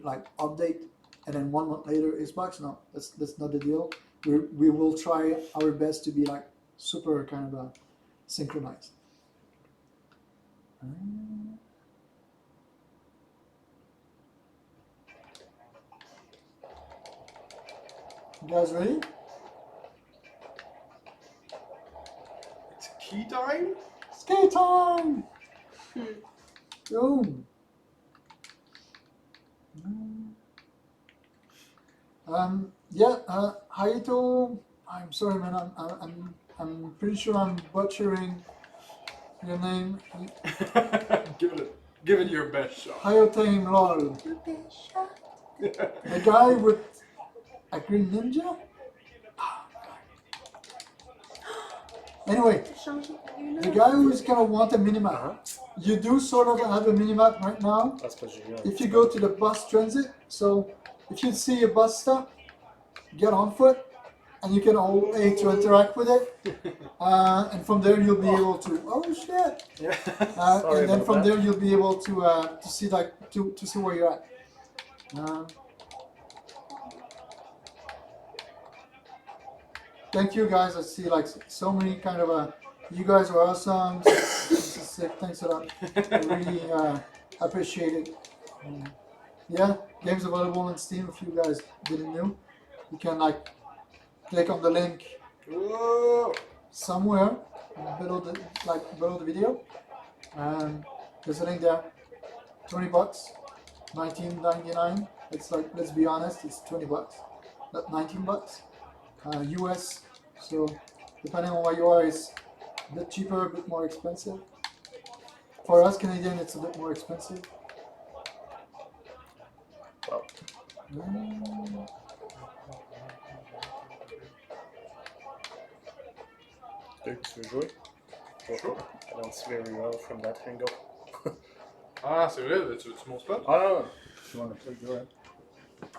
like update, and then 1 month later Xbox. No, that's not the deal. We will try our best to be like super kind of synchronized. You guys ready? It's key time? Skate time! Boom! Hayato. I'm sorry, man. I'm pretty sure I'm butchering your name. Give it your best shot. Hayotame lol. The guy with a green ninja? Anyway, the guy who is gonna want a minimap, you do sort of have a minimap right now. Ah, c'est parce que j'ai eu un If petit you go bug. to the bus transit, so if you see a bus stop, get on foot, and you can all A to interact with it, and from there you'll be able to shit, Sorry and then about from that. there you'll be able to see to see where you're at. Thank you guys. I see like so many kind of you guys are awesome. This is sick. Thanks a lot. I really appreciate it. Yeah, games available on Steam. If you guys didn't know, you can like click on the link somewhere below the video. There's a link there. $20, $19.99. It's like, let's be honest, it's $20, not $19. US. So depending on where you are, it's a bit cheaper, a bit more expensive. For us Canadian, it's a bit more expensive. Wow. Dude, tu veux jouer? Sure. I don't see very well from that angle. Ah, c'est vrai, tu mon spot? Ah non, if you want to play, go ahead.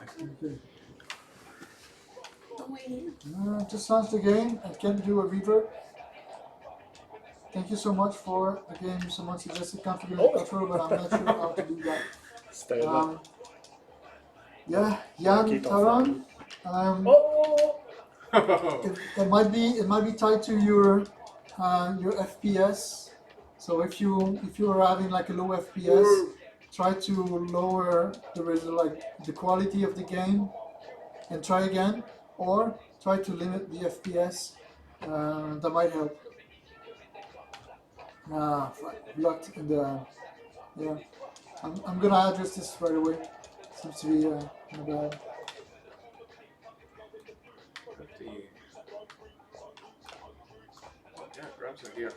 Okay. Oui. Just launched the game. I can't do a revert. Thank you so much for the game. Someone suggested configure the control, but I'm not sure how to do that. C'était là. Yeah, Jan Ok, ton Taran. It might be tied to your FPS. So if you are having like a low FPS, try to lower the quality of the game and try again, or try to limit the FPS. That might help. Blocked in the yeah. I'm gonna address this right away. Seems to be not bad. Yeah, grab some gear.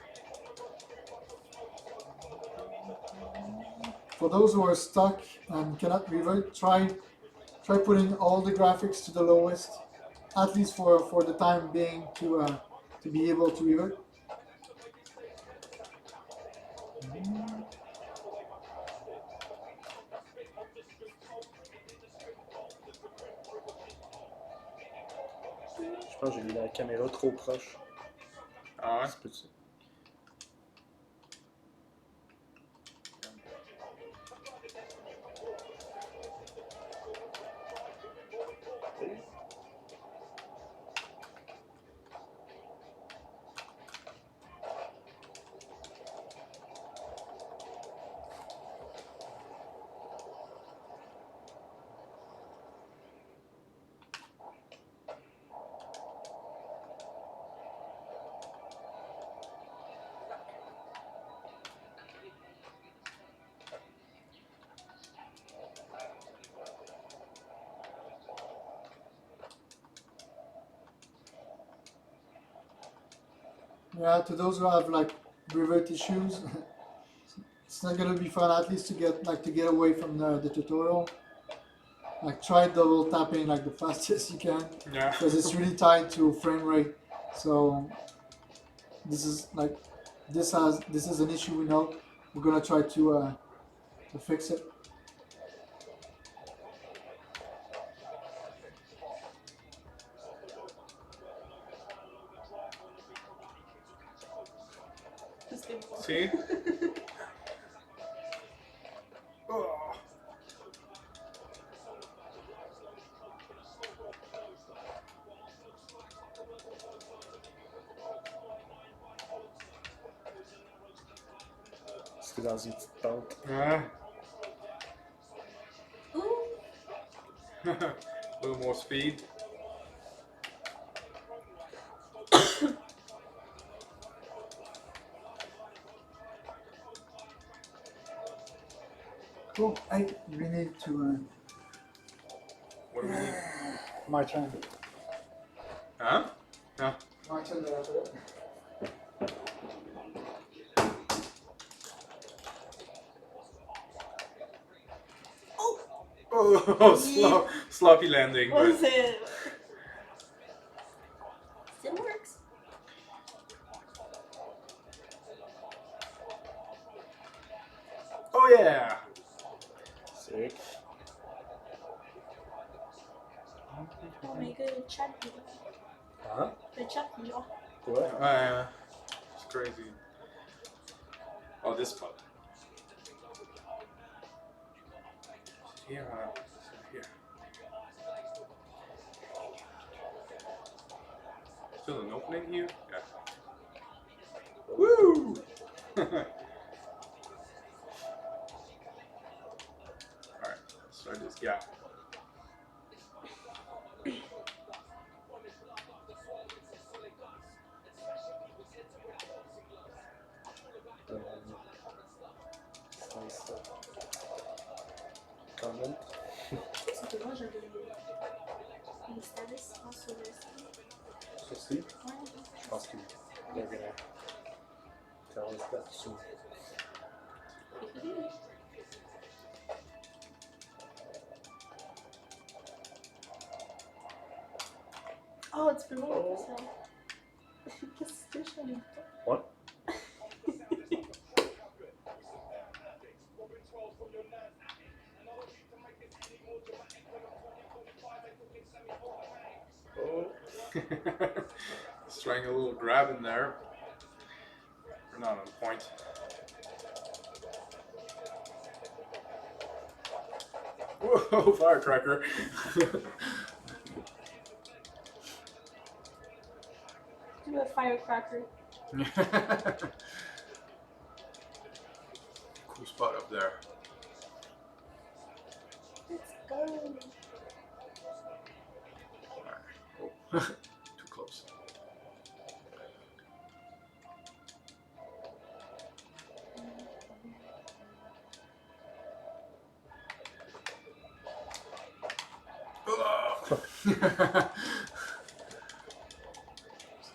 For those who are stuck and cannot revert, try putting all the graphics to the lowest, at least for the time being, to be able to revert. Je pense que j'ai mis la caméra trop proche. Ah ouais? Ça se peut-tu? Yeah, to those who have like revert issues, it's not gonna be fun. At least to get away from the tutorial. Like try double tapping like the fastest you can, Yeah. because it's really tied to frame rate. So this is an issue we know. We're gonna try to fix it. See? Oh. C'est dans une petite pente. Yeah. A little more speed. Cool. We need to. What do we need? My turn. Huh? Yeah. My turn. After that. Oh, sloppy landing. What But is it? Still works. Oh yeah. Sick. Oh my god, le chat vivant. Hein? Le chat vivant. Ouais. Ouais, it's crazy. Oh, this spot. Here, here. Still an opening here? Yeah. Woo! Alright, let's try this gap. Sans comment. C'est que moi j'avais les statistiques sur le site. Ceci, Ouais. je pense qu'il est gonna tell us that soon. Oh, tu peux voir ça. Qu'est-ce que tu touches en même temps? Ouais. Oh. Just trying a little grab in there. We're not on point. Whoa, firecracker. Do a firecracker. Cool spot up there. Let's go. Oh, too close.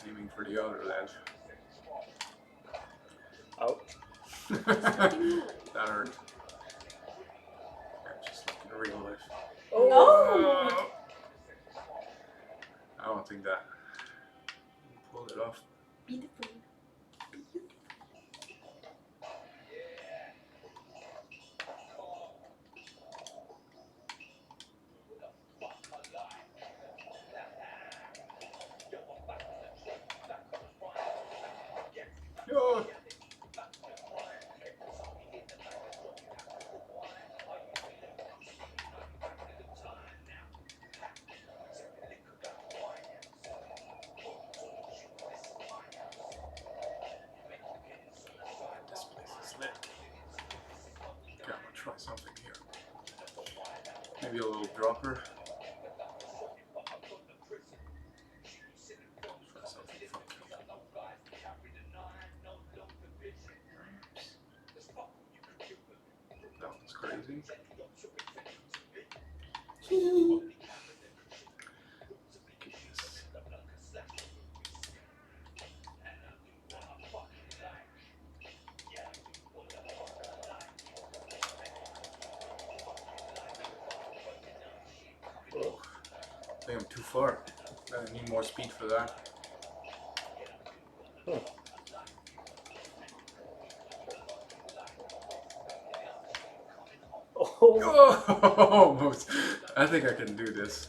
Aiming for the other ledge. Ouch. That hurt. Yeah, just like in real life. Oh! I don't think that pulled it off. Beautiful. Yo. This place is lit. Okay, I'm gonna try something here. Maybe a little dropper. Try something funky. That one's crazy. Kick this. Oh, I think I'm too far. I need more speed for that. Huh. Oh! Oh, almost. I think I can do this.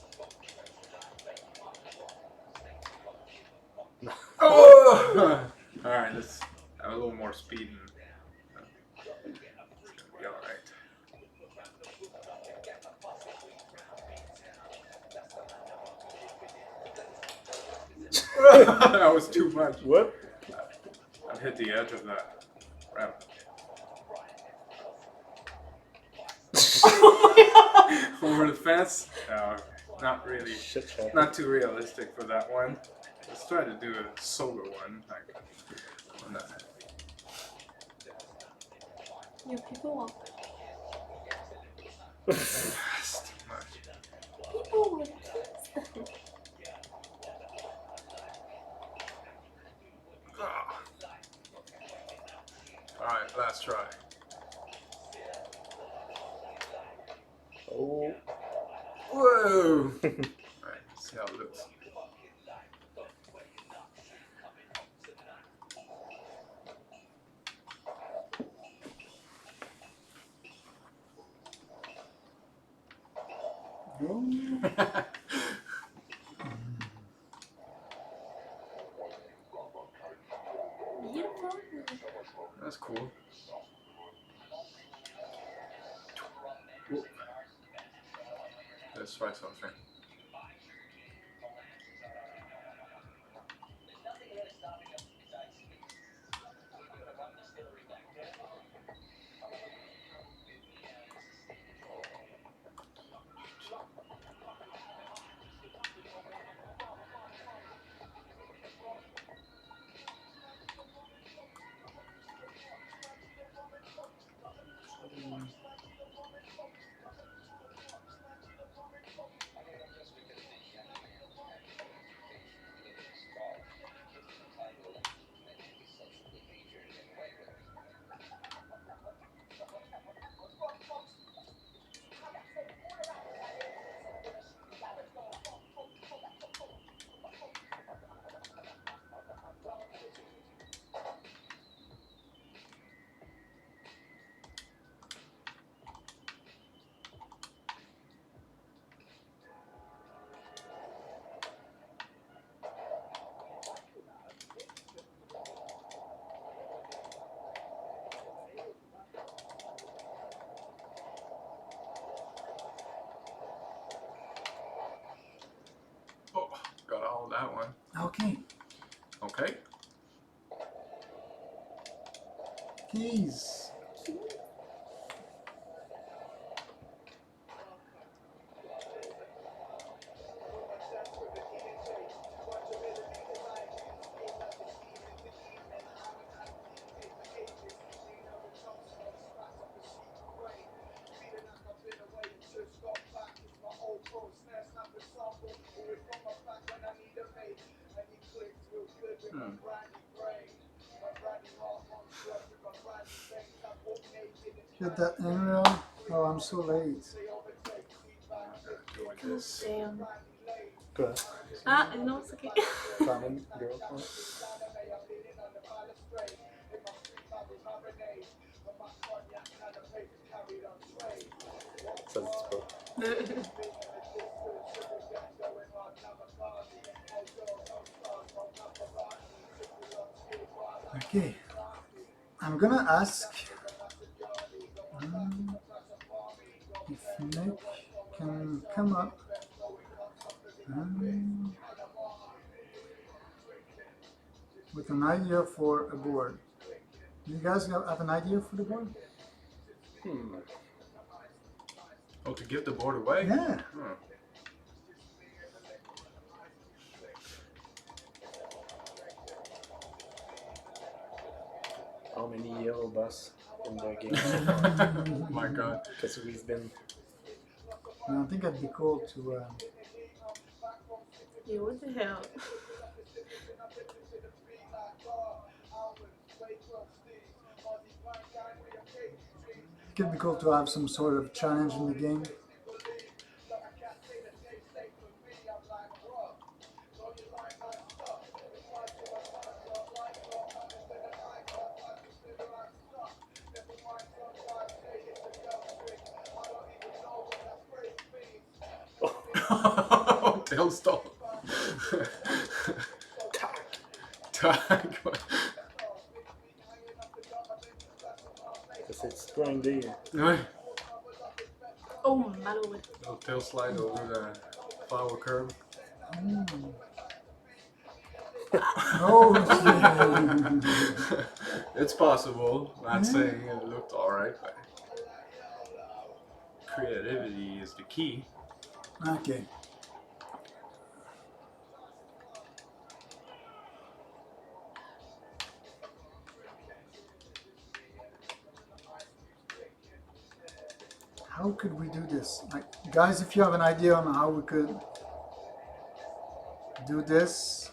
Oh! Alright, let's have a little more speed and it's gonna be alright. That was too much. What? I've hit the edge of that ramp. Over the fence? Not really. Shit, shit. Not too realistic for that one. Let's try to do a sober one. Like, on that. Yeah, people want. That's too much. People want. Ah. Alright, last try. Oh. Whoa! Alright, let's see how it looks. Oh. Beautiful. That's cool. Let's try something. Oh, got all that one. Okay. Okay. Keys. Get that in real. Oh, I'm so late. Do with this. Damn. Go ahead. Ah, no, it's okay. Common girl. Oh. Says it's broke. Okay. I'm gonna ask if Nick can come up with an idea for a board. Do you guys have an idea for the board? Oh, to give the board away? Yeah. Hmm. How many yellow bus in the game so far? My God. Because we've been. No, I think it'd be cool to. Yeah, what the hell? It could be cool to have some sort of challenge in the game. Tail stop. Tag. Because it's grindy. Oh, malo. Little tail slide over the flower curve. Oh, yeah. It's possible. Not saying it looked alright, but creativity is the key. Okay. How could we do this? Like, guys, if you have an idea on how we could do this.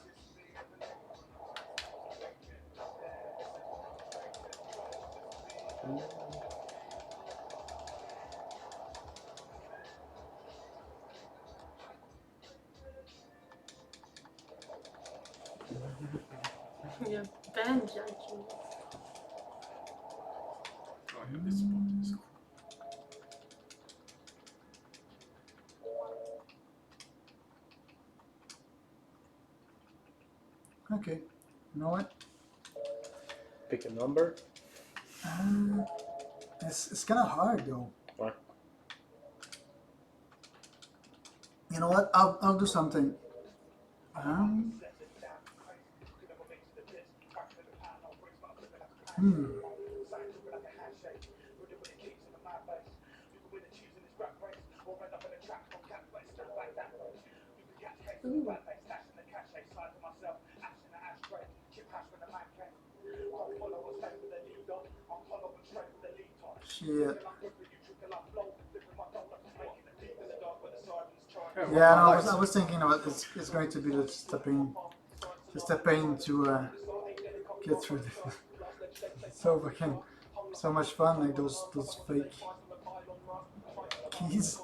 You're bad judging. Oh, yeah, this spot is cool. Okay. You know what? Pick a number. It's kind of hard though. Why? You know what? I'll do something. Um, hmm. Ooh. Shit. Yeah, Yeah, no, nice. I was thinking about it's going to be just a pain to get through this. It's so fucking so much fun, like those fake keys.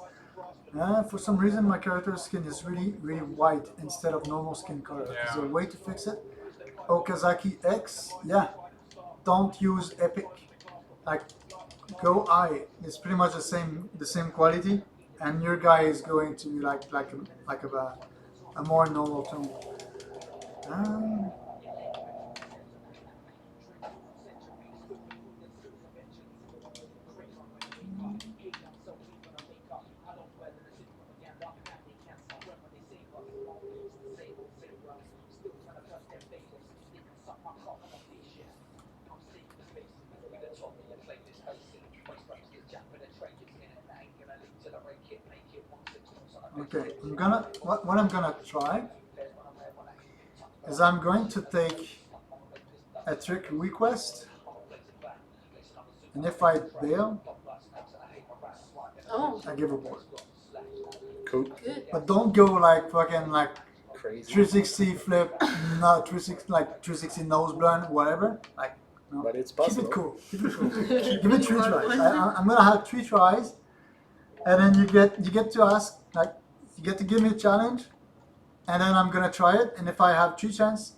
For some reason, my character's skin is really white instead of normal skin color. Is there a Yeah. way to fix it? Okazaki X, yeah. Don't use Epic. Like go I. It's pretty much the same quality, and your guy is going to be like a more normal tone. Um, okay, what I'm gonna try is I'm going to take a trick request, and if I bail, Oh, I give a board. Cool. good. But don't go like fucking like Crazy. 360 flip, not 360 like 360 nose blunt, whatever. Like no. But it's Keep possible. it cool. Keep it cool. Give it 3 tries. I'm gonna have 3 tries, and then you get to ask like you get to give me a challenge, and then I'm gonna try it. And if I have 3 chances,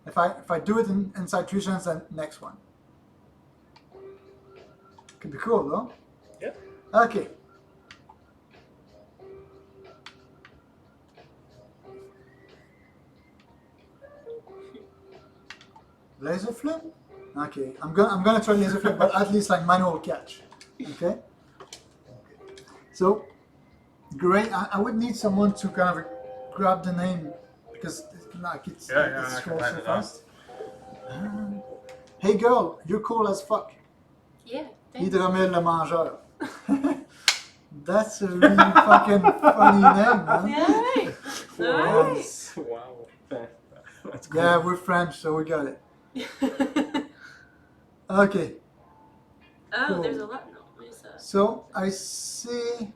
if I do it inside 3 chances, then next one. Could be cool, though. Yeah. Okay. Laser flip? Okay, I'm gonna try laser flip, but at least like manual catch. Okay. So, great. I would need someone to kind of grab the name because like it's Yeah, it's I can scrolls write so it down. fast. Hey girl, you're cool as fuck. Yeah, thanks. Hydromel le mangeur. That's a really fucking funny name, man. Yeah, alright. Nice. Wow. That's cool. Yeah, we're French, so we got it. Okay, Oh, Cool. there's a lot. No, there's a. so I see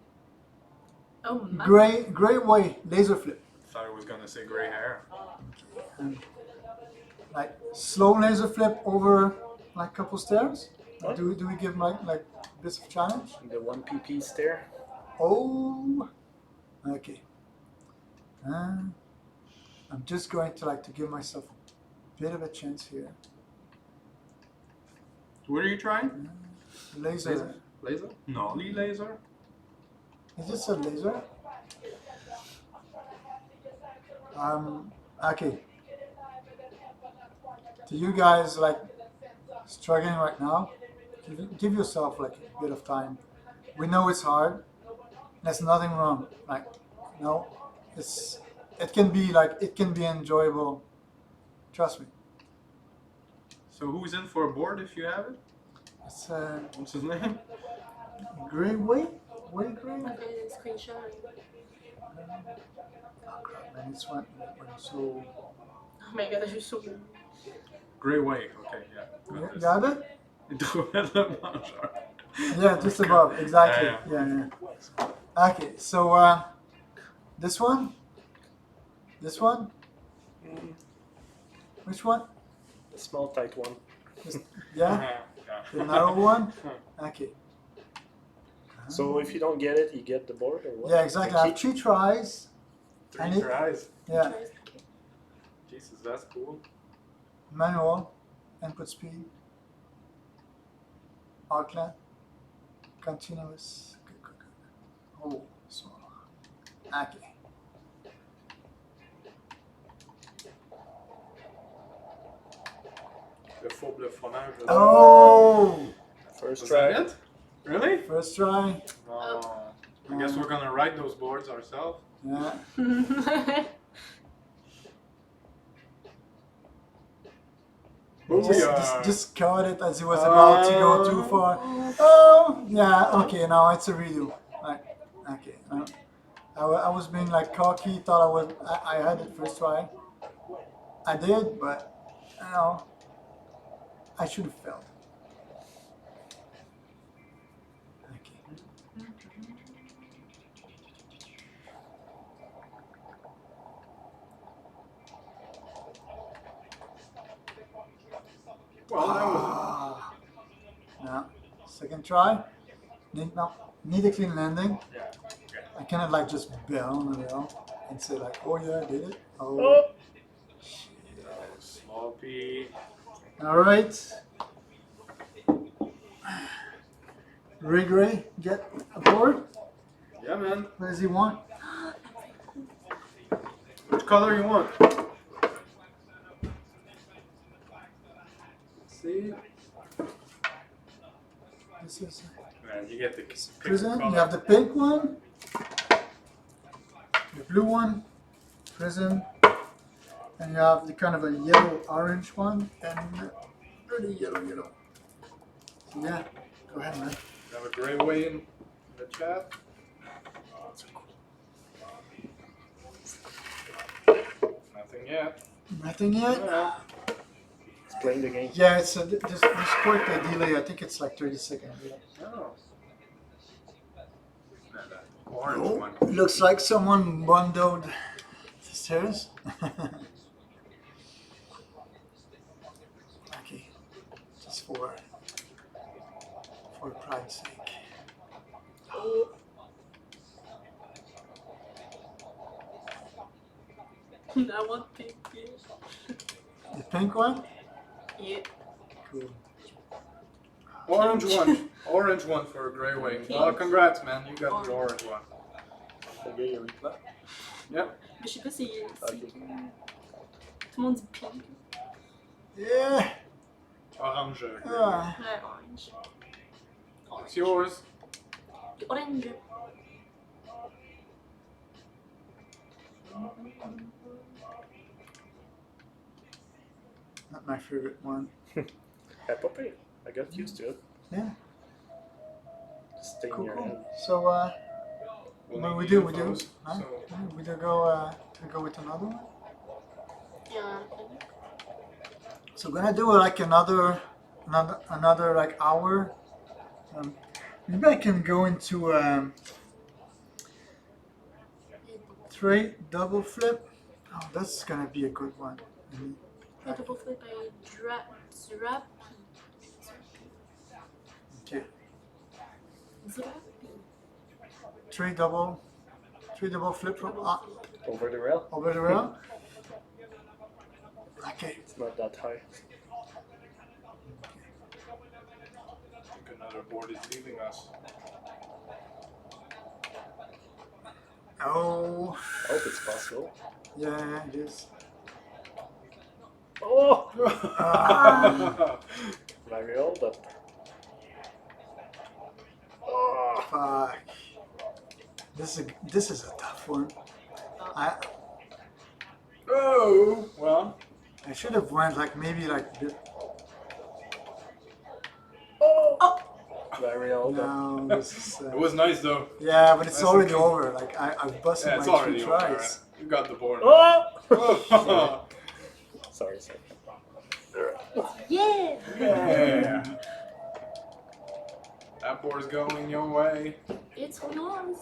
Oh, my. gray way laser flip. Thought I was gonna say gray hair. Like slow laser flip over like couple stairs. What? Do we give like bits of challenge? The 1 PP stare. Oh, okay. I'm just going to like to give myself a bit of a chance here. What are you trying? Laser. Laser? Nolly laser? Is this a laser? Okay. Do you guys like struggling right now? Give yourself like a bit of time. We know it's hard. There's nothing wrong. Like, no, it can be enjoyable. Trust me. So who's in for a board if you have it? It's What's his name? gray way gray. Okay, screenshot. Oh crap, man, it's went so. Oh my god, you're so good. Gray Way. Okay, yeah. You Got this. got it? Hydromel le mangeur. Yeah, just above. Exactly. Yeah, Yeah. Okay, so this one? This one? Which one? Small, tight one. Yeah? Yeah. The narrow one? Okay. So if you don't get it, you get the board or what? Yeah, exactly. I have 2 tries. And 3 it- tries. Yeah. Jesus, that's cool. Manual, input speed, outline, continuous. Oh, small. Okay. Le fromage. Oh! First Was try. that it? Really? First try. Oh. I guess we're gonna write those boards ourselves. Yeah. Booyah! Just cut it as he was about to go too far. Oh, yeah. Okay, now it's a redo. Like, okay. I was being like cocky. Thought I had it first try. I did, but you know, I should have failed. Okay. Well, that was. Now, second try. Need a clean landing. Yeah. Okay. I cannot like just bail on the rail and say like, oh yeah, I did it. Oh. Oh! Sloppy. All right. Ray, get aboard. Yeah, man. What does he want? Which color you want? See? This is Man, you get the prison. color. You have the pink one, the blue one, prison, and you have the kind of a yellow-orange one, and really yellow. So yeah, go ahead, man. You have a gray way in the chat. Nothing yet. Nothing yet. Yeah. It's playing the game. Yeah, it's there's quite a delay. I think it's like 30 seconds. Oh. Man, that orange Oh, one. looks like someone bundled the stairs. Okay, just for pride's sake. I want pink. The pink one? Yeah. Cool. Orange one. Orange one for a gray way. Well, congrats, man. You got the orange one. Ok, il y a une là. Yep. Mais je sais pas si. Ok. Tout le monde dit pink. Yeah. Orange. Ah. Ouais, orange. It's yours. Orange. Not my favorite one. Hey, puppy. I got used to it. Yeah. Just stay in Cool, your cool. head. So We'll what need we the do? infos, Huh? so- We do go with another one. Yeah. So we're gonna do like another like hour. Maybe I can go into three double flip. Oh, that's gonna be a good one. A double flip, I drap. Okay, Zrap. three double flip from Over the rail. over the rail. Okay, It's not that high. I think another board is leaving us. oh I hope it's possible. yeah, it is. Oh! Very old, but. Oh! Fuck. This is a tough one. Oh! Well, I should have went like maybe like Very old, but. no. This is, it was nice though. yeah, but it's That's already okay. over. Like I've busted Yeah, it's my already 3 over. tries. Right? You got the board. Oh! Sorry. Yeah! Yeah. That board's going your way. It's yours.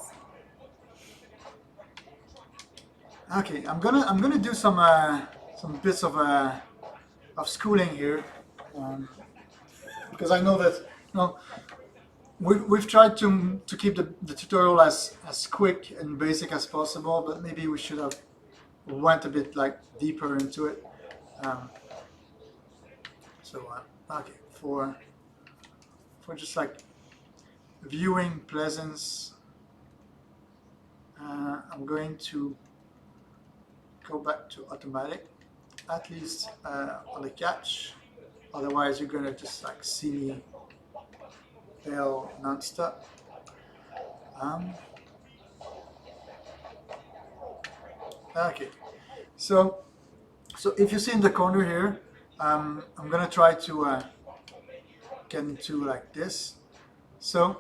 Okay, I'm gonna do some bits of schooling here, because I know that we've tried to keep the tutorial as quick and basic as possible, but maybe we should have went a bit like deeper into it. Okay, for just like viewing pleasance, I'm going to go back to automatic, at least on the catch. Otherwise, you're gonna just like see me fail non-stop. Okay, so if you see in the corner here, I'm gonna try to get into like this. So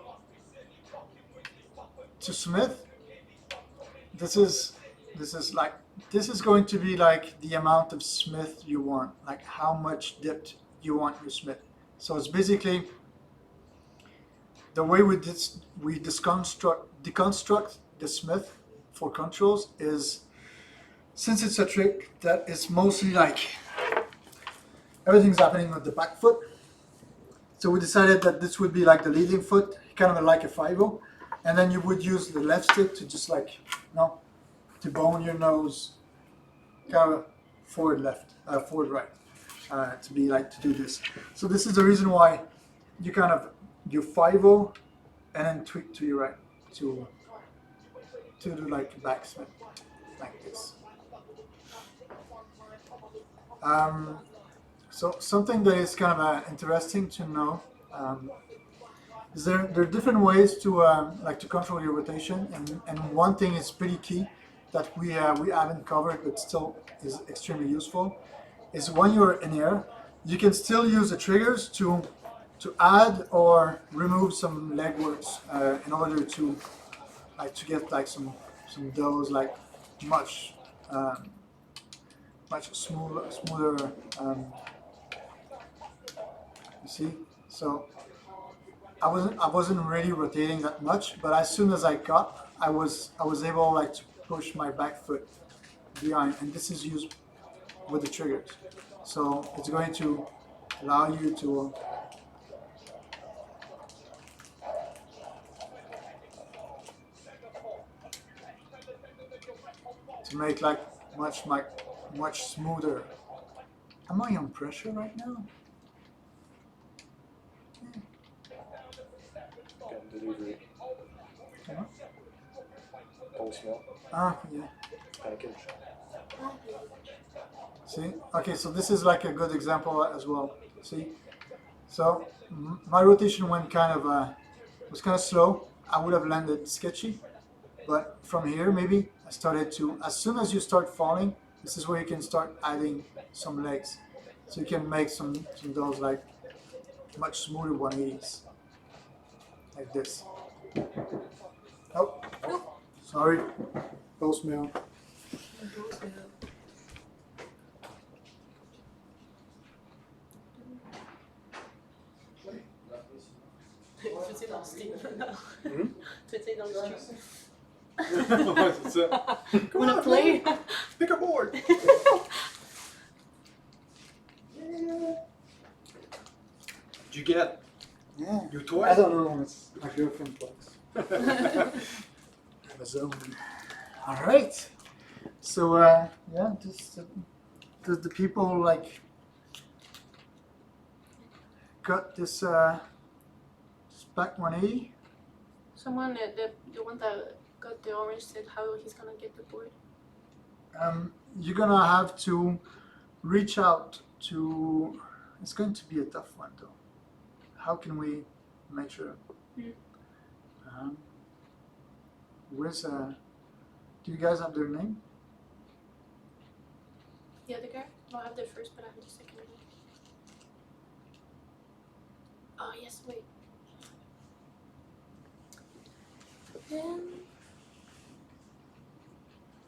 to smith, this is going to be like the amount of smith you want, like how much dipped you want your smith. So it's basically the way we deconstruct the smith for controls is, since it's a trick that is mostly like everything's happening with the back foot, so we decided that this would be like the leading foot, kind of like a 5-0, and then you would use the left stick to just like, to bone your nose, kind of forward left, forward right, to be like to do this. So this is the reason why you kind of you 5-0 and then tweak to your right to do like backsmith like this. So something that is kind of interesting to know is there are different ways to like to control your rotation, and one thing is pretty key that we haven't covered but still is extremely useful is when you're in air, you can still use the triggers to add or remove some leg works in order to get like some those like much smoother. You see, so I wasn't really rotating that much, but as soon as I was able like to push my back foot behind, and this is used with the triggers. So it's going to allow you to make like much smoother. Am I on pressure right now? Got delivery. Yeah. Post milk Yeah. package. See? Okay, so this is like a good example as well. See? So my rotation went was kind of slow. I would have landed sketchy, but from here maybe I started to. As soon as you start falling, this is where you can start adding some legs, so you can make some of those like much smoother 180s, like this. Oh, sorry, post mail. Tu sais, dans le style. Hmm? Tu sais, dans le style. C'est ça. Come Wanna on, play? man. Pick a board. Did you get Yeah. your toy? I don't know. It's my girlfriend box. Amazon. All right. So yeah, just does the people like got this back 180? Someone, the one that got the orange said how he's gonna get the board. You're gonna have to reach out to. It's going to be a tough one though. How can we make sure? Where's do you guys have their name? The other guy? I'll have the first, but I have the second one. Oh, yes, wait.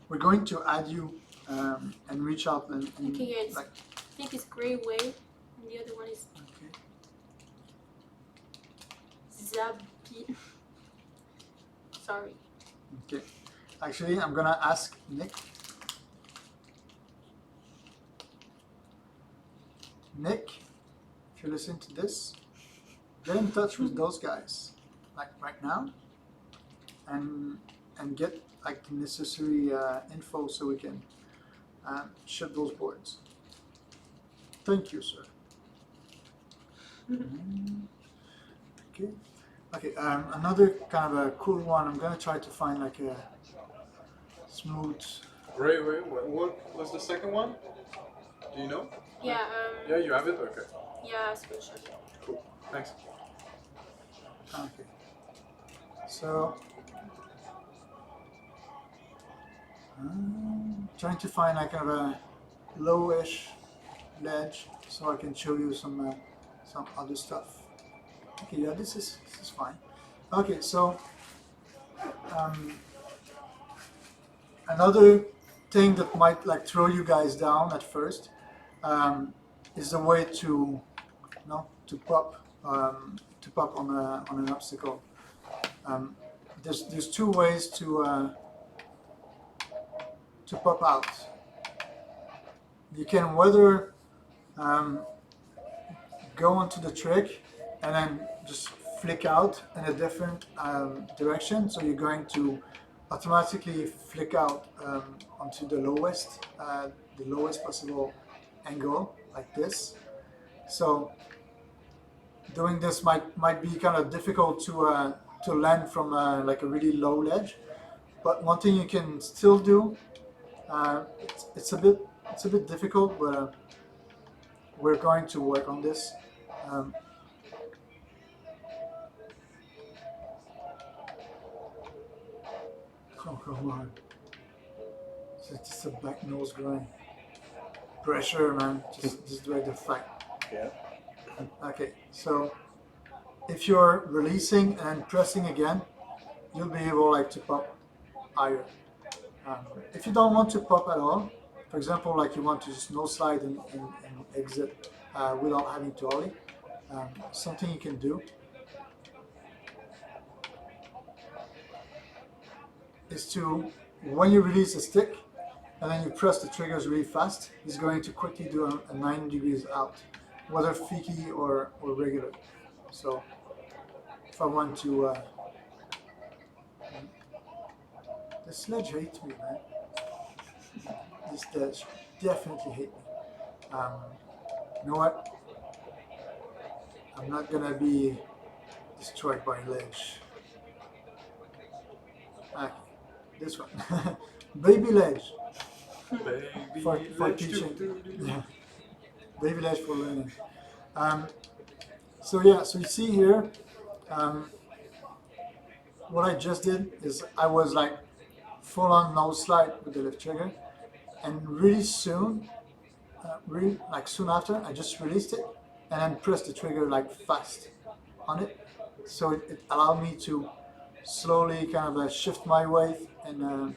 We're going to add you and reach out and Okay, yeah, it's, like. I think it's Grey Way, and the other one is Okay. Zabi. Sorry. Okay. Actually, I'm gonna ask Nick. Nick, if you listen to this, get in touch with those guys, like right now, and get like the necessary info so we can ship those boards. Thank you, sir. Okay. Okay. Another kind of a cool one. I'm gonna try to find like a smooth. Wait, what was the second one? Do you know? Yeah, Yeah, you have it? Okay. Yeah, solution. Thanks. Okay. So, trying to find like kind of a lowish ledge so I can show you some other stuff. Okay, yeah, this is fine. Okay, so another thing that might like throw you guys down at first is the way to to pop on an obstacle. There's two ways to pop out. You can whether go onto the trick and then just flick out in a different direction. So you're going to automatically flick out onto the lowest possible angle, like this. So doing this might be kind of difficult to land from like a really low ledge. But one thing you can still do, it's a bit difficult, but we're going to work on this. Oh, come on. It's just a back nose grind. Pressure, man. Just do it the fight. Yeah. Okay, so if you're releasing and pressing again, you'll be able like to pop higher. If you don't want to pop at all, for example, like you want to just no slide and exit without having to ollie, something you can do is to, when you release the stick and then you press the triggers really fast, it's going to quickly do a 90 degrees out, whether fiki or regular. So if I want to, the sledge hates me, man. This sledge definitely hate me. You know what? I'm not gonna be destroyed by a ledge. Okay, this one. Baby ledge. Baby, For let's teaching. do. Yeah. Baby ledge for learning. So yeah, so you see here, what I just did is I was like full on no slide with the left trigger, and really soon, soon after, I just released it and then pressed the trigger like fast on it. So it allowed me to slowly kind of shift my weight and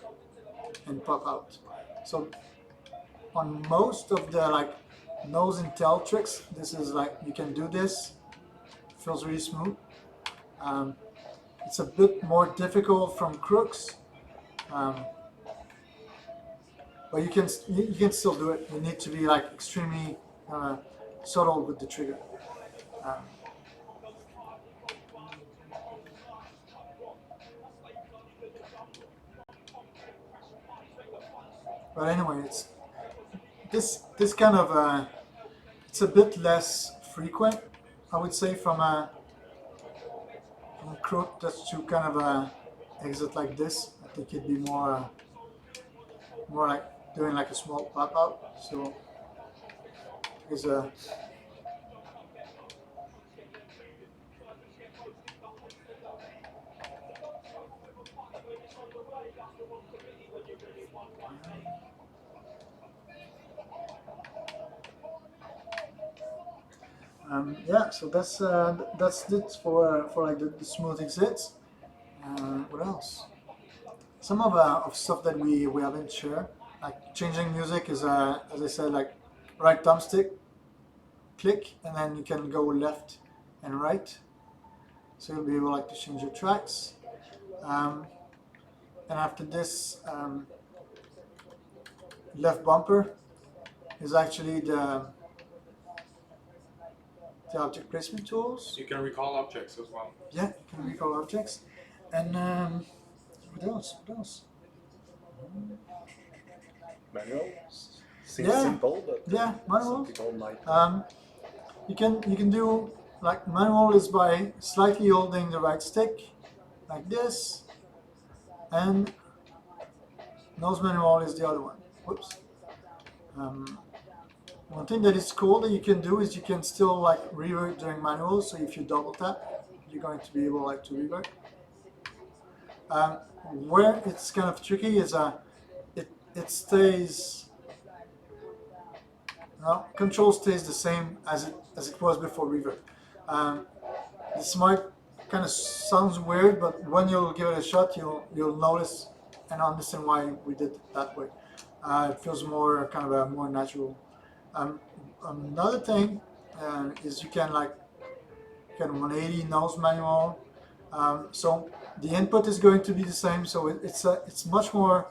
pop out. So on most of the like nose and tail tricks, this is like you can do this. It feels really smooth. It's a bit more difficult from crooks, but you can still do it. You need to be like extremely subtle with the trigger. But anyway, it's this kind of it's a bit less frequent, I would say, from a crook just to kind of exit like this. I think it'd be more like doing like a small pop out. So there's a yeah, so that's it for like the smooth exits. What else? Some of stuff that we haven't shared, like changing music is as I said, like right thumbstick, click, and then you can go left and right. So you'll be able like to change your tracks. And after this, left bumper is actually the object placement tools. You can recall objects as well. Yeah, you can recall objects. And what else? What else? Manual. Seems Yeah. simple, but Yeah, manual. some people might. You can do like manual is by slightly holding the right stick like this, and nose manual is the other one. Whoops. One thing that is cool that you can do is you can still like revert during manual. So if you double tap, you're going to be able like to revert. Where it's kind of tricky is it stays. No, control stays the same as it was before revert. This might kind of sounds weird, but when you'll give it a shot, you'll notice and understand why we did it that way. It feels more kind of a more natural. Another thing is you can 180 nose manual. So the input is going to be the same. So it's much more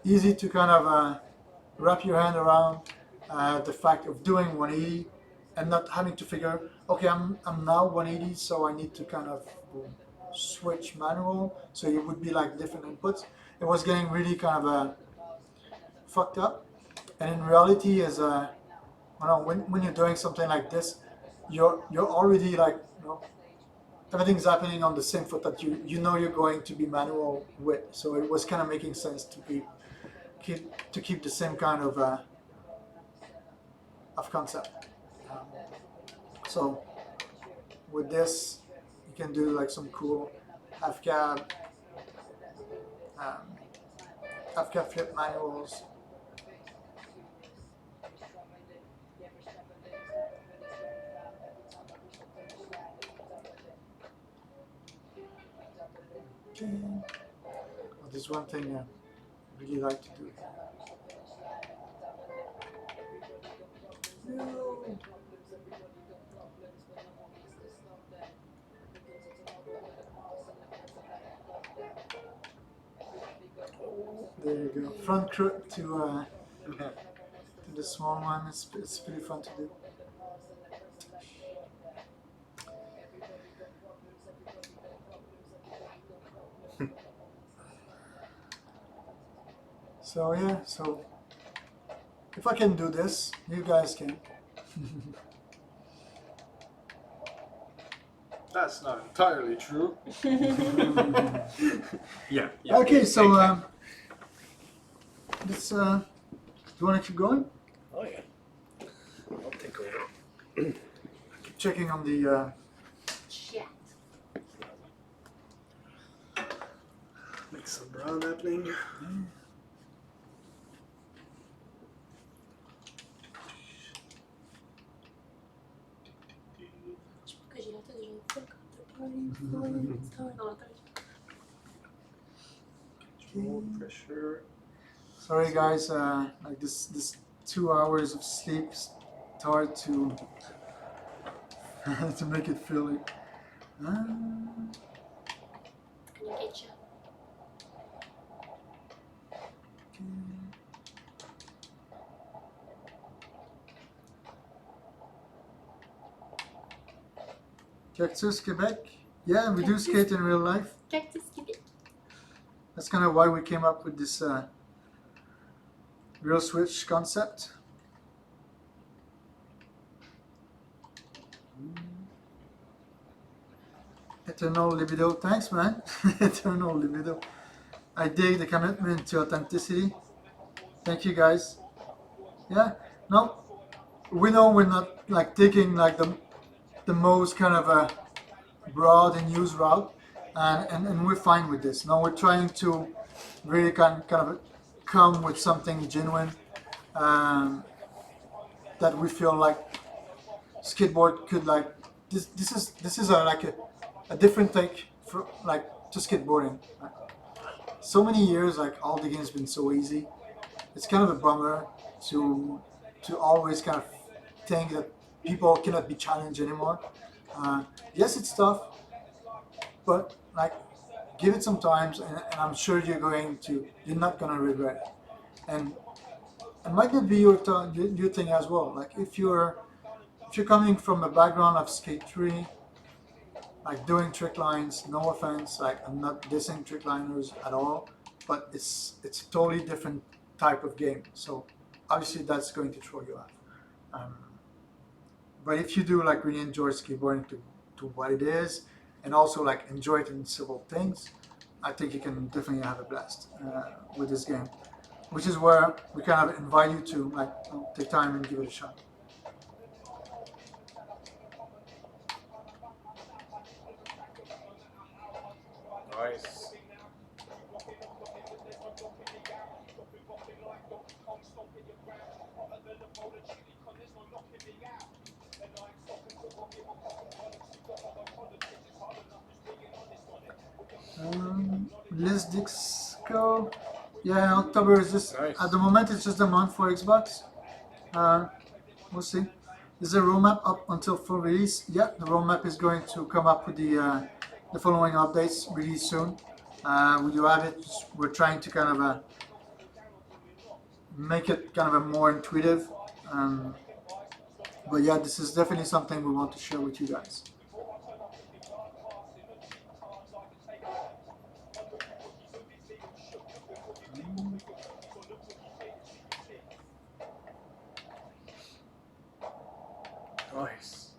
easy to kind of wrap your hand around the fact of doing 180 and not having to figure, okay, I'm now 180, so I need to kind of switch manual. So it would be like different inputs. It was getting really kind of fucked up. And in reality, is when you're doing something like this, you're already like everything's happening on the same foot that you know you're going to be manual with. So it was kind of making sense to keep the same kind of concept. So with this, you can do like some cool half cab flip manuals. There's one thing I really like to do. There you go. Front crook to the small one. It's pretty fun to do. So yeah, so if I can do this, you guys can. That's not entirely true. Yeah. Okay, so let's. Do you want to keep going? Oh yeah. I'll take over. Keep checking on the. Chat. Make some brown happening. Que j'ai la tête déjà full quand dans la tête. More pressure. Sorry guys, like this 2 hours of sleep start to to make it feel like. Can you get you? Cactus, Quebec. Yeah, we do skate in real life. Cactus Québec. That's kind of why we came up with this real switch concept. Eternal libido. Thanks, man. Eternal libido. I dig the commitment to authenticity. Thank you, guys. Yeah. No, we know we're not like taking like the most kind of broad and used route, and we're fine with this. No, we're trying to really kind of come with something genuine that we feel like skateboard could like. This is a different take for like to skateboarding. So many years, like all the games been so easy. It's kind of a bummer to always kind of think that people cannot be challenged anymore. Yes, it's tough, but like give it some time, and I'm sure you're not gonna regret it. And it might not be your thing as well. Like if you're coming from a background of skate 3, like doing trick lines, no offense, like I'm not dissing trick liners at all, but it's a totally different type of game. So obviously that's going to throw you off. But if you do like really enjoy skateboarding to what it is, and also like enjoy it in several things, I think you can definitely have a blast with this game. Which is where we kind of invite you to like take time and give it a shot. Nice. Liz Disco. Yeah, October is just Nice. at the moment it's just a month for Xbox. We'll see. Is the roadmap up until full release? Yeah, the roadmap is going to come up with the following updates really soon. We do have it. We're trying to kind of make it kind of a more intuitive. But yeah, this is definitely something we want to share with you guys. Nice.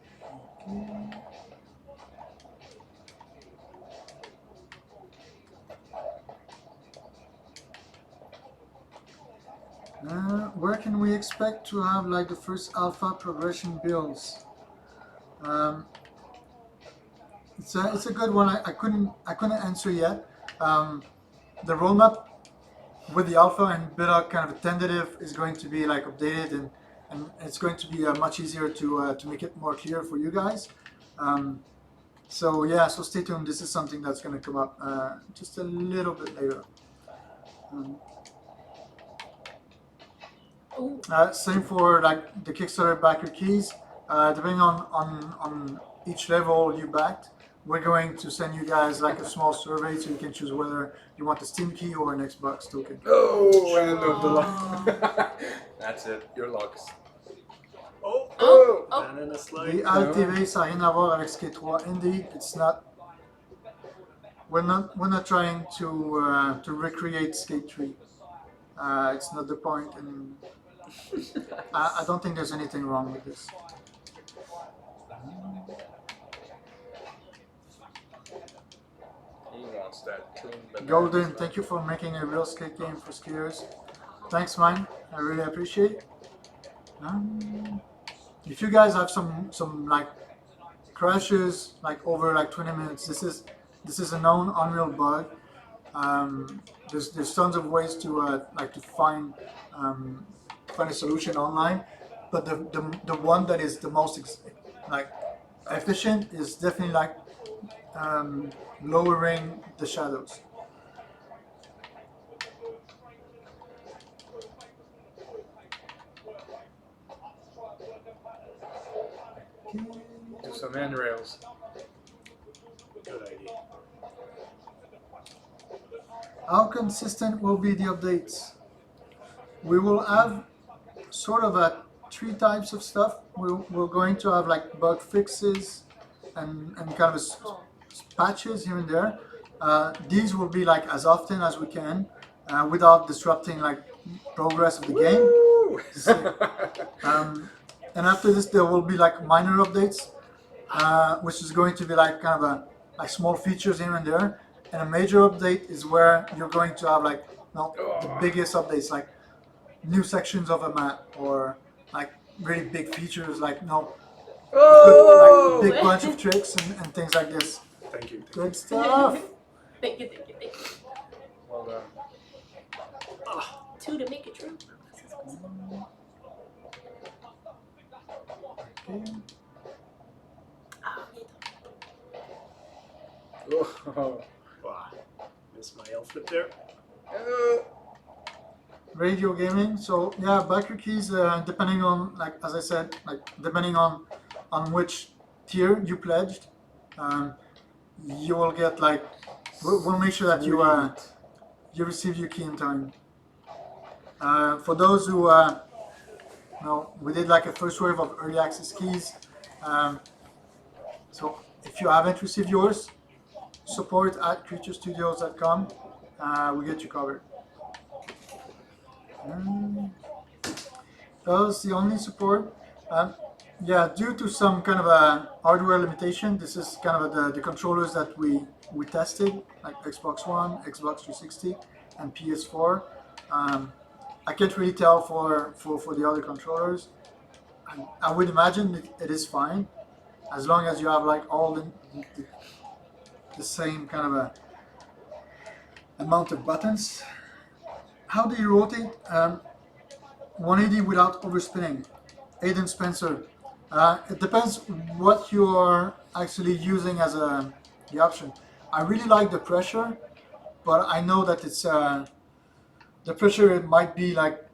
Where can we expect to have like the first alpha progression builds? It's a good one. I couldn't answer yet. The roadmap with the alpha and beta kind of tentative is going to be like updated and it's going to be much easier to make it more clear for you guys. So yeah, so stay tuned. This is something that's going to come up just a little bit later. Same for like the Kickstarter backer keys. Depending on each level you backed, we're going to send you guys like a small survey so you can choose whether you want a Steam key or an Xbox token. Oh, end of the line. That's it. Your lugs. Oh. Banana slide. The LTV, ça n'a rien à voir avec Skate3. Indeed, it's not. We're not trying to recreate Skate 3. It's not the point, and I don't think there's anything wrong with this. He wants that clean banana Golden, slide. thank you for making a real skate game for skiers. Thanks, man. I really appreciate. If you guys have some like crashes like over like 20 minutes, this is a known Unreal bug. There's tons of ways to like to find a solution online, but the one that is the most like efficient is definitely like lowering the shadows. Do some handrails. Good idea. How consistent will be the updates? We will have sort of three types of stuff. We're going to have like bug fixes and kind of patches here and there. These will be like as often as we can without disrupting like progress of the game. So, and after this, there will be like minor updates, which is going to be like kind of like small features here and there. And a major update is where you're going to have like the biggest updates, like new sections of a map or like really big features, like big bunch of tricks and things like this. Thank you. Good stuff. Thank you. Well done. Two to make it true. Okay. Oh. Wow. Missed my L flip there. Radio gaming. So yeah, backer keys. Depending on like as I said, like depending on which tier you pledged, you will get like we'll make sure that you receive your key in time. For those who we did like a first wave of early access keys. So if you haven't received yours, support at crea-ture-studios.com. We get you covered. That was the only support. Yeah, due to some kind of a hardware limitation, this is kind of the controllers that we tested, like Xbox One, Xbox 360, and PS4. I can't really tell for the other controllers. I would imagine it is fine, as long as you have like all the same kind of amount of buttons. How do you rotate 180 without overspinning? Aiden Spencer. It depends what you are actually using as the option. I really like the pressure, but I know that it's the pressure it might be like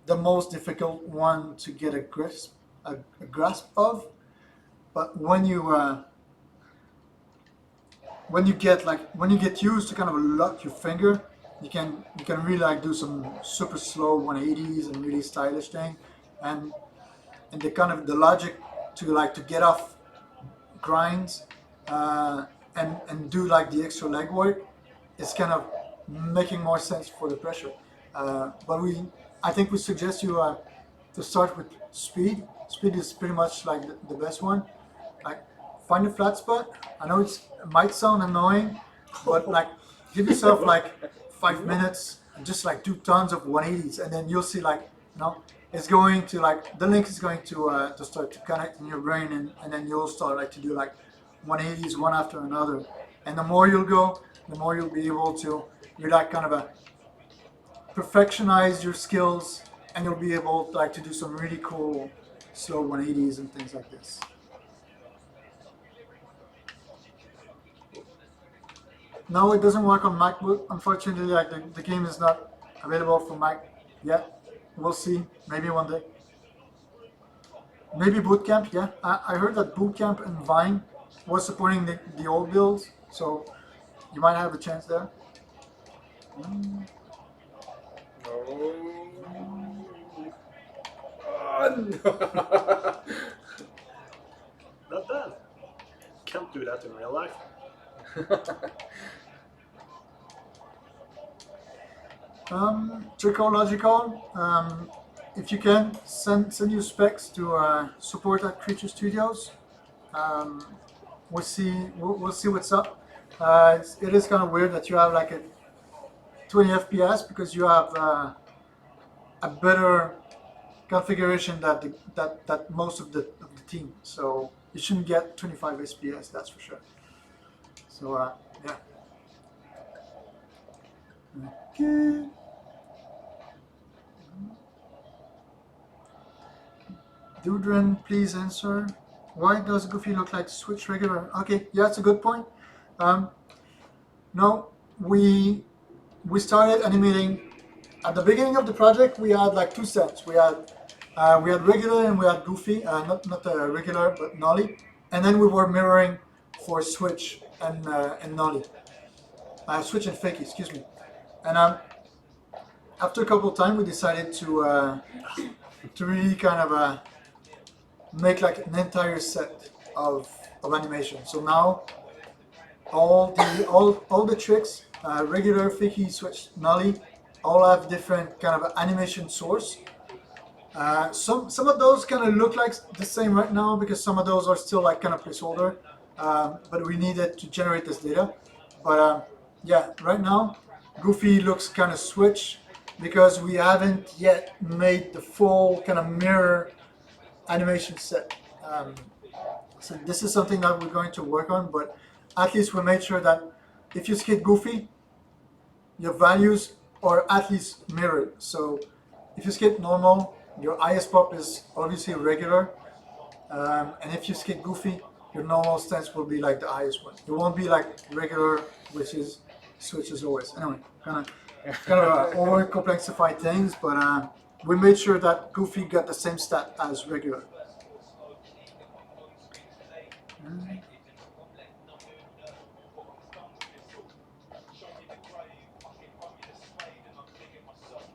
the most difficult one to get a grasp of. But when you get used to kind of lock your finger, you can really like do some super slow 180s and really stylish thing, and the kind of the logic to get off grinds and do like the extra legwork is kind of making more sense for the pressure. But I think we suggest you to start with speed. Speed is pretty much like the best one. Like find a flat spot. I know it might sound annoying, but like give yourself like 5 minutes and just like do tons of 180s, and then you'll see like it's going to like the link is going to start to connect in your brain, and then you'll start like to do like 180s one after another, and the more you'll go, the more you'll be able to like kind of perfectionize your skills, and you'll be able like to do some really cool slow 180s and things like this. No, it doesn't work on MacBook. Unfortunately, like the game is not available for Mac yet. We'll see. Maybe one day. Maybe Bootcamp. Yeah, I heard that Bootcamp and Vine was supporting the old builds, so you might have a chance there. No. Not bad. Can't do that in real life. Trickological. If you can, send your specs to support at Creature Studios. We'll see what's up. It is kind of weird that you have like a 20 FPS because you have a better configuration that most of the team. So you shouldn't get 25 FPS, that's for sure. So yeah. Okay. Dudrin, please answer. Why does Goofy look like Switch regular? Okay, yeah, it's a good point. No, we started animating at the beginning of the project. We had like two sets. We had regular and we had Goofy. Not regular, but Nolly. And then we were mirroring for Switch and Nolly. Switch and Fakey, excuse me. And after a couple of time, we decided to really kind of make like an entire set of animation. So now all the tricks, regular, Fakey, Switch, Nolly, all have different kind of animation source. Some of those kind of look like the same right now because some of those are still like kind of placeholder, but we needed to generate this data. But yeah, right now Goofy looks kind of Switch because we haven't yet made the full kind of mirror animation set. So this is something that we're going to work on, but at least we made sure that if you skate Goofy, your values are at least mirrored. So if you skate normal, your highest pop is obviously regular, and if you skate Goofy, your normal stance will be like the highest one. It won't be like regular, which is Switch as always. Anyway, kind of over complexified things, but we made sure that Goofy got the same stat as regular.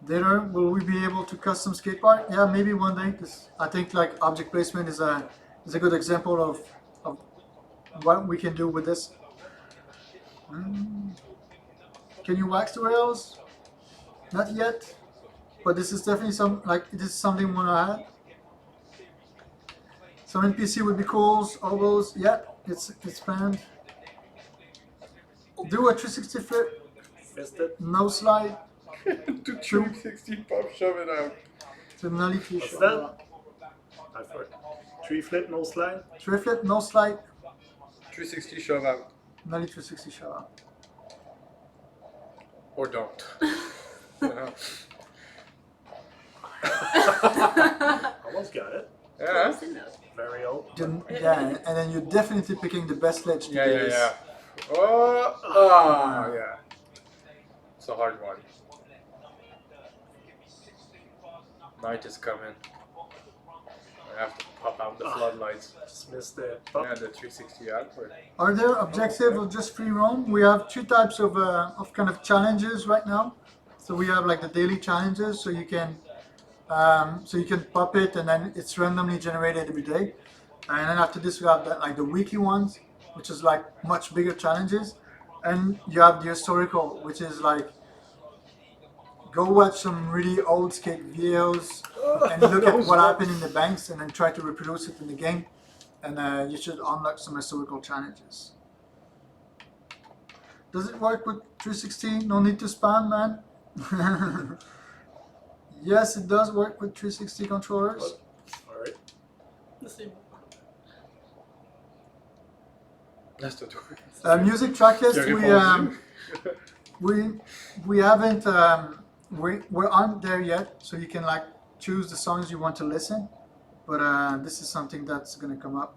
Later, will we be able to custom skateboard? Yeah, maybe one day. Cause I think like object placement is a good example of what we can do with this. Can you wax the rails? Not yet, but this is definitely something we want to add. Some NPC would be cool. All those, yeah, it's planned. Do a 360 flip, no slide. To 360 pop, shove it out. To Nolly fish. What's that? I forgot. 3 flip, no slide. 3 flip, no slide. 360 shove out. Nolly 360 shove out. Or don't. You know? Almost got it. Yeah. Close enough. Very old. Yeah, and then you're definitely picking the best ledge to Yeah, do yeah, this. yeah. Oh, yeah. It's a hard one. Night is coming. I have to pop out the floodlights. Just missed the Yeah, the 360 outward. Are there objectives or just free roam? We have two types of kind of challenges right now. So we have like the daily challenges, so you can pop it and then it's randomly generated every day. And then after this we have like the weekly ones, which is like much bigger challenges. And you have the historical, which is like go watch some really old skate videos and look at what happened in the banks and then try to reproduce it in the game. And you should unlock some historical challenges. Does it work with 360? No need to spam, man. Yes, it does work with 360 controllers. Alright. The same. That's the door. Music track list, Jerry we haven't we aren't there yet, so you can like choose the songs you want to listen. But this is something that's gonna come up.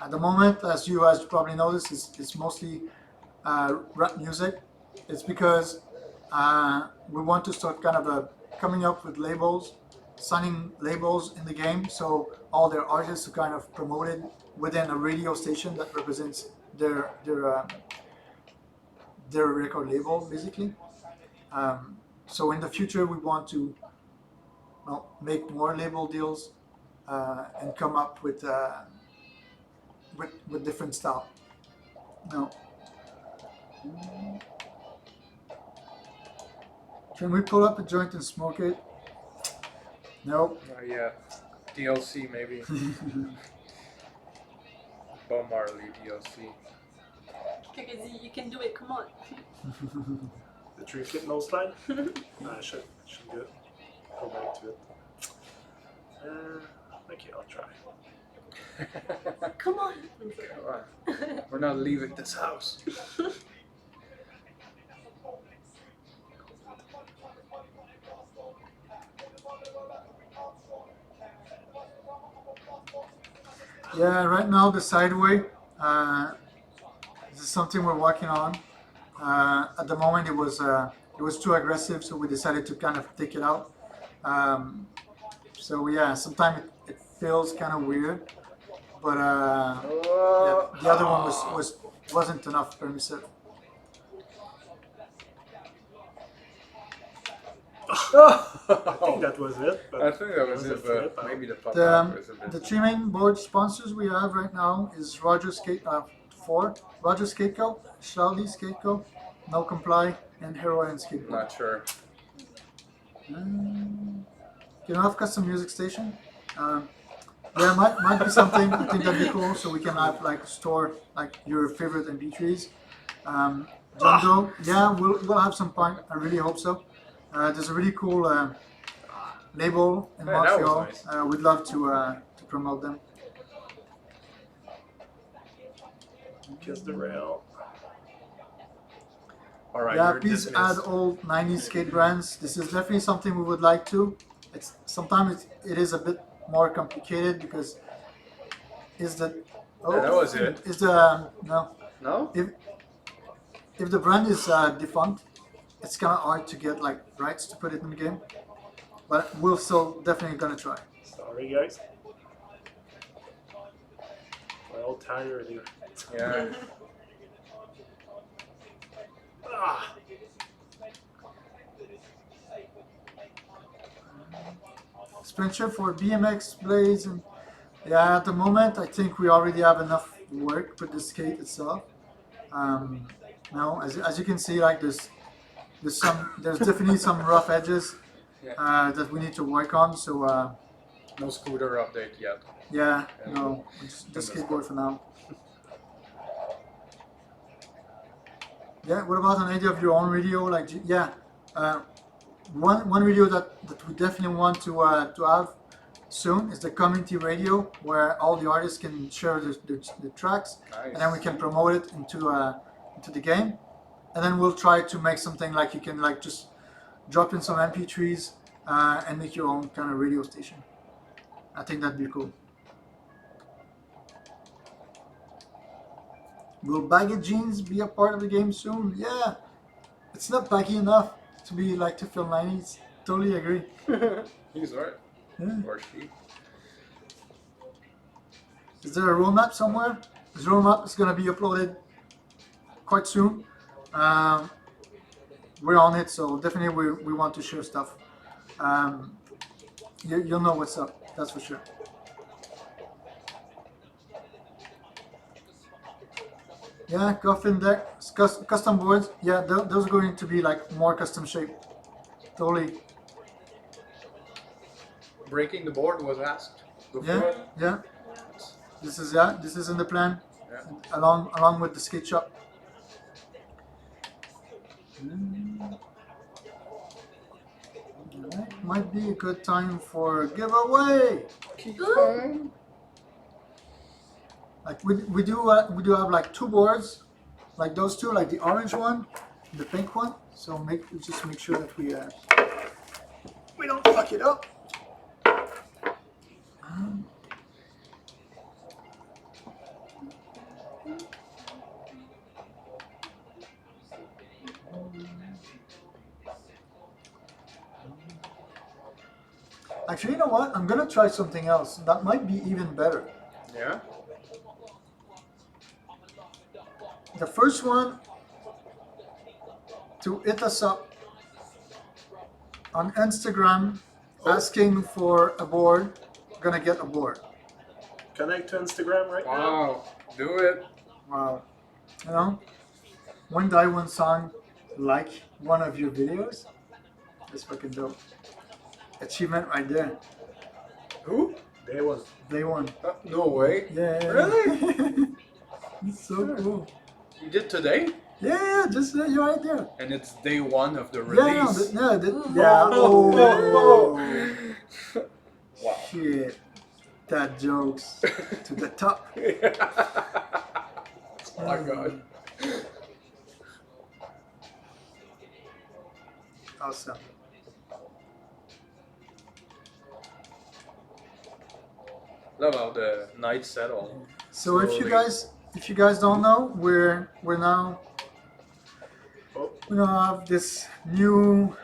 At the moment, as you guys probably noticed, it's mostly rap music. It's because we want to start kind of coming up with labels, signing labels in the game, so all their artists are kind of promoted within a radio station that represents their record label, basically. So in the future, we want to make more label deals and come up with different style. No. Can we pull up a joint and smoke it? Nope. Not yet. DLC maybe. Bob Marley DLC. Kakazi, you can do it, come on. The tree flip nose slide? I should do it. Go back to it. Okay, I'll try. Come on. Come on. We're not leaving this house. Yeah, right now the sideway, this is something we're working on. At the moment it was too aggressive, so we decided to kind of take it out. So yeah, sometimes it feels kind of weird, but yeah, the other one wasn't enough permissive. I think that was it. But I think that was was a it, flip, but maybe the pop The, out was a bit. the three main board sponsors we have right now is Roger Skateco, Shelly Skateco, No Comply, and Heroin Skateboard. Not sure. Can you have custom music station? Yeah, might be something. I think that'd be cool. So we can have like store like your favorite MP3s. John Doe, yeah, we'll have some point. I really hope so. There's a really cool label in Yeah, that was Montreal. nice. We'd love to promote them. Kiss the rail. All right. Yeah, you're please dismissed. add all 90s skate brands. This is definitely something we would like to. It's sometimes it is a bit more complicated because is the Yeah, that was it. Is the no No? if the brand is defunct, it's kind of hard to get like rights to put it in the game. But we're still definitely gonna try. Sorry, guys. We're all tired here. Yeah. Ah. Spencer for BMX blades and yeah, at the moment I think we already have enough work with the skate itself. Now, as you can see, like there's definitely some rough edges that we need to work on. So No scooter update yet. yeah, no, just skateboard for now. Yeah, what about an idea of your own video? Like, yeah, one video that we definitely want to have soon is the community radio, where all the artists can share the tracks, Nice. and then we can promote it into the game. and then we'll try to make something like you can like just drop in some MP3s and make your own kind of radio station. I think that'd be cool. Will baggy jeans be a part of the game soon? Yeah, it's not baggy enough to be like to feel 90s. Totally agree. He's right. Yeah. Or she. Is there a roadmap somewhere? This roadmap is going to be uploaded quite soon. We're on it, so definitely we want to share stuff. You'll know what's up, that's for sure. Yeah, coffin deck, custom boards. Yeah, those are going to be like more custom shape. Totally. Breaking the board was asked before. Yeah, yeah. This is in the plan. Yeah. Along with the skate shop. Alright, might be a good time for a giveaway. Like we do have like 2 boards, like those 2, like the orange one, and the pink one. So just make sure that we don't fuck it up. Actually, you know what? I'm gonna try something else. That might be even better. Yeah. The first one to hit us up on Instagram asking for a board, gonna get a board. Connect to Instagram right now. Wow. Do it. Wow. You know? One guy, one song, like one of your videos. That's fucking dope. Achievement right there. Who? Day one. Day one. No way. Yeah. Really? It's so cool. You did today? Yeah, just you're right there. And it's day 1 of the Yeah, release. yeah. Oh. Wow. Shit. That jokes to the top. Oh my god. Awesome. Love how the night settle. So if you Slowly. guys don't know, we're now we now have this new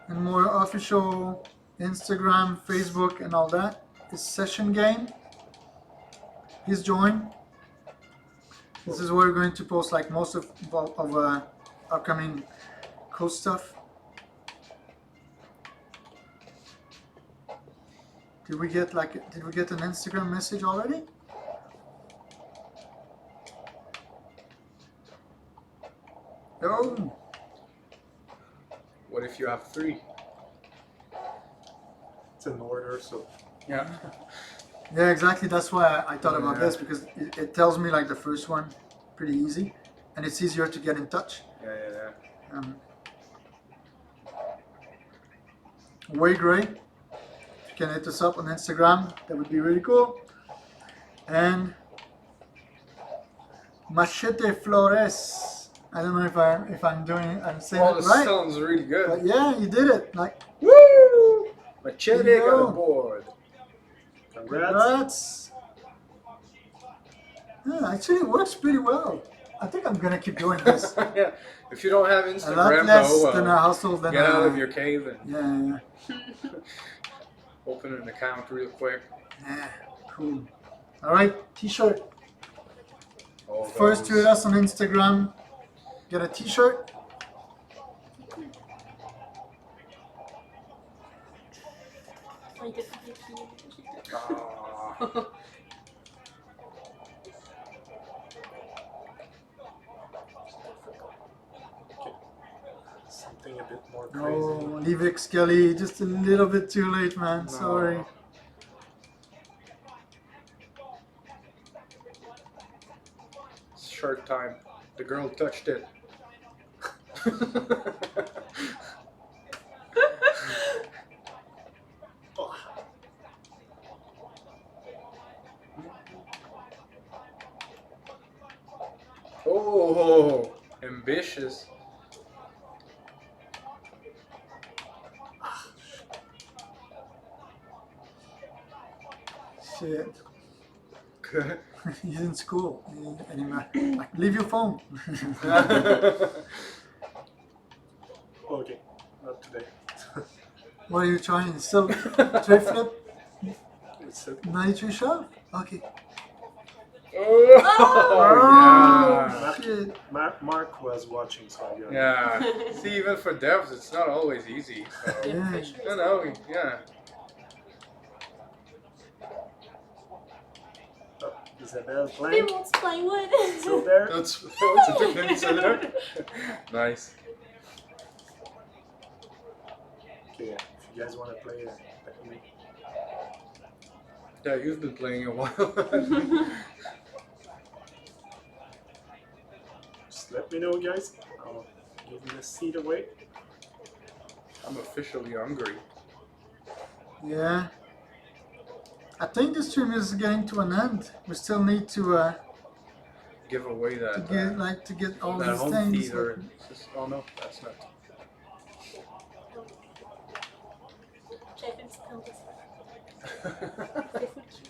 and more official Instagram, Facebook, and all that. It's Session Game. Please join. This is where we're going to post like most of upcoming cool stuff. Did we get an Instagram message already? Oh, What if you have 3? It's in order, so Yeah. yeah, exactly. That's why I thought about Yeah. this, because it tells me like the first one pretty easy, and it's easier to get in touch. Yeah. Way Gray. If you can hit us up on Instagram, that would be really cool. And Machete Flores. I don't know if I'm saying Well, it this right. sounds really good. But yeah, you did it. Like, Woo! Machete There you got go. a board. congrats. yeah, actually it works pretty well. I think I'm gonna keep doing this. Yeah. If you don't have A lot Instagram, less though, than a hustle than get out of your cave and yeah. open an account real quick. Yeah, cool. All right, T-shirt. All First to those- hit us on Instagram, get a T-shirt. Oh, il était tout déplié. Ah. Something a bit more crazy. Oh, leave it, Skelly. Just a little bit too late, man. No. Sorry. It's shirt time. The girl touched it. Oh, ambitious. Shit. He's in school. And he like, leave your phone. Okay, not today. What are you trying? Still tray flip? It's a 93 shot? Okay. Oh, Shit. Mark was watching, so I got it. yeah. Yeah. See, even for devs, it's not always easy. So. Yeah. No, no, yeah. Oh, Isabelle They playing. won't plywood. Still there. That's a technique center. Nice. Okay, if you guys want to play, let me. Yeah, you've been playing a while. Just let me know, guys. I'll give you a seat away. I'm officially hungry. Yeah. I think the stream is getting to an end. We still need to Give away that get all that these home things. theater. Oh no, that's not. J'avais fait une petite présentation. C'est foutu.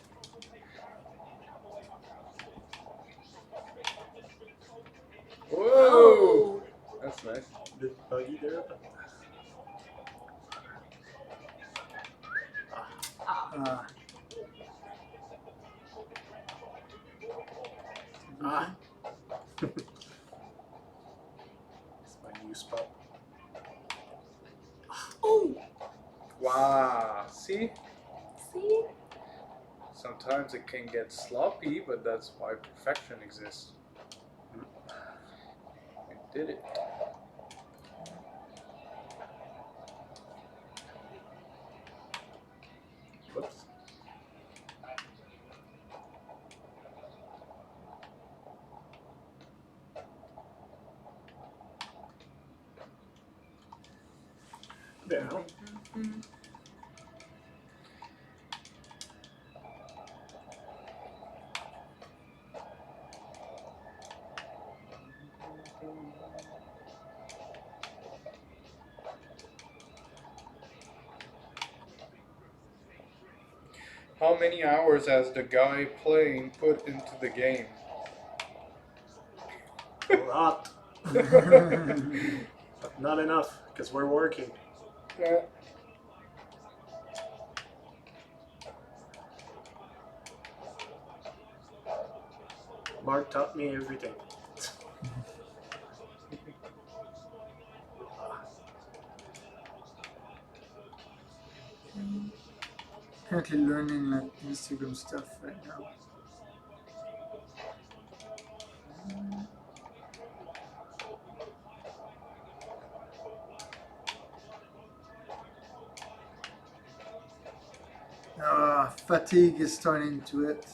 Whoa! That's nice. Bit buggy there, but Uh, it's my new spot. Oh! Wow. See? See? Sometimes it can get sloppy, but that's why perfection exists. You did it. Whoops. There. How many hours has the guy playing put into the game? A lot, but not enough because we're working. Yeah. Mark taught me everything. currently learning like Instagram stuff right now. Fatigue is starting to it.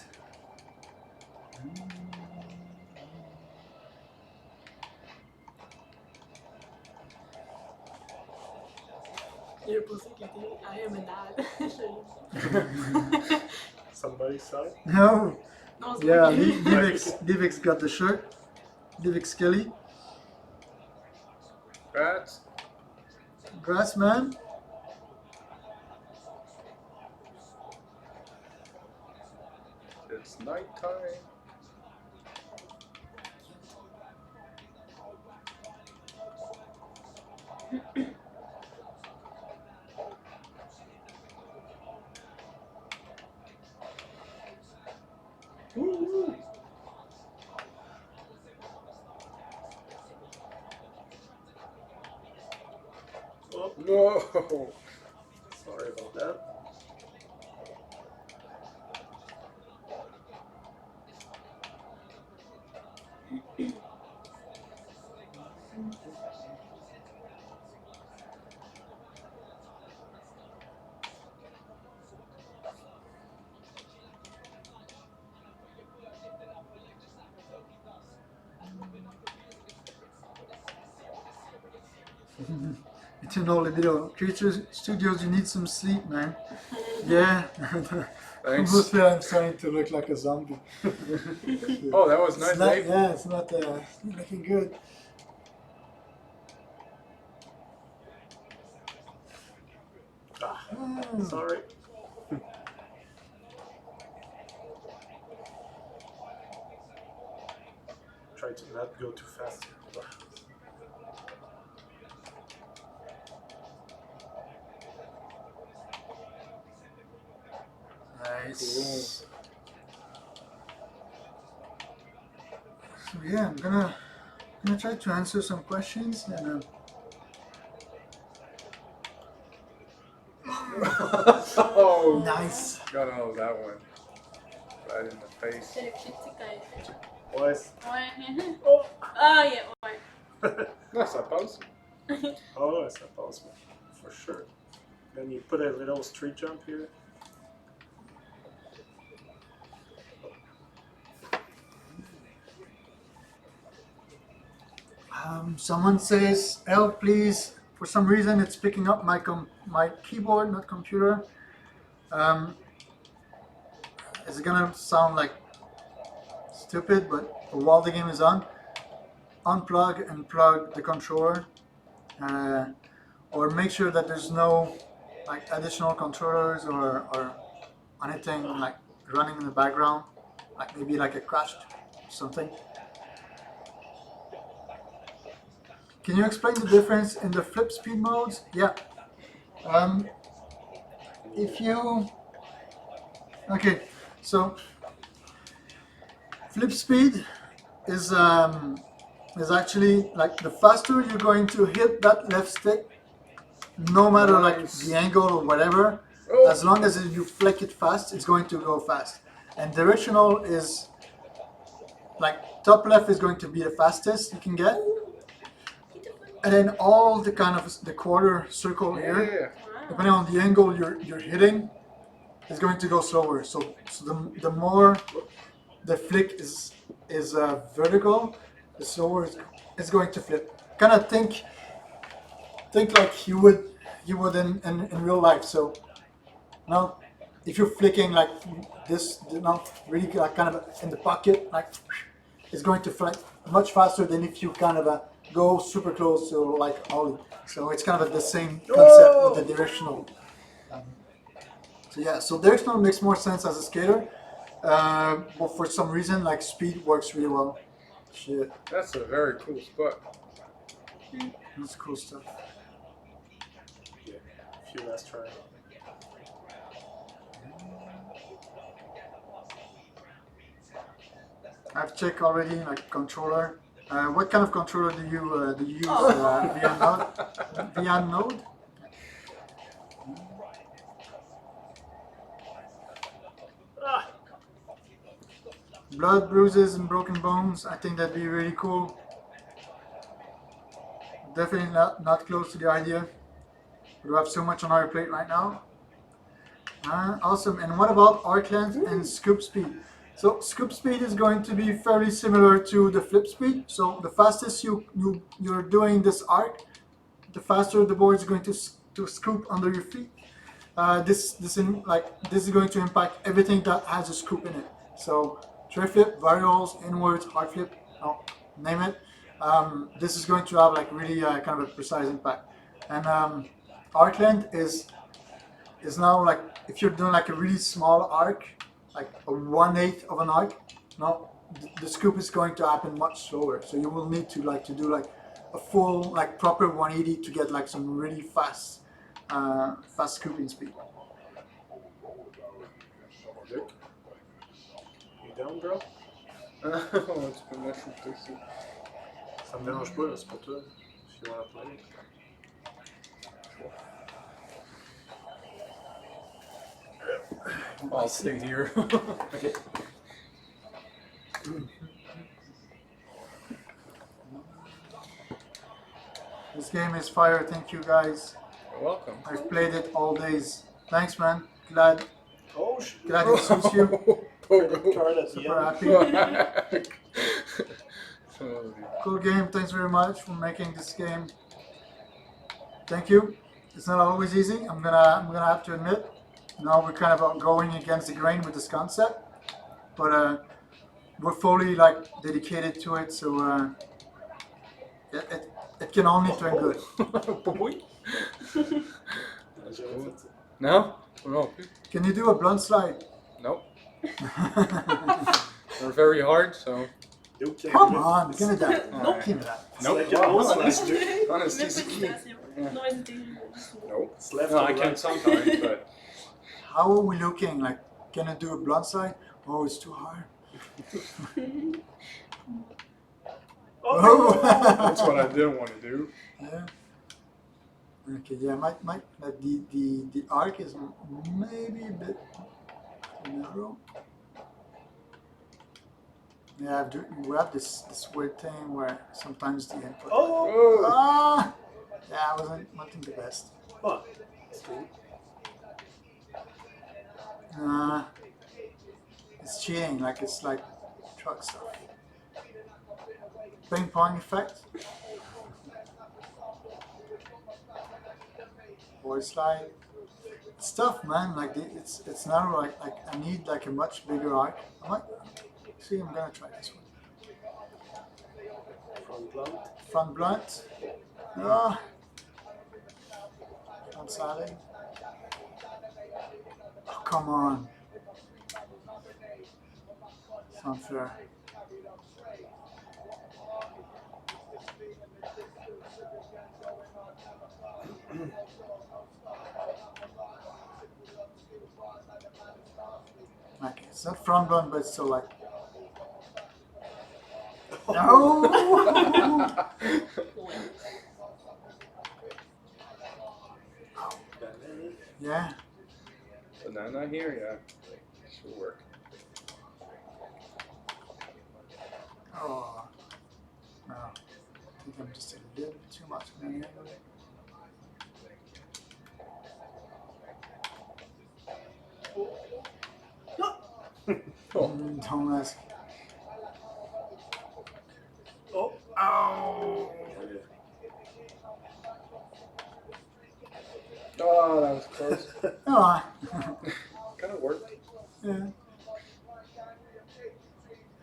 Il a posé qu'il était I am a dad. Somebody saw it. No, Non, c'est yeah, pas qu'il- Livix got the shirt. Livix Kelly. Congrats. Congrats, man. It's nighttime. Woo-hoo. Oh, No. sorry about that. It's an old video. Creature Studios, you need some sleep, man. Yeah. I Thanks. almost feel I'm starting to look like a zombie. Oh, that was nice, It's not, Dave. yeah, it's not looking good. Sorry. Try to not go too fast. Nice. So yeah, I'm gonna try to answer some questions and Oh, nice. got all that one. Right in the face. C'est le critique a été. Ouais. Ouais. Oh. Ah, yeah, ouais. Non, ça passe. Oh, ouais, ça passe, man. For sure. Then you put a little street jump here. Someone says, "Help, please." For some reason, it's picking up my keyboard, not computer. It's gonna sound like stupid, but while the game is on, unplug and plug the controller, or make sure that there's no like additional controllers or anything like running in the background, like maybe like a crashed something. Can you explain the difference in the flip speed modes? Yeah. If you okay, so flip speed is actually like the faster you're going to hit that left stick, no matter like the angle or whatever, as long as you flick it fast, it's going to go fast. And directional is like top left is going to be the fastest you can get. And then all the kind of the quarter circle here, depending on the angle you're hitting, is going to go slower. So the more the flick is vertical, the slower it's going to flip. Kind of think like you would in real life. So now if you're flicking like this, really like kind of in the pocket, like it's going to fly much faster than if you kind of go super close to like ollie. So it's kind of the same concept with the directional. So yeah, so directional makes more sense as a skater, but for some reason like speed works really well. Shit, That's a very cool spot. that's cool stuff. Yeah, a few last try. I've checked already like controller. What kind of controller do you use? Via Node? Via Node? Blood, bruises, and broken bones. I think that'd be really cool. Definitely not close to the idea. We have so much on our plate right now. Awesome. And what about arc length and scoop speed? So scoop speed is going to be fairly similar to the flip speed. So the fastest you're doing this arc, the faster the board is going to scoop under your feet. This is going to impact everything that has a scoop in it. So tray flip, varials, inwards, hard flip, name it. This is going to have like really kind of a precise impact. And arc length is now like if you're doing like a really small arc, like a 1/8 of an arc, the scoop is going to happen much slower. So you will need to do like a full like proper 180 to get like some really fast scooping speed. Luke? You down, bro? Tu peux me shooter ça. Ça me dérange pas, là, c'est pour toi. If you wanna play. I'll stay here. Okay. This game is fire. Thank you guys. You're welcome. I've played it all days. Thanks, man. Glad Oh, shit. it suits you. Credit card at the Super end. happy. Cool game. Thanks very much for making this game. Thank you. It's not always easy. I'm gonna have to admit. Now we're kind of going against the grain with this concept, but we're fully like dedicated to it. So it can only turn good. That's J'aurais cool. fait ça. No? No. Can you do a blunt slide? Nope. They're very hard, so. Yo, can Come you- on, give me that. Alright. Give me that. It's Nope. like an old slice, dude. Honesty Même is pas key. d'hésitation. Yeah. Non hésiter. Nope. It's left No, or I right. can sometimes, but. How are we looking? Like, can I do a blunt slide? Oh, it's too hard. Oh! That's what I didn't want to do. Yeah. Okay, yeah, the arc is maybe a bit narrow. Yeah, we have this weird thing where sometimes the input. Oh! Oh! Ah! Yeah, I wasn't the best. Oh, that's cool. It's cheating, like it's like truck stuff. Ping pong effect. Voice slide. It's tough, man. Like it's not like I need like a much bigger arc. I'm gonna try this one. Front blunt. Front blunt. Ah. Front sliding. Oh, come on. It's unfair. Okay, it's not front blunt, but it's still like. No! Yeah. Banana here, yeah. Should work. Oh. No. I think I'm just a little bit too much. Don't ask. Oh! Oh. Oh, that was close. Oh. Kind of worked. Yeah.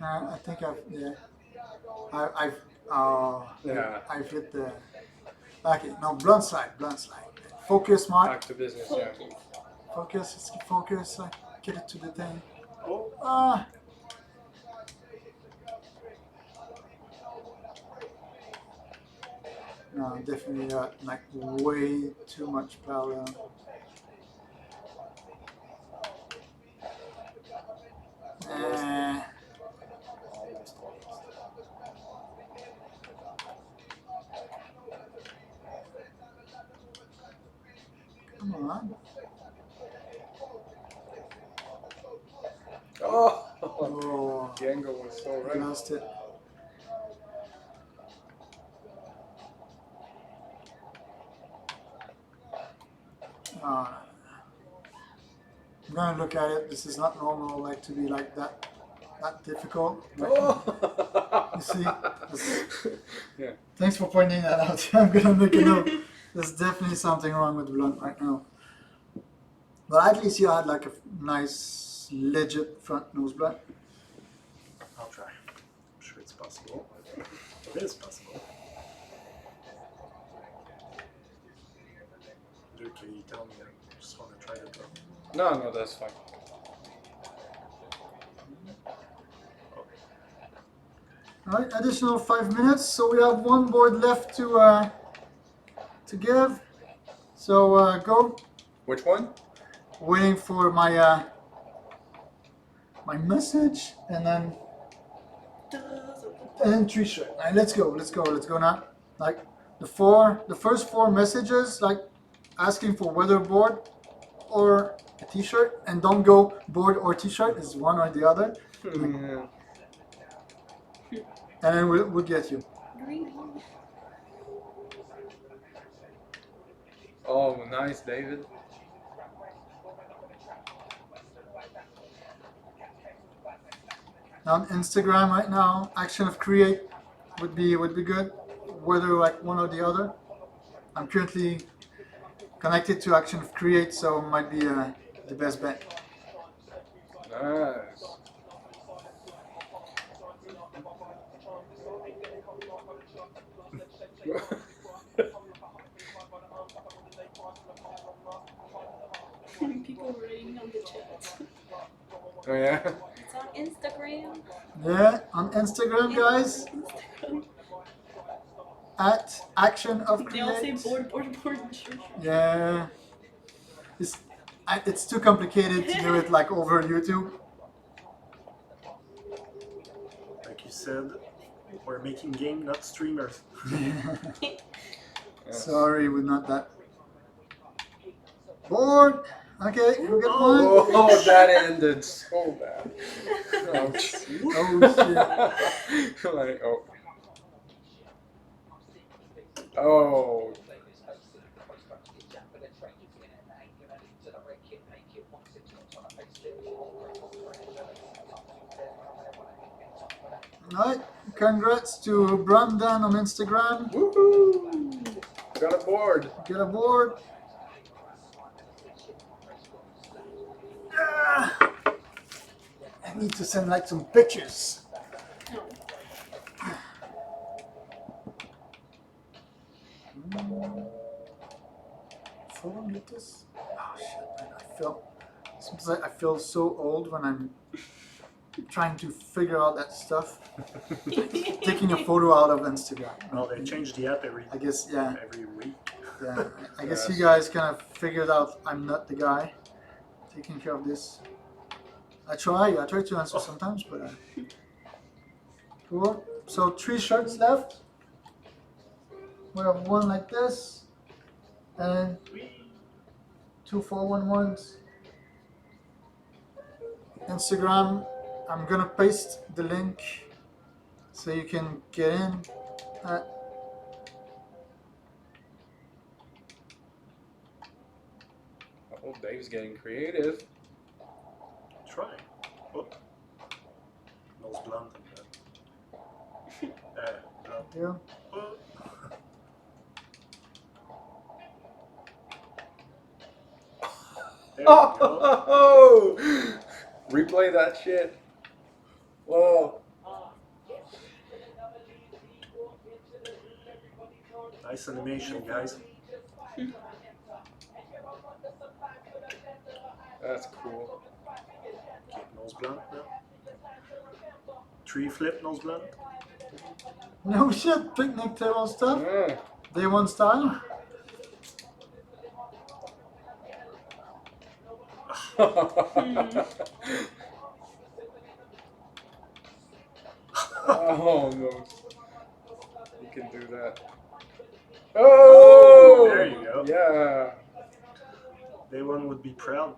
I think Yeah. I've hit the. Okay, no, blunt slide. Focus, Mark. Back to business, yeah. Focus. Let's keep focus. Like, get it to the thing. Oh! Ah. No, definitely not. Like way too much parallel. Eh. Come on. Oh! Oh, The angle was so I right. lost it. I'm gonna look at it. This is not normal, like to be like that difficult. Oh! You see? This- Yeah. Thanks for pointing that out. I'm gonna make a note. There's definitely something wrong with the blunt right now. But at least you had like a nice, legit front nose blunt. I'll try. I'm sure it's possible. It is possible. Dude, can you tell me? I just want to try it though. No, that's fine. Alright, additional 5 minutes. So we have one board left to give. So go. Which one? Waiting for my my message and then tree shirt. Alright, let's go now. Like the first four messages, like asking for whether board or a t-shirt, and don't go board or t-shirt, is one or the other. Yeah. And then we'll get you. Oh, nice, David. On Instagram right now, action of create would be good, whether like one or the other. I'm currently connected to action of create, so it might be the best bet. Nice. Oh yeah. It's on Instagram. Yeah, on Instagram, guys, Instagram. at Action of They all say Create. board. Yeah, it's too complicated to do it like over YouTube. Like you said, we're making game, not streamers. Sorry, we're not that. Board. Okay, who get one? Oh, that ended so bad. Ouch. Oh shit. Like, oh. Oh. Alright, congrats to Brandon on Instagram. Woohoo! Got a board. Get a board. Ah, I need to send like some pictures. Photo meters? Oh shit, man, I feel so old when I'm trying to figure out that stuff. Taking a photo out of Instagram. Well, they change the app every I guess, yeah. every week. Yeah, I guess you guys kind of figured out I'm not the guy taking care of this. I try to answer sometimes, but cool. So 3 shirts left. We have one like this, and 2 411s. Instagram. I'm gonna paste the link so you can get in. Oh, Dave's getting creative. Try. Oh. Nose blunt and that. Yeah. Oh. There we go. Oh! Replay that shit. Whoa. Nice animation, guys. That's cool. Okay, nose blunt now. 3 flip nose blunt. No shit, picnic table stuff. Yeah. Day 1 style. Oh no. You can do that. Oh! There you go. Yeah. Day 1 would be proud.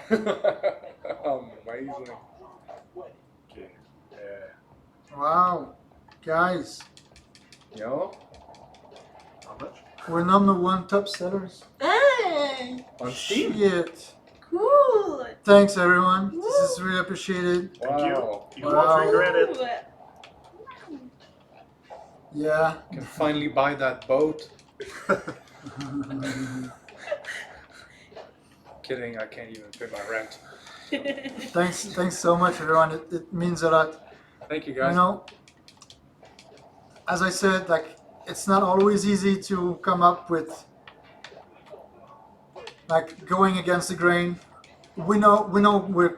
Amazing. Okay. Wow, guys, Yo, How much? we're #1 top sellers. Hey, on Steam. Shit. cool. Thanks everyone. This is really appreciated. Thank Wow. you. You Wow. won't regret it. Yeah. Can finally buy that boat. Kidding, I can't even pay my rent. Thanks so much everyone. It means a lot. Thank you You guys. know, as I said, like it's not always easy to come up with like going against the grain. We know we're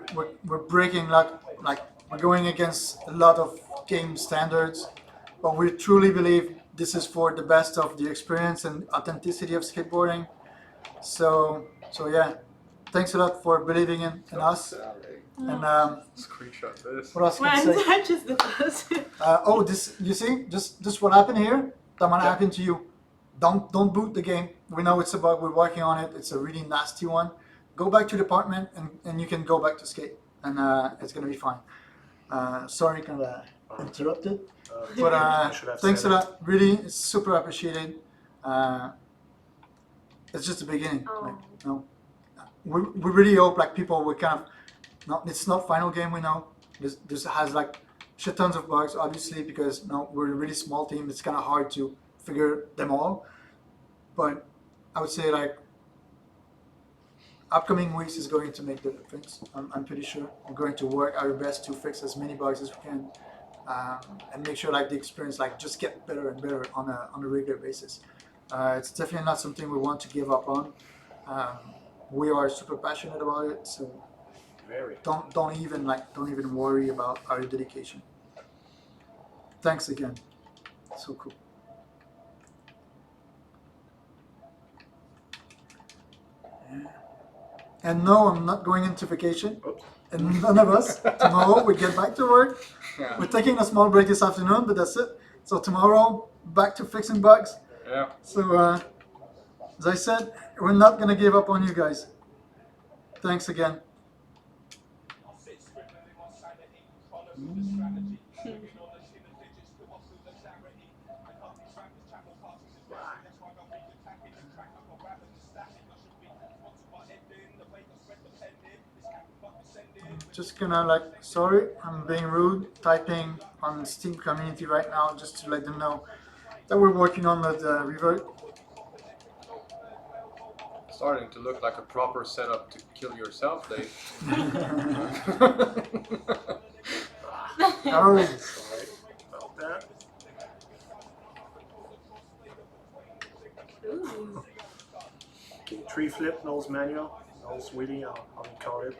breaking like we're going against a lot of game standards, but we truly believe this is for the best of the experience and authenticity of skateboarding. So yeah, thanks a lot for believing in us. And Screenshot this. what else can I When say? touches the bus. Oh, this you see, just what happened here. That might happen to you. Don't boot the game. We know it's a bug. We're working on it. It's a really nasty one. Go back to the apartment and you can go back to skate, and it's gonna be fine. Sorry, kind of interrupted, but I should have thanks a said it. lot. Really, it's super appreciated. It's just the beginning. Like, you know, we really hope like people will kind of. It's not final game. We know this has like shit tons of bugs, obviously, because we're a really small team. It's kind of hard to figure them all. But I would say like upcoming weeks is going to make the difference. I'm pretty sure we're going to work our best to fix as many bugs as we can, and make sure like the experience like just get better and better on a regular basis. It's definitely not something we want to give up on. We are super passionate about it, so Very. don't even worry about our dedication. Thanks again. So cool. And no, I'm not going into vacation. Oops. And none of us. Tomorrow we get back to work. Yeah. We're taking a small break this afternoon, but that's it. So tomorrow, back to fixing bugs. Yeah. So, as I said, we're not gonna give up on you guys. Thanks again. Just gonna sorry, I'm being rude, typing on Steam community right now just to let them know that we're working on the revert. Starting to look like a proper setup to kill yourself, Dave. Oh, Sorry about that. Ooh. Okay, tree flip, nose manual, nose wheelie, how we call it.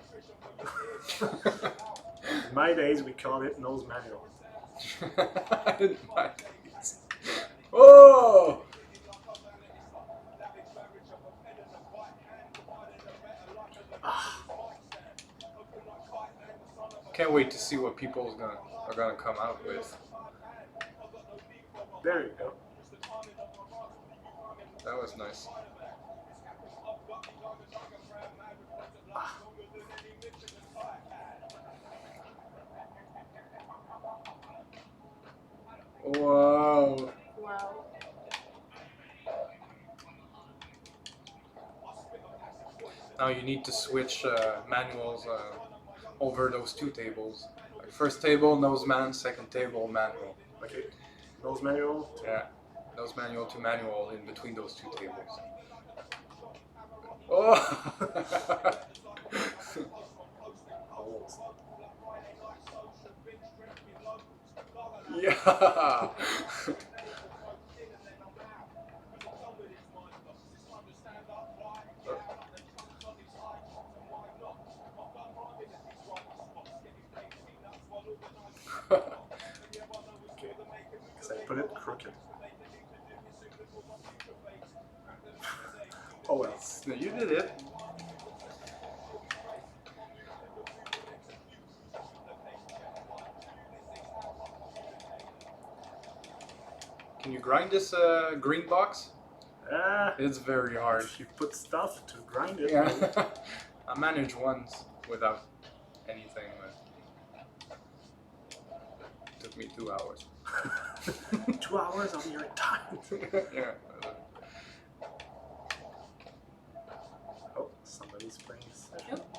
In my days, we called it nose manual. In my days. Oh! Can't wait to see what people are gonna come out with. There you go. That was nice. Whoa! Wow. Now you need to switch manuals over those two tables. Like first table, nose man, second table, manual. Okay, nose manual. Yeah, nose manual to manual in between those two tables. Oh! Almost. Yeah! Okay, because I put it crooked. Oh well. You did it. Can you grind this green box? It's very hard. If you put stuff to grind it. Yeah. I managed once without anything, but it took me 2 hours. 2 hours of your time. Yeah. Oh, somebody's playing session. Yep.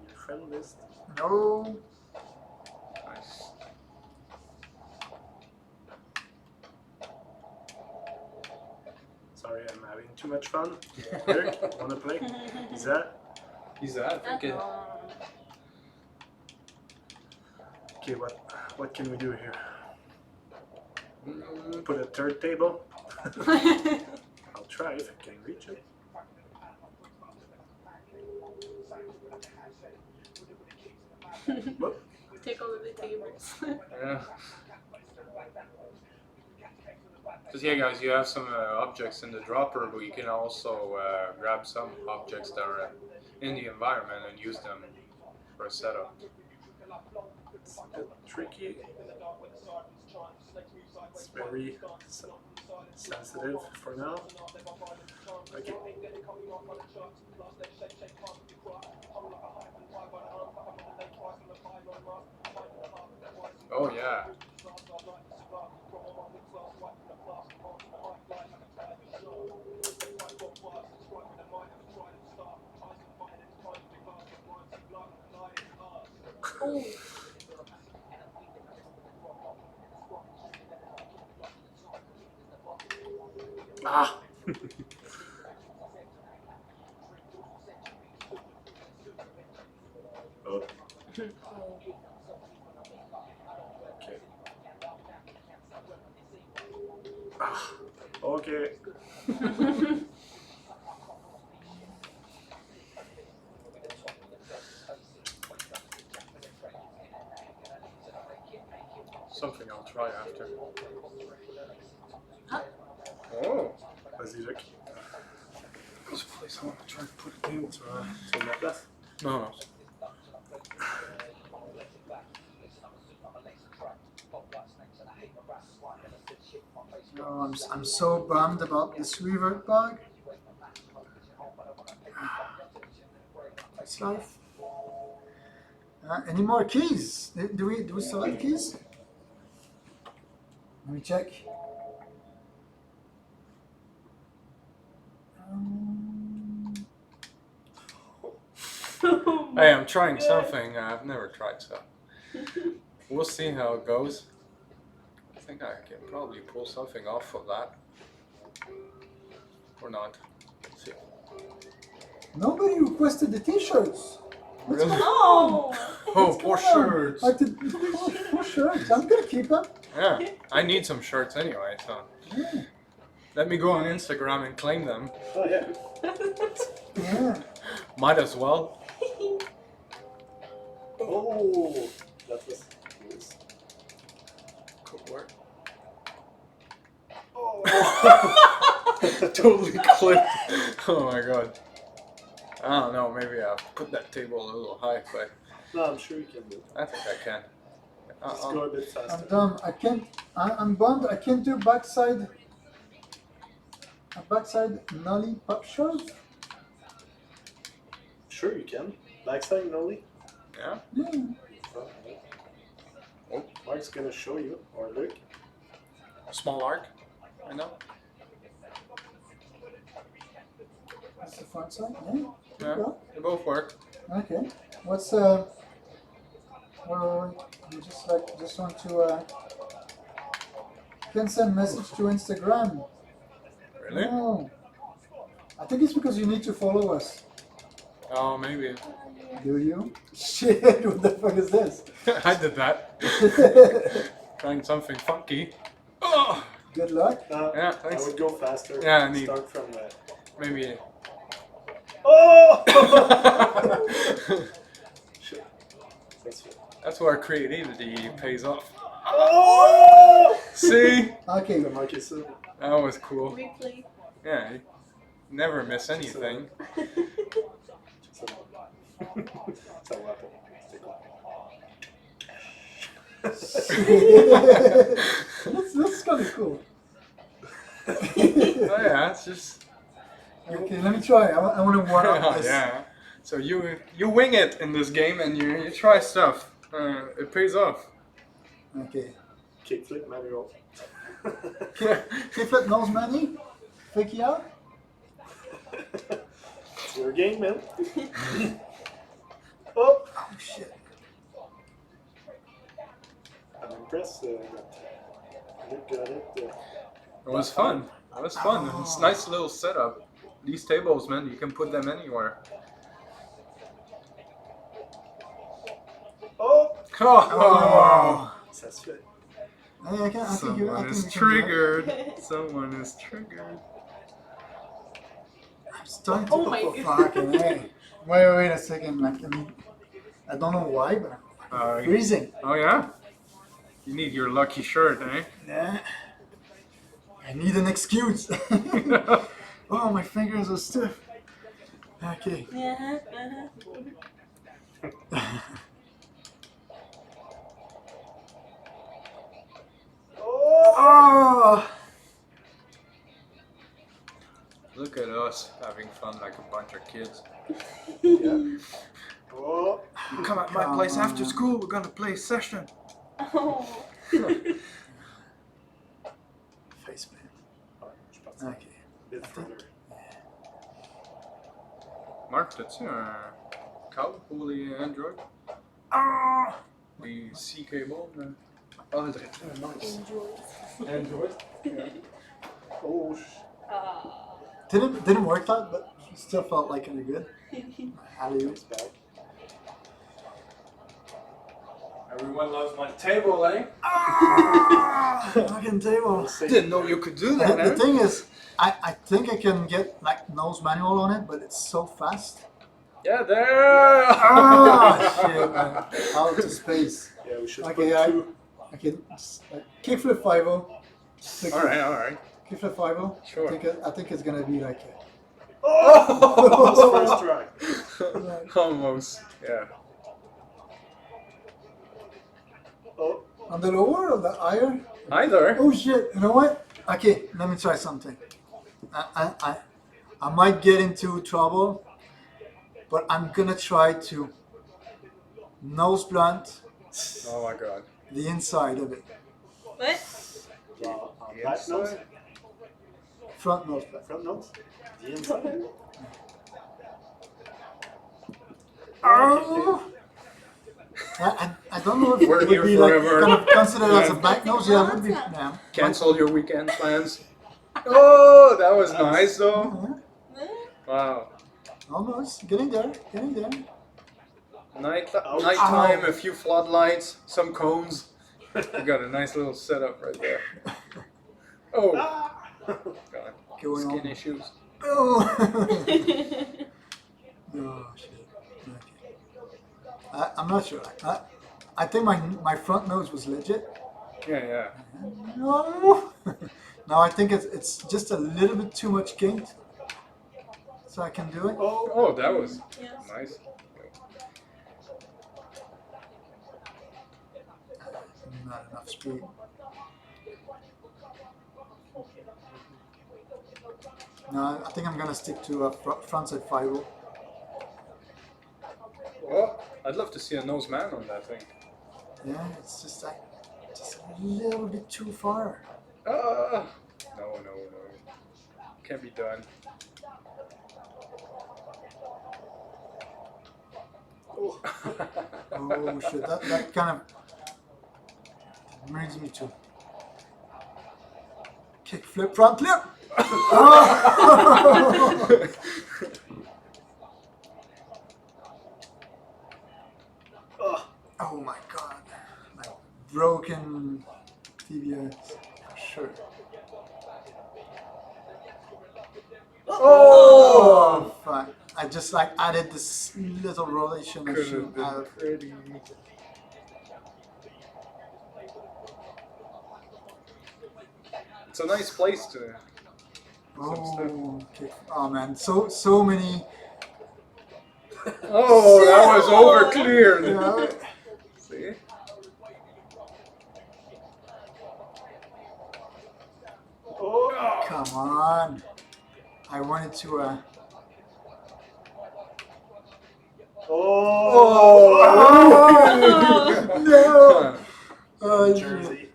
Your friend list. no. Nice. Sorry, I'm having too much fun. Eric, wanna play? Is that? He's that? Okay. Okay, what can we do here? Mm, Put a third table? I'll try if I can reach it. Whoop. Take all of the tables. Yeah. Because yeah, guys, you have some objects in the dropper, but you can also grab some objects that are in the environment and use them for a setup. It's a bit tricky. It's very sensitive for now. Okay. Oh yeah. Oh. Ah! Oh. Okay. Ah. Okay. Something I'll try after. Oh, Vas-y, Jacques. there's a place I want to try to put a table. Tu vas de la place? No, no. Oh, I'm so bummed about this revert bug. It's life. Any more keys? Do we still have keys? Let me check. Hey, I'm trying something I've never tried, so we'll see how it goes. I think I can probably pull something off of that. Or not. Let's see. Nobody requested the t-shirts. Really? Oh! Oh, poor shirts. I did poor shirts. I'm gonna keep them. Yeah, I need some shirts anyway, so Yeah. let me go on Instagram and claim them. Oh, yeah. Yeah. Might as well. Oh, that was nice. Could work. Oh. Totally clipped. Oh my god. I don't know, maybe I'll put that table a little high, but No, I'm sure you can do it. I think I can. Just go a bit I'm faster. done. I can't. I'm bummed. I can't do backside. A backside nollie pop shove. Sure you can. Backside nollie. Yeah? Yeah. Oh, Mark's gonna show you, or look. Small arc, I know. That's the front side. Yeah. Yeah, Go. they both work. Okay. What's well, you just want to can send message to Instagram. Really? No. I think it's because you need to follow us. Oh, maybe. Do you? Shit, what the fuck is this? I did that. Trying something funky. Oh, Good luck. yeah, I thanks. would go faster. Yeah, neat. Start from Maybe. Oh! Shit. That's it. That's where creativity pays off. Oh! See? Okay. The Mark is That was cool. Replay. Yeah, you never miss anything. Ça va pas. That's kind of cool. Oh yeah, it's just. Okay, let me try. I want to warm up this. Yeah. So you wing it in this game and you try stuff. It pays off. Okay. Kickflip manual. Kickflip nose money. Fake you out. It's your game, man. Oh! Oh shit. I'm impressed that you got it. It was fun. It was fun. It's a nice little setup. These tables, man, you can put them anywhere. Oh! Oh! Ça se fait. Hey, I think Someone you is can do it. triggered. Someone is triggered. I'm starting to Oh my oh, God. fucking hey. Wait a second. Like, I don't know why, but I'm freezing. Oh yeah? You need your lucky shirt, eh? Yeah. I need an excuse. Oh, my fingers are stiff. Okay. Yeah. Oh! Look at us having fun like a bunch of kids. Yeah. Oh! You come at my place after school, we're gonna play session. Oh. Faceplant. Ouais, je suis parti. Okay. Bit further. Marc, t'as-tu un câble pour les Android? Ah! Les C-cable? Ah, je dirais nice. Enjoy. Android? Oh! Didn't work out, but still felt like kind of good. Alley-oop. It's back. Everyone loves my table, eh? Ah! Fucking table. Didn't know you could do The, that, the eh? thing is, I think I can get like nose manual on it, but it's so fast. Yeah, there! Ah, shit, man. Out to space. Yeah, we should Okay, put I- two. Okay, kickflip 5-0. Alright. Kickflip 5-0. Sure. I think it's gonna be like. Almost first try. Almost. Yeah. Oh, On the lower or the higher? Either. Oh shit! You know what? Okay, let me try something. I might get into trouble, but I'm gonna try to nose blunt Oh my god. the inside of it. What? back nose, Front nose blunt. front nose, the inside. Oh! I don't know if We're it here would be like forever. kind of considered as a Yeah. back nose. Yeah, it would be. Yeah. Cancel your weekend plans. Oh, that was nice though. Yeah, Wow. almost getting there. Getting there. Nighttime, a few floodlights, some cones. We got a nice little setup right there. Oh, God. Going Skin on. issues. Oh. Oh shit. Okay. I'm not sure. I think my front nose was legit. Yeah. No. No, I think it's just a little bit too much gait. So I can do it. Oh, that was Yes. nice. Not enough speed. No, I think I'm gonna stick to a frontside 5-0. Well, I'd love to see a nose man on that thing. Yeah, it's just like just a little bit too far. No. Can't be done. Oh shit, that kind of brings me to kick flip front flip. Oh my god, like broken tibia for sure. Oh fuck! I just like added this little rotation of Could shoe. have been pretty. It's a nice place to. Oh, okay. Oh man, so many. Oh, that was over cleared. Yeah. See? Oh, Come on. I wanted to. oh, No! Oh, shit. Jersey.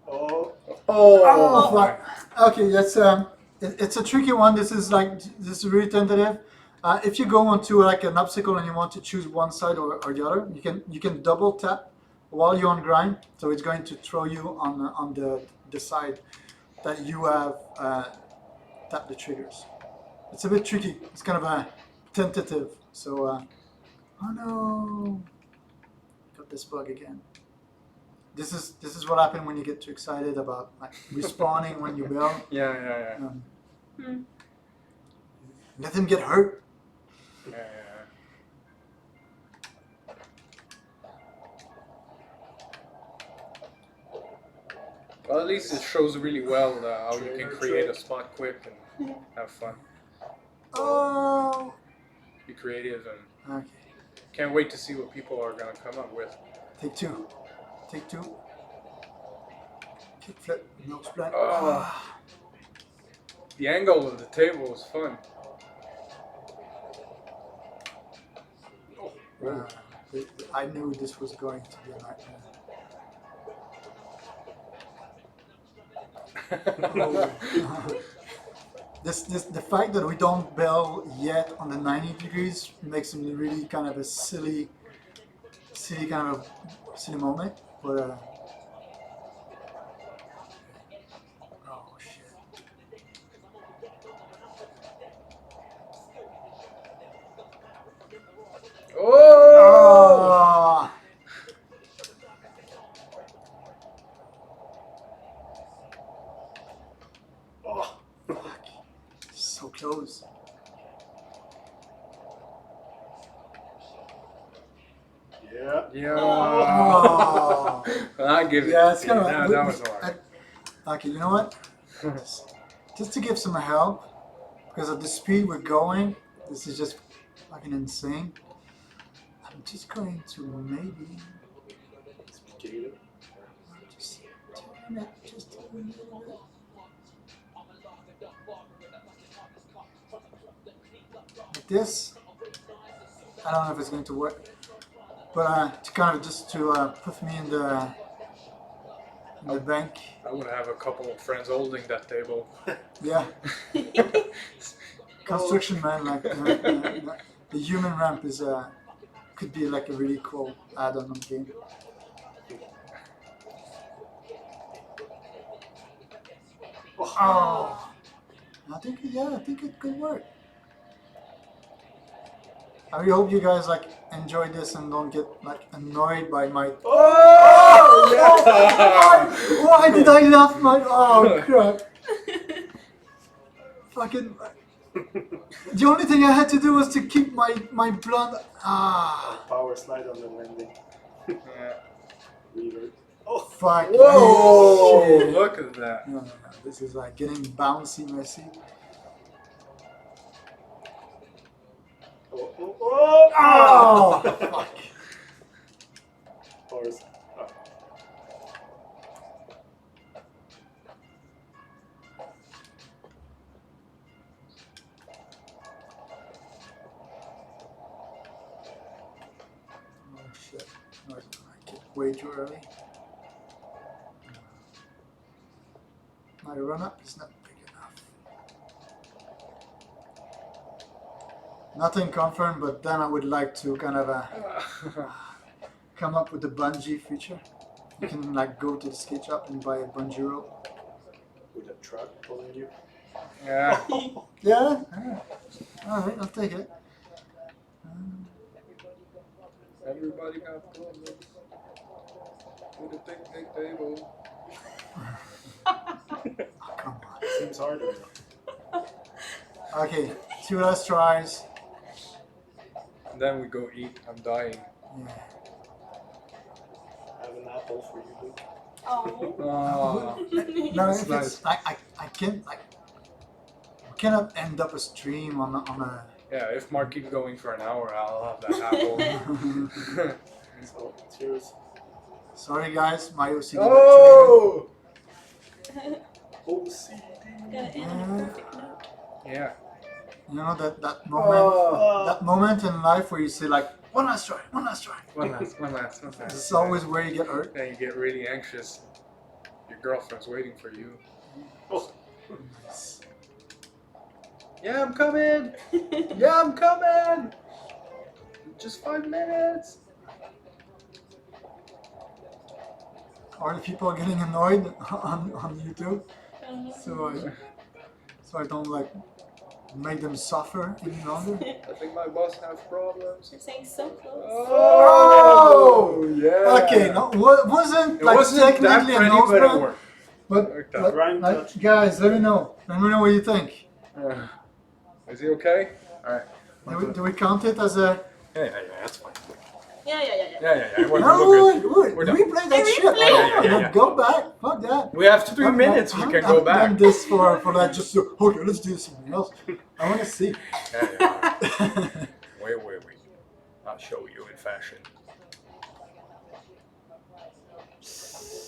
Oh, Oh, fuck. Okay, that's it's a tricky one. This is really tentative. If you go onto like an obstacle and you want to choose one side or the other, you can double tap while you're on grind. So it's going to throw you on the side that you have tapped the triggers. It's a bit tricky. It's kind of a tentative. So oh no, got this bug again. This is what happened when you get too excited about like respawning when you build. Yeah. Let him get hurt. Yeah. Well, at least it shows really well how you can create a spot quick and have fun. Oh. Be creative and Okay. can't wait to see what people are gonna come up with. Take two. Take two. Kick flip. No splat. Oh. The angle of the table was fun. I knew this was going to be a nightmare. The fact that we don't bell yet on the 90 degrees makes it really kind of a silly moment. But oh shit. Oh! oh, So close. Yeah. Yeah. Oh. I give it. Yeah, it's kind of. That was hard. Okay, you know what? Just to give some help, because at the speed we're going, this is just fucking insane. I'm just going to maybe just turn it just a little bit. Like this. I don't know if it's going to work, but to kind of just to put me in the bank. I would have a couple of friends holding that table. Yeah. Construction man, like the human ramp is could be like a really cool add-on on the game. Oh, I think it could work. I really hope you guys like enjoy this and don't get like annoyed by my. Oh! Yeah! Why did I laugh my? Oh crap! Fucking. The only thing I had to do was to keep my blood. Power slide on the landing. Yeah. Revert. Oh, Fuck. Whoa! Shit. Look at that. No. This is like getting bouncy, messy. oh. Oh! Fuck. Power slide. Oh shit. No, I kicked way too early. My run up is not big enough. Nothing confirmed, but then I would like to kind of come up with the bungee feature. You can like go to the skate shop and buy a bungee rope. With a truck pulling you. Yeah. Yeah? Alright, I'll take it. Everybody got problems with a picnic table. Come on. Seems harder. Okay, 2 last tries. And then we go eat. I'm dying. Yeah. I have an apple for you, Luke. Oh. Oh. No, That's if nice. it's I can't like we cannot end up a stream on a Yeah, if Mark keeps going for an hour, I'll have that apple. So, cheers. Sorry guys, my OCD. Oh! OCD. Gotta end on a perfect note. Yeah. You know that moment Oh. that moment in life where you say like one last try. One last. This is always where you get hurt. Then you get really anxious. Your girlfriend's waiting for you. Oh. Nice. Yeah, I'm coming! Yeah, I'm coming! Just 5 minutes! Are the people getting annoyed on YouTube? So I don't like make them suffer any longer. I think my boss has problems. You're saying so close. Oh! Yeah! Okay, no, wasn't It like wasn't that technically a pretty, nose but it bend, worked. but Worked out. like, Rhyme touch. guys, let me know. Let me know what you think. Is he okay? Alright. Do we count it as a? Yeah, that's fine. Yeah. We're No, good. We're done. replay that shit. Yeah. Go back. Fuck that. We have 3 minutes, we can go I've back. done this for like just so, okay, let's do something else. I want to see. Yeah. Wait. I'll show you in fashion.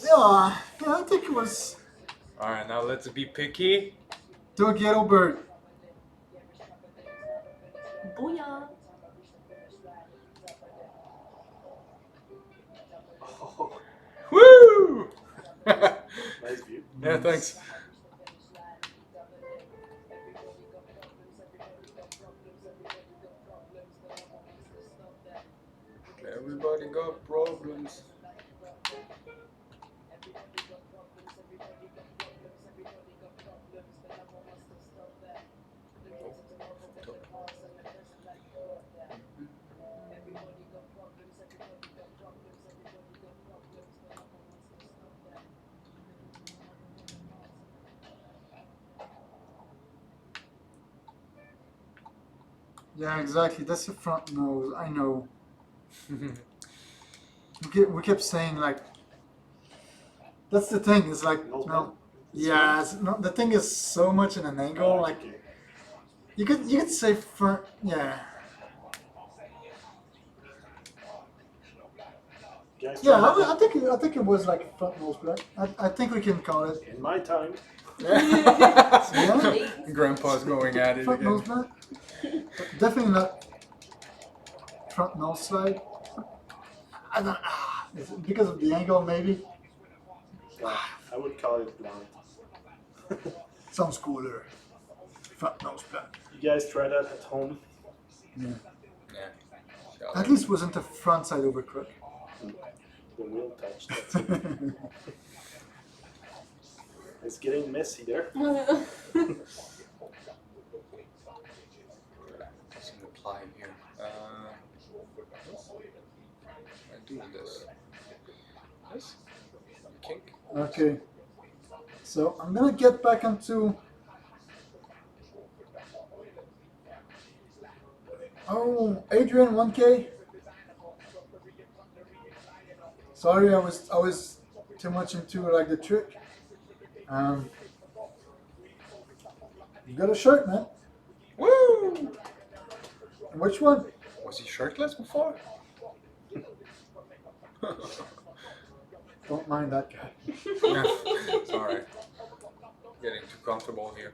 Yeah, I think it was Alright, now let's be picky. Do a ghetto bird. Booyah. Oh, Woo! nice view. Yeah, thanks. Everybody got problems. Yeah, exactly. That's the front nose. I know. we kept saying like. That's the thing. It's like Nose no. bend? Yeah, no, the thing is so much in an angle. Like Okay. you could say front. Yeah. Guys, Yeah, try that. I think it was like front nose black. I think we can call it In my time. yeah, Grandpa's going at it front nose again. black. Definitely not front nose slide. I don't. Is it because of the angle maybe? Yeah, I would call it blonde. Sounds cooler. Front nose black. You guys try that at home. Yeah. Yeah. At least it wasn't a front side over crook. The wheel touch. That's it. It's getting messy there. Some apply here. I do this. This? Kink? Okay. So I'm gonna get back onto. Oh, Adrian, 1K. Sorry, I was too much into like the trick. You got a shirt, man. Woo! Which one? Was he shirtless before? Don't mind that guy. Yeah. Sorry. Getting too comfortable here.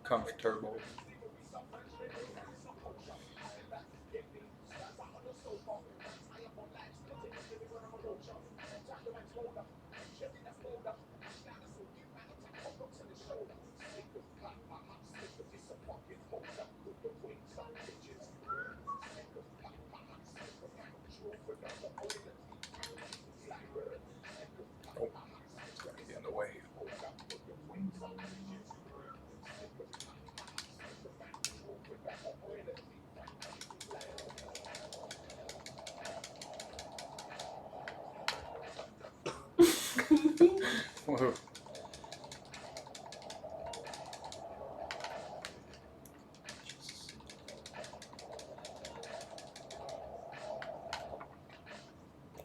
Comfortable. Oh, it's gonna get in the way. Whoa.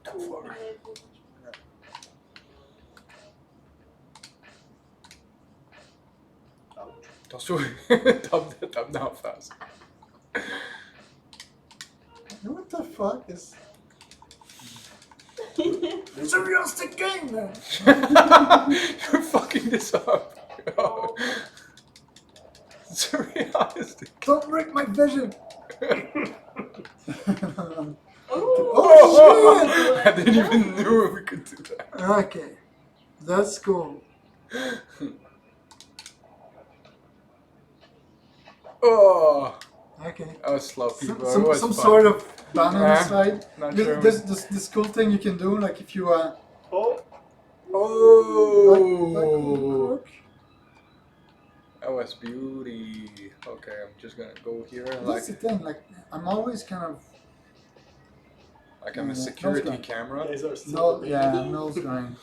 Too far. Ouch. Don't do it. Tap down fast. What the fuck is? It's a realistic game, man. You're fucking this up. It's realistic. Don't break my vision. Oh, shit! I didn't even know we could do that. Okay, that's cool. Oh, Okay. that was sloppy, but it Some was some fun. sort of banana Yeah, slide. not This, sure. this cool thing you can do, like if you Oh, Oh, like, that was beauty. Okay, I'm just gonna go here and that's the thing. Like I'm always kind of like I'm a Yeah, security nose grind. camera. you guys are still no, yeah, nose grind.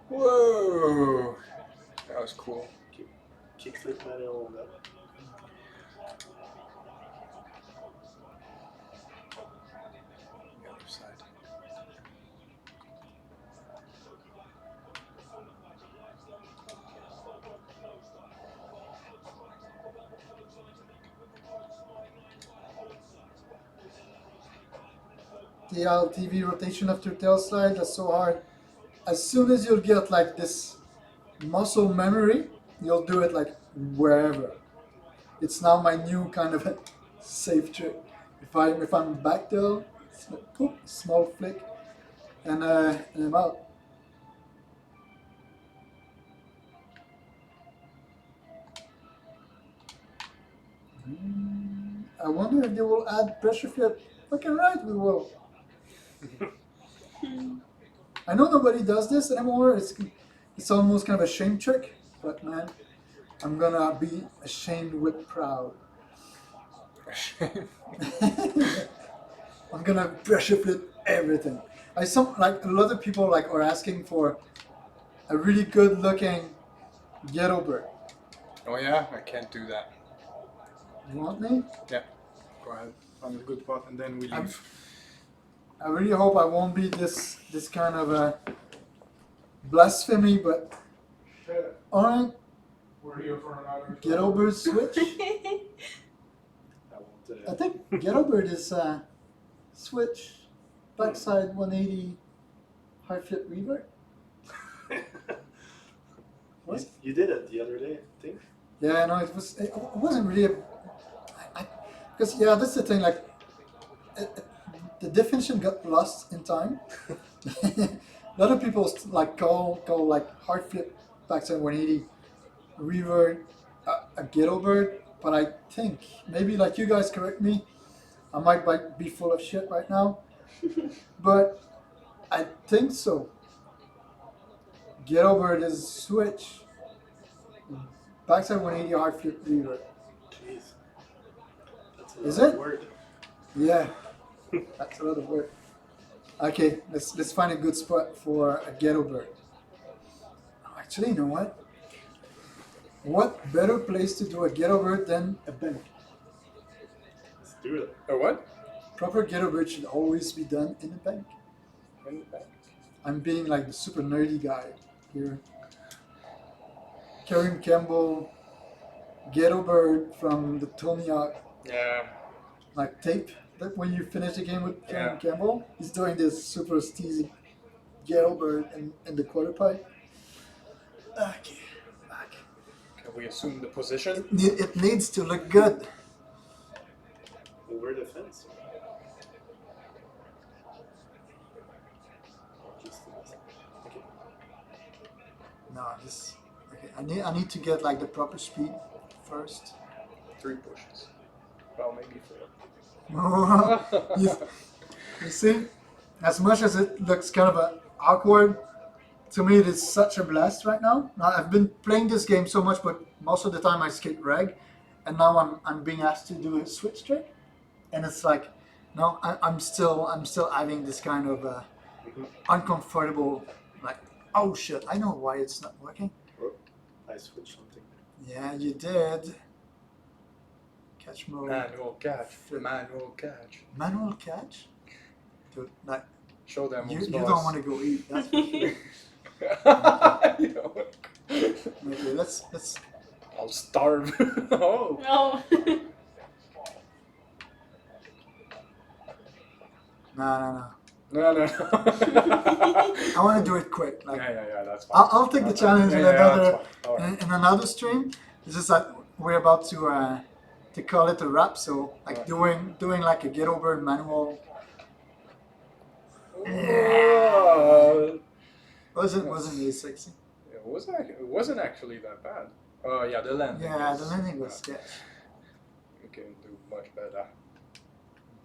Whoa, that was cool. kickflip manual on that. The other side. TL TV rotation after tail slide. That's so hard. As soon as you'll get like this muscle memory, you'll do it like wherever. It's now my new kind of safe trick. If I'm back tail, small flick, and I'm out. I wonder if they will add pressure flip. Fucking right, we will. I know nobody does this anymore. It's almost kind of a shame trick, but man, I'm gonna be ashamed with proud. I'm gonna pressure flip everything. Like a lot of people like are asking for a really good looking ghetto bird. Oh yeah, I can't do that. You want me? Yeah. Go ahead. Find a good spot, and then we I'm- leave. I really hope I won't be this kind of blasphemy, but aren't We're here for another. Ghetto Bird Switch? I won't. I think Ghetto Bird is Switch backside 180 hard flip revert. What? You did it the other day, I think. Yeah, no, it wasn't really because yeah, that's the thing. Like, the definition got lost in time. A lot of people call like hard flip backside 180 revert a Ghetto Bird, but I think maybe like you guys correct me. I might be full of shit right now, but I think so. Ghetto Bird is switch. Backside 180 hard flip revert. Jeez. That's a Is lot of it? word. Yeah, that's a lot of work. Okay, let's find a good spot for a Ghetto Bird. Actually, you know what? What better place to do a Ghetto Bird than a bank? Let's do it. A what? Proper Ghetto Bird should always be done in a bank. In the back. I'm being like the super nerdy guy here. Karim Campbell, Ghetto Bird from the Tony Hawk Yeah. like tape that when you finish the game with Karim Yeah. Campbell, he's doing this super steezy Ghetto Bird in the quarter pipe. Okay. Can we assume the position? It needs to look good. Over the fence. Just okay. No, this. Okay, I need to get like the proper speed first. 3 pushes. Well, maybe 4. you see, as much as it looks kind of awkward, to me it is such a blast right now. Now I've been playing this game so much, but most of the time I skate reg, and now I'm being asked to do a switch trick, and it's like, no, I'm still having this kind of uncomfortable, like, oh shit, I know why it's not working. I switched something. Yeah, you did. Catch mode. Manual catch. Manual catch. Manual catch? Dude, like, Show them you who's don't boss. want to go eat. That's for sure. You know, Okay, let's. I'll starve. Oh. No. No. No. I want to do it quick. Like, Yeah, that's fine. I'll take the That's challenge fine. in Yeah, another that's fine. All right. in another stream. It's just that we're about to call it a wrap. So like doing like a Ghetto Bird manual wasn't really sexy. It wasn't actually that bad. Yeah, the landing. Yeah, the landing was sketch. You can do much better.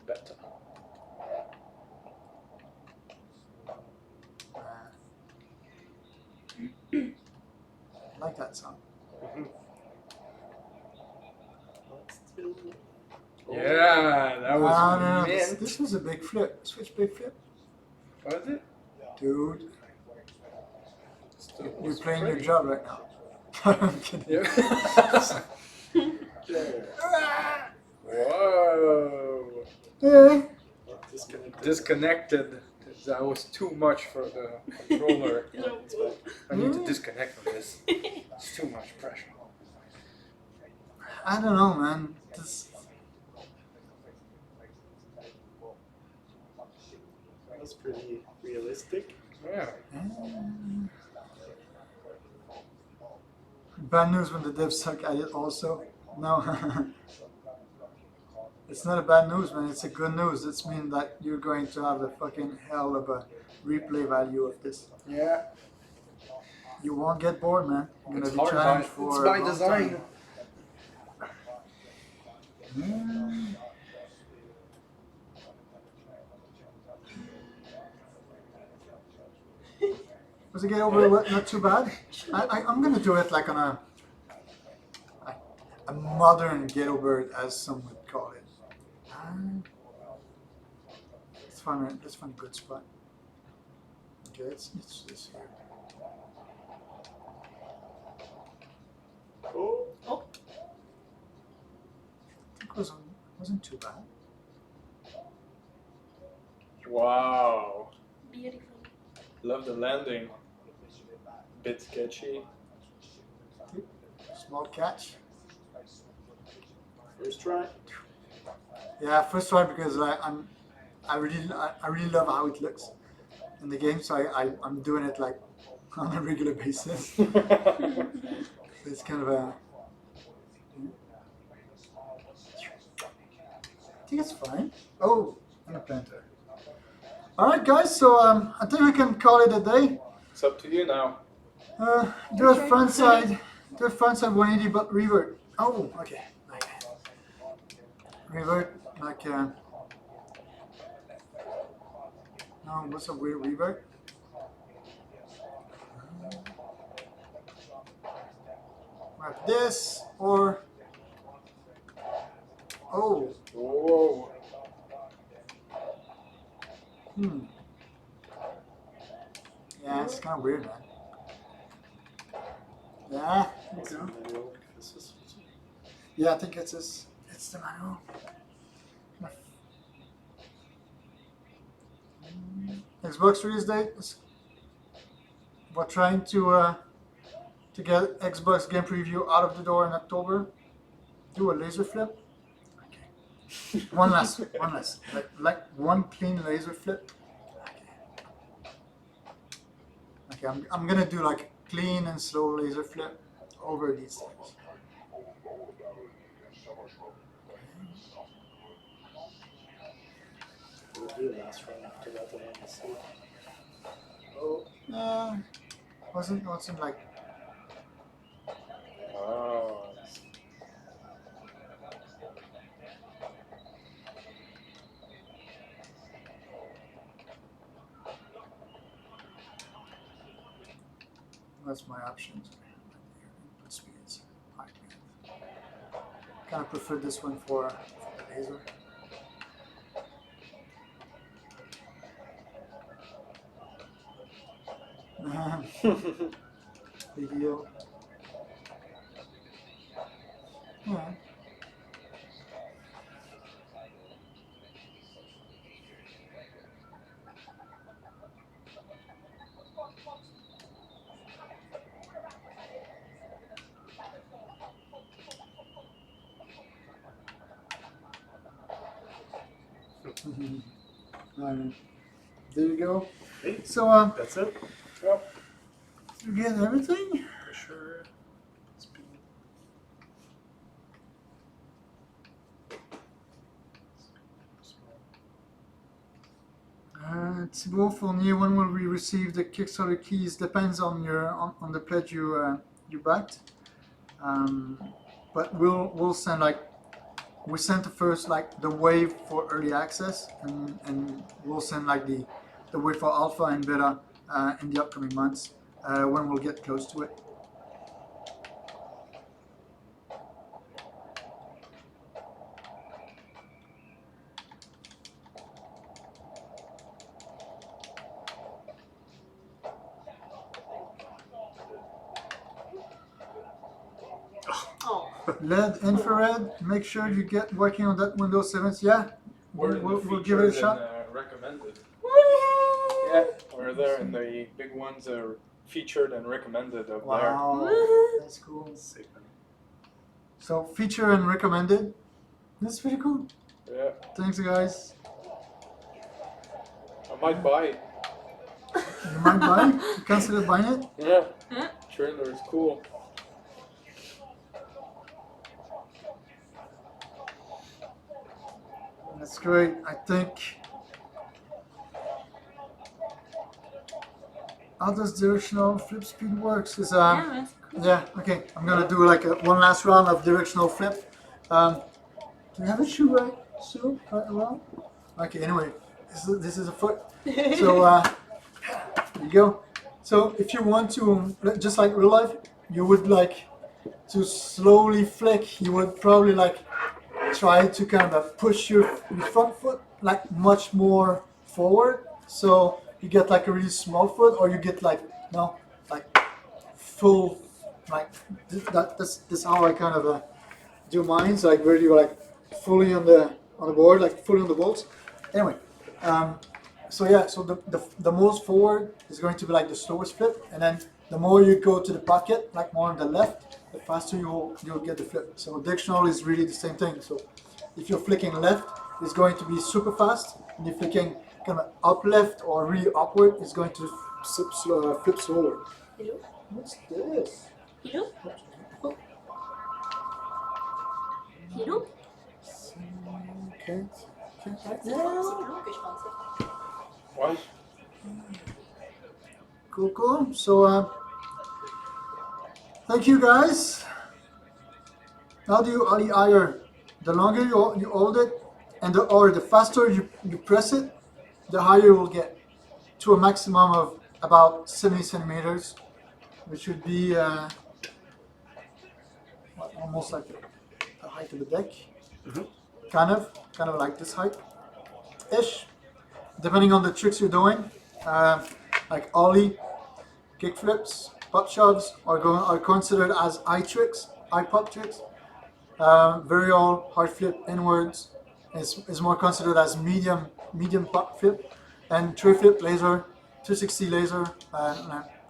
Better. I like that song. Yeah, that was No. mint. This was a big flip. Switch big flip, Was it? dude. Still You're was playing your pretty. job right now. I'm kidding. Yeah. Whoa. Yeah. Disconnected. That was too much for the controller. No. I need to disconnect from this. It's too much pressure. I don't know, man. This, That's pretty realistic. Yeah. bad news when the devs suck at it also. No. It's not a bad news, man. It's a good news. It's mean that you're going to have a fucking hell of a replay value of this. Yeah. You won't get bored, man. You're It's gonna be hard challenged by, for it's a by long design. time. Mm. Was it get over not too bad? I'm gonna do it like on a modern ghetto bird, as some would call it. Let's find a good spot. Okay, it's here. Oh, I think it was Wasn't too bad. Wow. Beautiful. Love the landing. Bit sketchy. Small catch. First try. Yeah, first try because I really love how it looks in the game, so I'm doing it like on a regular basis. It's kind of a. I think it's fine. Oh, and a planter. All right, guys. So I think we can call it a day. It's up to you now. Do a front side. Do a front side 180, but revert. Oh, okay. Like revert, like. No, what's a weird revert? Like this or. Oh. Whoa. Yeah, it's kind of weird, man. Yeah. What's the manual? This is- Yeah, I think it's this. It's the manual. Xbox release date. We're trying to get Xbox game preview out of the door in October. Do a laser flip. Okay. One last. Like one clean laser flip. Okay. I'm gonna do like clean and slow laser flip over these things. We'll do the last round after that. I want to see. Oh. Wasn't like. Oh. That's my options. Input speeds. Kind of prefer this one for the laser. Big deal. Yeah. Alright. There you go. Okay, So that's it. Yep. you get everything? For sure. Speed. Thibault Fournier, when will we receive the Kickstarter keys? Depends on your on the pledge you backed. But we'll send like we sent the first like the wave for early access, and we'll send like the wave for alpha and beta in the upcoming months when we'll get close to it. Oh. LED, infrared. Make sure you get working on that Windows 7. Yeah, we'll give it a shot. Recommended. Yeah, we're there, and the big ones are featured and recommended up Wow, that's cool. Sick, man. So feature and recommended. That's pretty cool. there. Yeah, Thanks, guys. I might buy it. You might buy? You consider buying it? Yeah, trailer is cool. That's great. I think. How does directional flip speed works? Is Yeah, that's cool. yeah. Okay, I'm gonna do like one last round of directional flip. Do you have a shoe right? So right around? Okay. Anyway, this is a foot. So there you go. So if you want to, just like real life, you would like to slowly flick. You would probably like try to kind of push your front foot like much more forward. So you get like a really small foot, or you get like like full like this how I kind of do mine. So like where you like fully on the board, like fully on the bolts. Anyway, so yeah, so the most forward is going to be like the slowest flip, and then the more you go to the pocket, like more on the left, the faster you'll get the flip. So directional is really the same thing. So if you're flicking left, it's going to be super fast, and if you're flicking kind of up left or really upward, it's going to flip slower. Hello? What's this? Hello? Hello? Okay. C'est long que je pensais. What? Cool. So, thank you guys. How do you either the longer you hold it, and the faster you press it, the higher you will get to a maximum of about 70 centimeters, which would be almost like the height of the deck. Mhm. Kind of like this height, ish. Depending on the tricks you're doing, like ollie, kick flips, pop shoves are considered as eye pop tricks. Varial hard flip inwards is more considered as medium pop flip, and tray flip laser, 360 laser,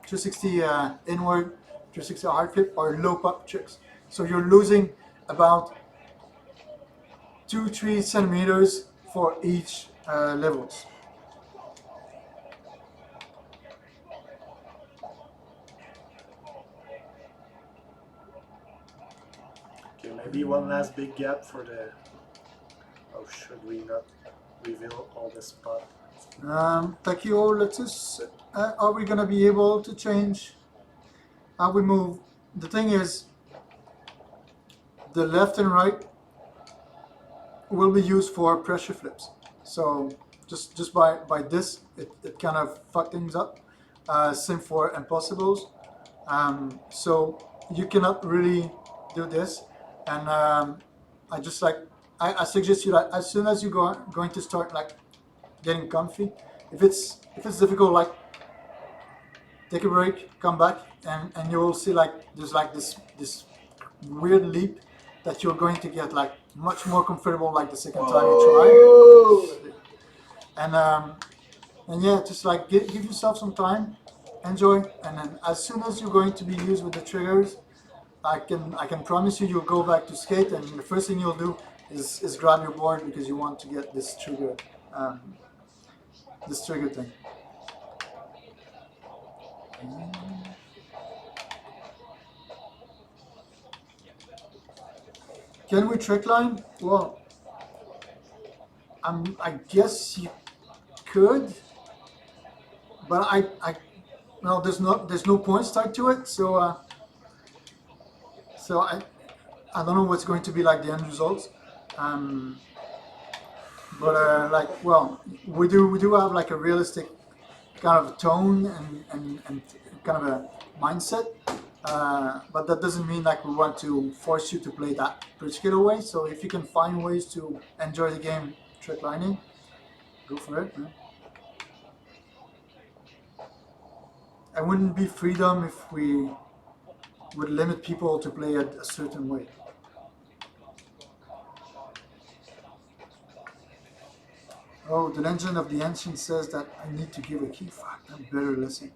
360 inward, 360 hard flip are low pop tricks. So you're losing about 2-3 centimeters for each levels. Okay, maybe one last big gap for the. Oh, should we not reveal all the spot? Takio, let's just. Are we gonna be able to change how we move? The thing is, the left and right will be used for pressure flips. So just by this, it kind of fuck things up. Same for impossibles. So you cannot really do this. And I suggest you that as soon as you going to start like getting comfy, if it's difficult, like take a break, come back, and you will see like there's like this weird leap that you're going to get like much more comfortable like the second time you try. And yeah, just like give yourself some time, enjoy, and then as soon as you're going to be used with the triggers, I can promise you you'll go back to skate, and the first thing you'll do is grab your board because you want to get this trigger thing. Can we trick line? Well, I guess you could, but no, there's no points tied to it, so I don't know what's going to be like the end results. But like, well, we do have like a realistic kind of tone and kind of a mindset. But that doesn't mean like we want to force you to play that particular way. So if you can find ways to enjoy the game trick lining, go for it, man. It wouldn't be freedom if we would limit people to play it a certain way. Oh, the legend of the ancient says that I need to give a key. Fuck, I better listen.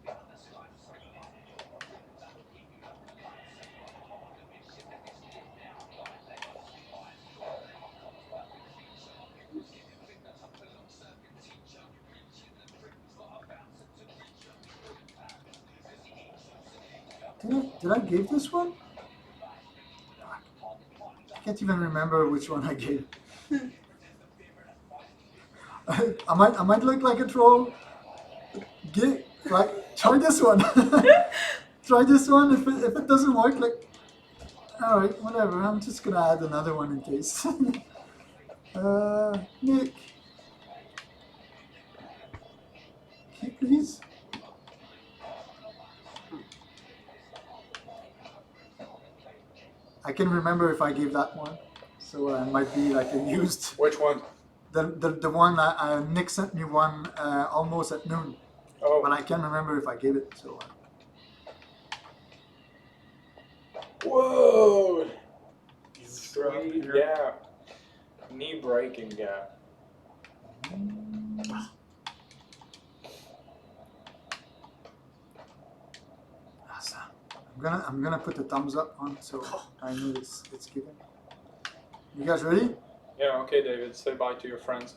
Did I give this one? I can't even remember which one I gave. I might look like a troll. Try this one. Try this one. If it doesn't work, like, all right, whatever. I'm just gonna add another one in case. Nick, key please. I can remember if I gave that one, so it might be like a used. Which one? The one Nick sent me one almost at noon, Oh, but I can't remember if I gave it. So. Whoa! Easy drop Sweet, here. yeah. knee breaking gap. Awesome. I'm gonna put the thumbs up on so I know it's given. You guys ready? Yeah, okay, David, say bye to your friends.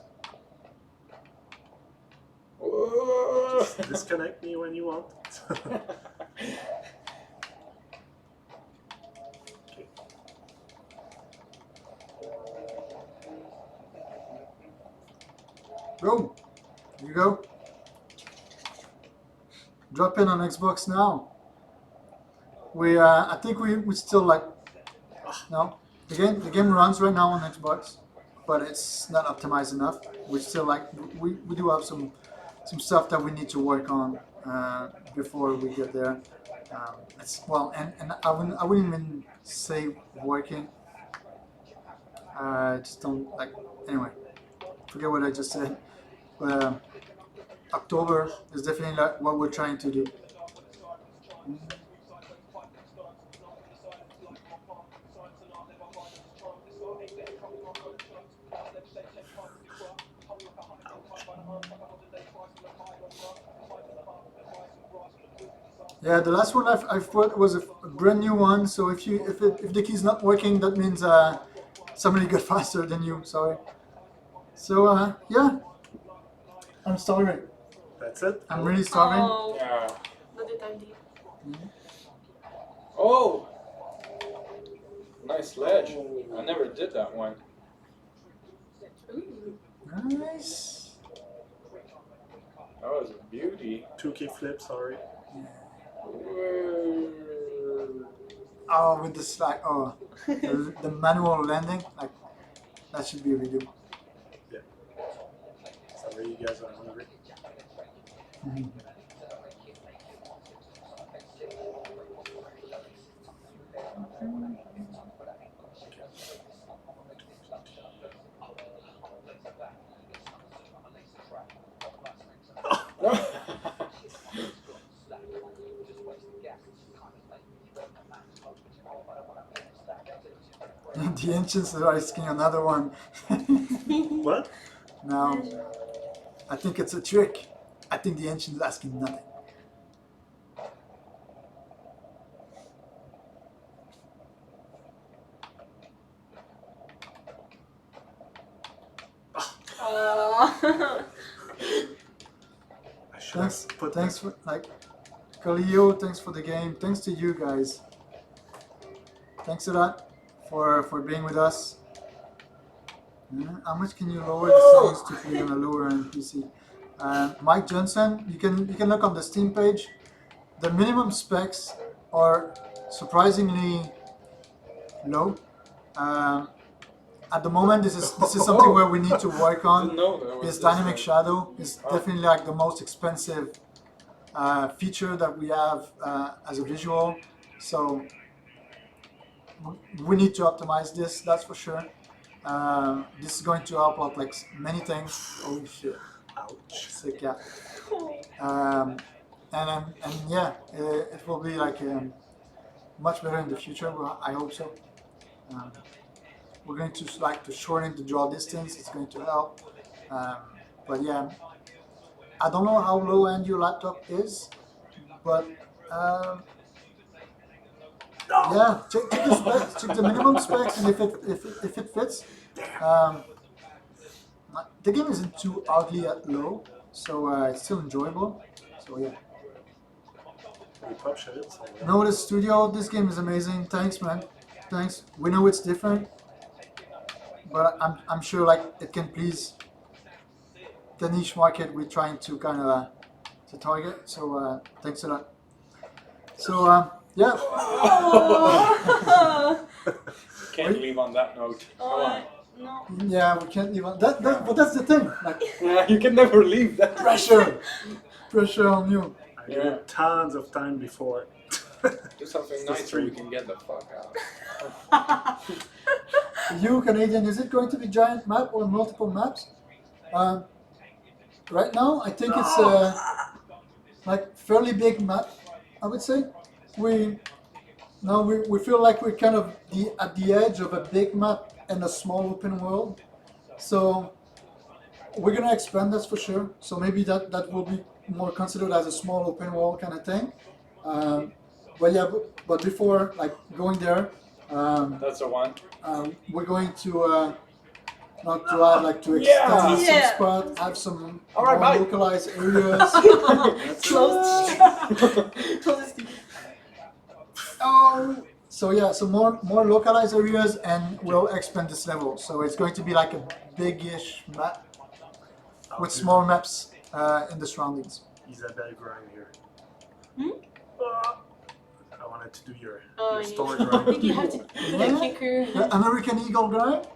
Whoa. Just disconnect me when you want. Go. Here you go. Drop in on Xbox now. I think we still like. No, the game runs right now on Xbox, but it's not optimized enough. We still like we do have some stuff that we need to work on before we get there. It's well, and I wouldn't even say working. Just don't like anyway. Forget what I just said. But October is definitely like what we're trying to do. Yeah, the last one I've put was a brand new one. So if the key's not working, that means somebody got faster than you. Sorry. So yeah, I'm starving. That's it. I'm really starving. Oh, Yeah. not the time. Oh! Nice ledge. I never did that one. Ooh. Nice. That was a beauty. 2 key flips, sorry. Oh, with the slide. Oh, the manual landing. Like that should be a redo. Sorry, you guys are hungry. The ancients are asking another one. What? No, I think it's a trick. I think the ancients are asking nothing. I should have Thanks, put thanks for like, Kaleo. Thanks for the game. Thanks to you guys. Thanks a lot for being with us. How much can you lower the settings to play on a lower end PC? Mike Johnson, you can look on the Steam page. The minimum specs are surprisingly low. At the moment, this is something where we need to work on. Didn't know there was This this dynamic one. shadow is definitely like the most expensive feature that we have as a visual. So we need to optimize this. That's for sure. This is going to help out like many things. Oh shit! Ouch. Sick, yeah. And yeah, it will be like much better in the future. Well, I hope so. We're going to like to shorten the draw distance. It's going to help. But yeah, I don't know how low end your laptop is, but yeah, check the specs, check the minimum specs, and if it fits. The game isn't too ugly at low, so it's still enjoyable. So yeah. We touched it. So No, the studio, this game is amazing. Thanks, man. Thanks. We know it's different, but I'm sure like it can please the niche market we're trying to kind of to target. So thanks a lot. So yeah. Can't leave on that note. Come on. No. Yeah, we can't even. But that's the thing. Like You can never leave that. pressure on you. I needed tons of time before. Do something It's the nice so we street. can get the fuck out. You Canadian, is it going to be giant map or multiple maps? Right now, I think it's like fairly big map. I would say we feel like we're kind of at the edge of a big map and a small open world. So we're gonna expand this for sure. So maybe that will be more considered as a small open world kind of thing. But yeah, but before like going there, That's the one. we're going to not to add like to extend Yeah. some Yeah. spot, have some All right, more bye. localized areas. Close. Close. Oh. So yeah, so more localized areas, and we'll expand this level. So it's going to be like a big-ish map with small maps in the surroundings. Isabelle grind here. Hmm? I wanted to do your Oh, story yeah. I think grind. you have to do that kicker. The American Eagle grind.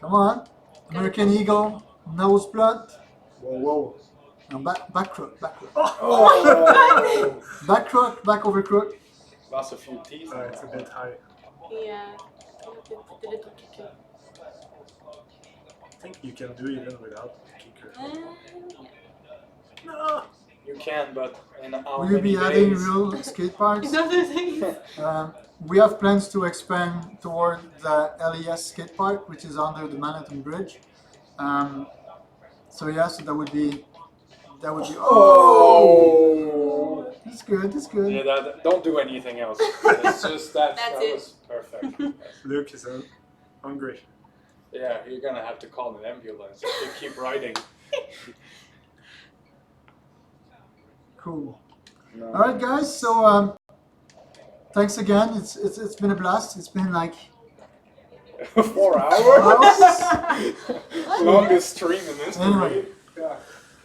Come on, American Eagle, nose blunt, Whoa. and back crook, Oh. back crook, back over crook. Lost a few teeth. It's a bit high. Yeah. The little kicker. I think you can do even without kicker. Yeah. No. You can, but in how Will you many be adding days? real skate parks? Another thing. We have plans to expand toward the LES skate park, which is under the Manhattan Bridge. So yeah, so that would be. Oh, that's good. That's good. Yeah, don't do anything else. It's just that it. was perfect. Luke is hungry. Yeah, you're gonna have to call an ambulance if you keep riding. Cool. No. All right, guys. So thanks again. It's been a blast. It's been like 4 hours? hours. Longest stream in history. Anyway. Yeah.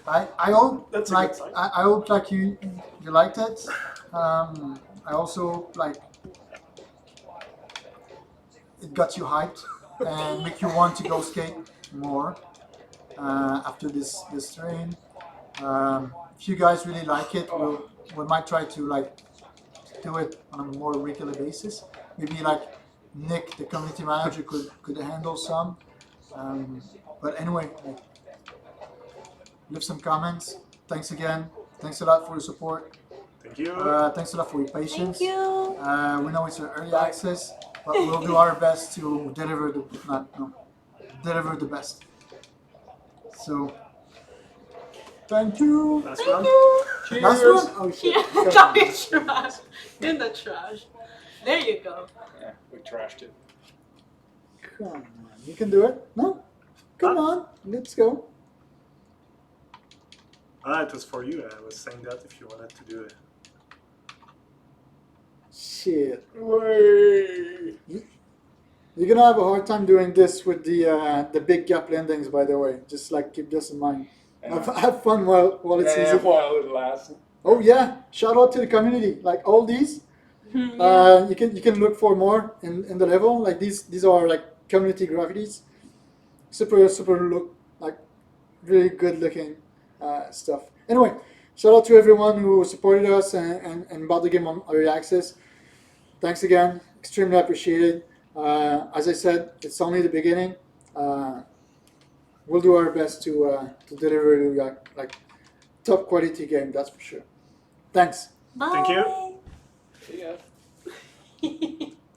I hope That's a like good sign. I hope like you liked it. I also like it got you hyped and make you want to go skate more after this stream. If you guys really like it, we might try to like do it on a more regular basis. Maybe like Nick, the community manager, could handle some. But anyway, like, leave some comments. Thanks again. Thanks a lot for your support. Thank you. Thanks a lot for your patience. Thank you. We know it's an early access, but we'll do our best to deliver deliver the best. So, thank you. Last one. Last one? Oh shit. Yeah, garbage trash. In the trash. There you go. Yeah, we trashed it. Come on, you can do it. No? Come on, let's go. It was for you. I was saying that if you wanted to do it. Shit. Way. You're gonna have a hard time doing this with the big gap landings, by the way. Just like keep this in mind. Have fun while it's Yeah, easy. while it lasts. Oh yeah! Shout out to the community. Like all these, you can look for more in the level. Like these are like community graffitis. Super look like really good looking stuff. Anyway, shout out to everyone who supported us and bought the game on early access. Thanks again. Extremely appreciated. As I said, it's only the beginning. We'll do our best to deliver like top quality game. That's for sure. Thanks. Bye. Thank you. See ya. you.